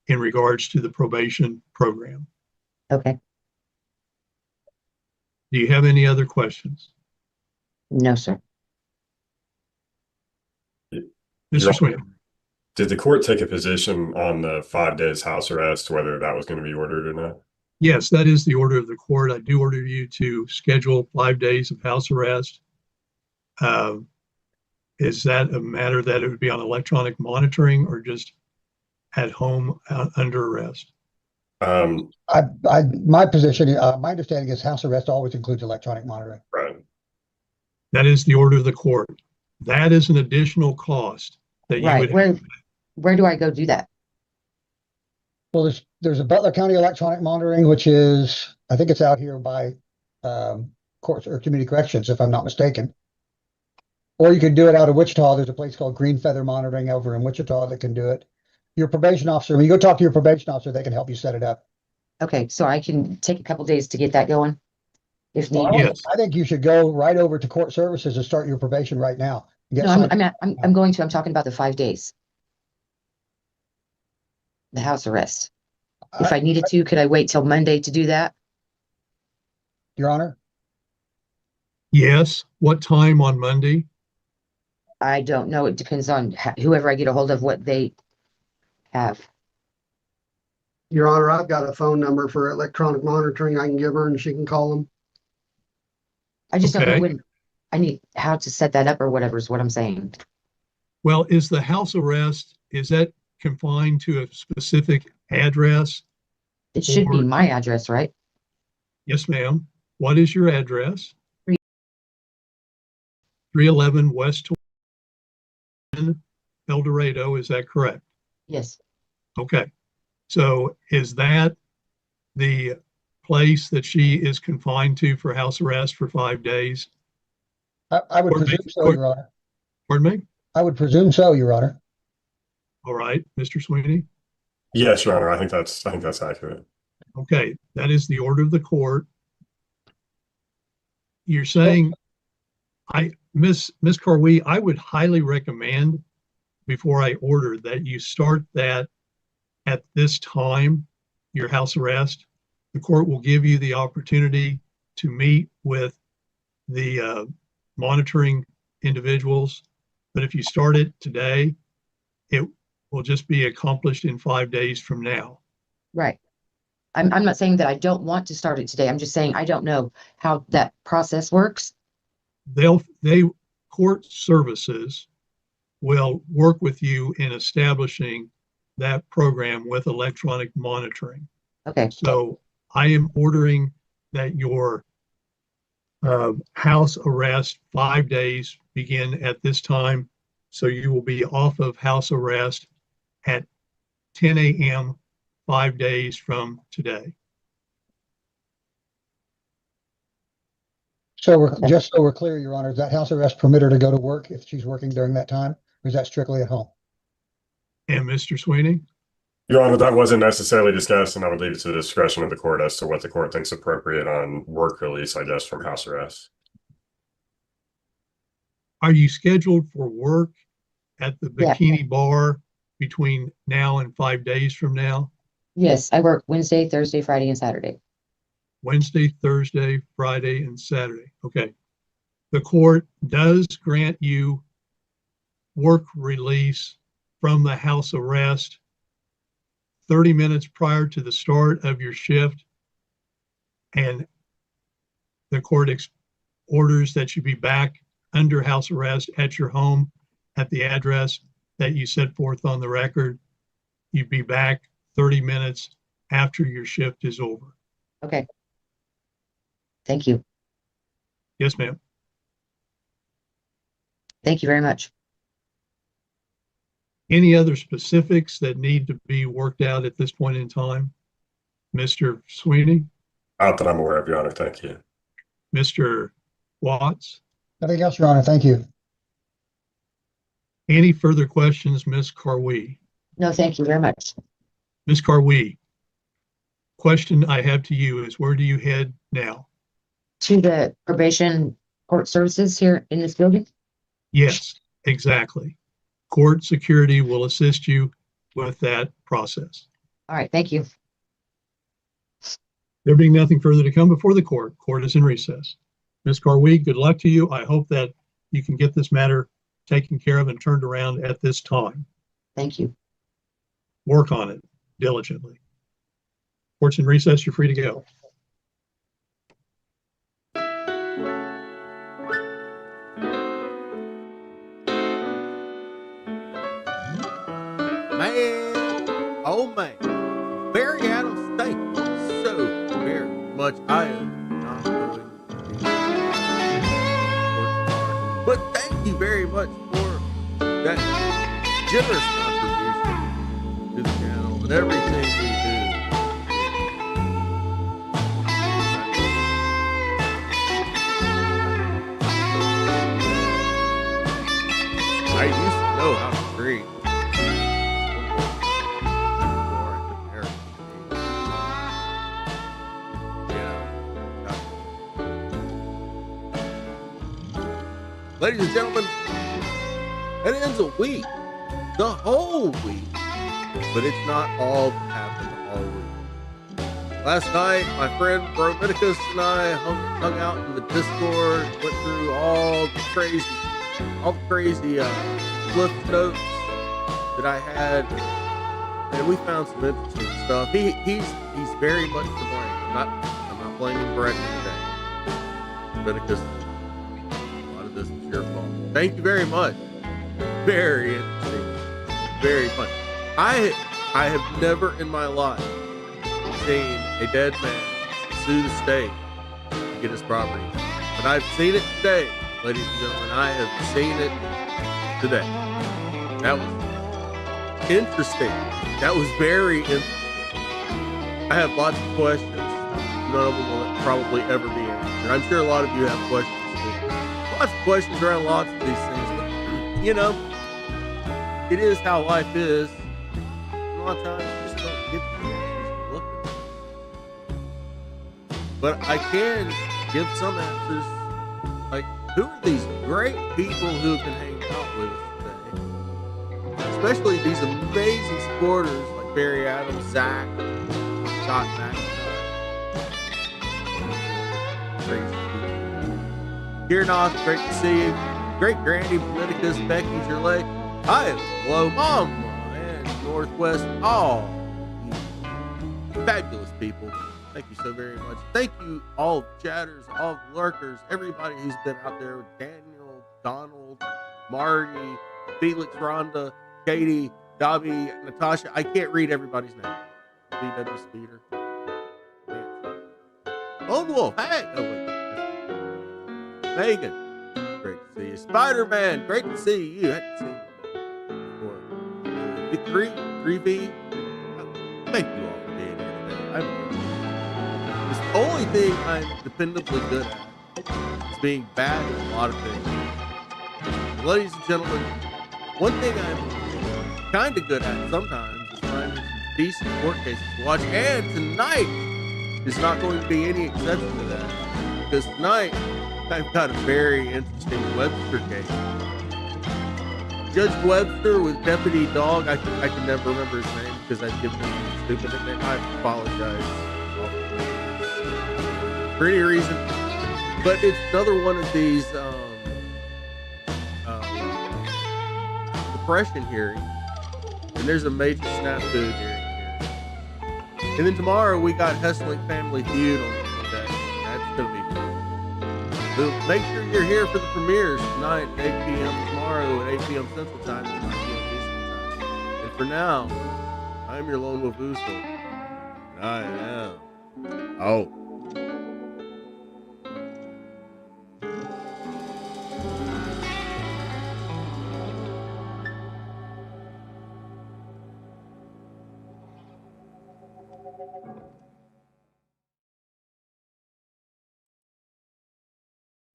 Q: in regards to the probation program.
B: Okay.
Q: Do you have any other questions?
B: No, sir.
Q: Mr. Sweeney.
W: Did the court take a position on the 5 days house arrest, whether that was going to be ordered or not?
Q: Yes, that is the order of the court. I do order you to schedule 5 days of house arrest. Is that a matter that it would be on electronic monitoring or just at home under arrest?
V: My position, my understanding is house arrest always includes electronic monitoring.
W: Right.
Q: That is the order of the court. That is an additional cost that you would.
B: Where do I go do that?
V: Well, there's a Butler County electronic monitoring, which is, I think it's out here by courts or community corrections, if I'm not mistaken. Or you can do it out of Wichita. There's a place called Green Feather Monitoring over in Wichita that can do it. Your probation officer, when you go talk to your probation officer, they can help you set it up.
B: Okay, so I can take a couple days to get that going if need.
Q: Yes.
V: I think you should go right over to court services and start your probation right now.
B: No, I'm going to. I'm talking about the 5 days. The house arrest. If I needed to, could I wait till Monday to do that?
V: Your Honor?
Q: Yes. What time on Monday?
B: I don't know. It depends on whoever I get a hold of, what they have?
I: Your Honor, I've got a phone number for electronic monitoring I can give her and she can call them.
B: I just don't know
Q: Okay.
B: when, I need how to set that up or whatever is what I'm saying.
Q: Well, is the house arrest, is that confined to a specific address?
B: It should be
Q: Or-
B: my address, right?
Q: Yes, ma'am. What is your address? 311 West El Dorado, is that correct?
B: Yes.
Q: Okay. So is that the place that she is confined to for house arrest for 5 days?
V: I would
Q: Pardon me?
V: presume so, Your Honor.
Q: Pardon me?
V: I would presume so, Your Honor.
Q: All right, Mr. Sweeney.
W: Yes, Your Honor, I think that's accurate.
Q: Okay, that is the order of the court. You're saying, Miss Carwee, I would highly recommend before I order that you start that at this time, your house arrest. The court will give you the opportunity to meet with the monitoring individuals. But if you start it today, it will just be accomplished in 5 days from now.
B: Right. I'm not saying that I don't want to start it today. I'm just saying I don't know how that process works.
Q: Court services will work with you in establishing that program with electronic monitoring.
B: Okay.
Q: So I am ordering that your house arrest 5 days begin at this time. So you will be off of house arrest at 10 a.m. 5 days from today.
V: So just so we're clear, Your Honor, does that house arrest permit her to go to work if she's working during that time? Or is that strictly at home?
Q: And Mr. Sweeney?
W: Your Honor, that wasn't necessarily discussed, and I would leave it to the discretion of the court as to what the court thinks appropriate on work release, I guess, from house arrest.
Q: Are you scheduled for work at the
B: Yeah.
Q: Bikini bar between now and 5 days from now?
B: Yes, I work Wednesday, Thursday, Friday, and Saturday.
Q: Wednesday, Thursday, Friday, and Saturday. Okay. The court does grant you work release from the house arrest 30 minutes prior to the start of your shift. And the court orders that you be back under house arrest at your home at the address that you set forth on the record. You'd be back 30 minutes after your shift is over.
B: Okay. Thank you.
Q: Yes, ma'am.
B: Thank you very much.
Q: Any other specifics that need to be worked out at this point in time? Mr. Sweeney,
W: Not that I'm aware of, Your Honor. Thank you.
Q: Mr. Watts?
V: Nothing else, Your Honor. Thank you.
Q: Any further questions, Ms. Carwee?
B: No, thank you very much.
Q: Ms. Carwee, question I have to you is where do you head now?
B: To the probation court services here in this building?
Q: Yes, exactly. Court security will assist you with that process.
B: All right, thank you.
Q: There being nothing further to come before the court, court is in recess. Ms. Carwee, good luck to you. I hope that you can get this matter taken care of and turned around at this time.
B: Thank you.
Q: Work on it diligently. Court's in recess. You're free to go.
J: Man, oh man, Barry Adams, thank you so very much. I am not going to be but thank you very much for that generous contribution to the channel and everything we do. I used to know how to create. Ladies and gentlemen, that ends a week, the whole week, but it's not all that happened all week. Last night, my friend Brominicus and I hung out in the Discord, went through all the crazy cliff notes that I had and we found some interesting stuff. He's very much to blame. I'm not blaming Brett today. Because a lot of this is your fault. Thank you very much. Very interesting. Very fun. I have never in my life seen a dead man sue the state to get his property. But I've seen it today, ladies and gentlemen. I have seen it today. That was interesting. That was very interesting. I have lots of questions. None of them will probably ever be answered. I'm sure a lot of you have questions too. Lots of questions around lots of these things, but you know, it is how life is. A lot of times you just don't get the answers you're looking for. But I can give some answers, like who are these great people who have been hanging out with us today? Especially these amazing supporters like Barry Adams, Zach, Scott McIntyre. Kiernoth, great to see you. Great Grandy, Politicus, Becky, Gerlay. Hi, hello, Mama, and Northwest. Oh, you fabulous people. Thank you so very much. Thank you, all chatters, all lurkers, everybody who's been out there. Daniel, Donald, Marty, Felix, Rhonda, Katie, Dobby, Natasha. I can't read everybody's name. BW Speeder. Lone Wolf, hey. Oh, wait. Megan, great to see you. Spider-Man, great to see you. I hadn't seen you before. Big 3V, thank you all for being here today. It's the only thing I'm dependably good at is being bad at a lot of things. Ladies and gentlemen, one thing I'm kind of good at sometimes is finding some decent court cases to watch. And tonight is not going to be any exception to that. Because tonight, I've got a very interesting Webster case. Judge Webster with Deputy Dog. I can never remember his name because I've given him a stupid nickname. I apologize for any reason. But it's another one of these suppression hearings. And there's a major snafu hearing here. And then tomorrow we got Hessling Family Feud on the day. That's going to be fun. So make sure you're here for the premieres tonight at 8 p.m. tomorrow at 8 p.m. Central Time and 9 p.m. Eastern Time. And for now, I'm your Lone Wolf Uso. And I am out.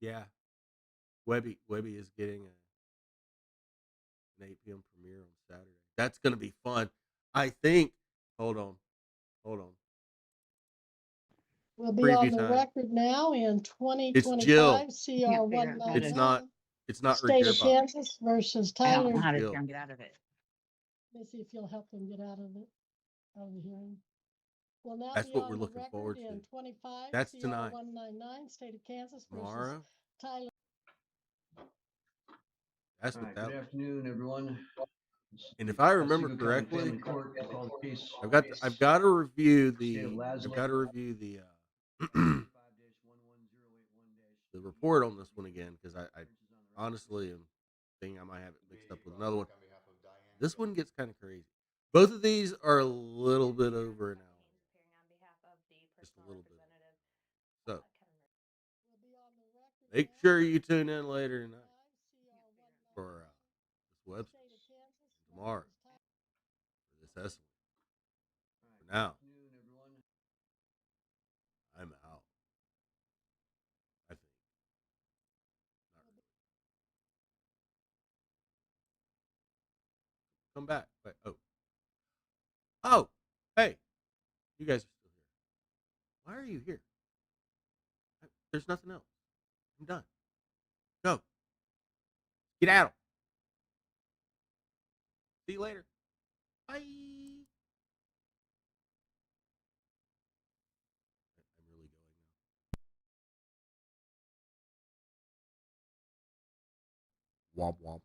J: Yeah. Webby is getting an 8 p.m. premiere on Saturday. That's going to be fun. I think. Hold on.
C: We'll be
J: Preview
C: on the
J: time.
C: record now in
J: It's Jill.
C: 2025 CR 199.
J: It's not
C: State
J: Rick
C: of
J: Gearbox.
C: Kansas versus
H: I don't
C: Tyler.
H: know how to
J: Jill.
H: get out of it.
C: Let's see if you'll help them get out of it, out of the hearing. We'll now
J: That's
C: be
J: what
C: on
J: we're
C: the
J: looking
C: record
J: forward
C: in
J: to.
C: 25
J: That's
C: CR
J: tonight.
C: 199, State of Kansas versus
J: Tomorrow.
C: Tyler.
J: That's what that.
K: Good afternoon, everyone.
J: And if I remember
K: Otsego County
J: correctly,
K: Family Court will call the case.
J: I've got to review
K: State of
J: the
K: Laszlo.
J: the report on this one again because I honestly am thinking I might have it mixed up with another one. This one gets kind of crazy. Both of these are a little bit over an hour, just a little bit. So make sure you tune in later tonight for this website tomorrow for this estimate. For now, I'm out. I think. Not really. Come back. Wait, oh, hey, you guys are still here. Why are you here? There's nothing else. I'm done. Go. Get out. See you later. Bye. I'm really going now. Womp womp.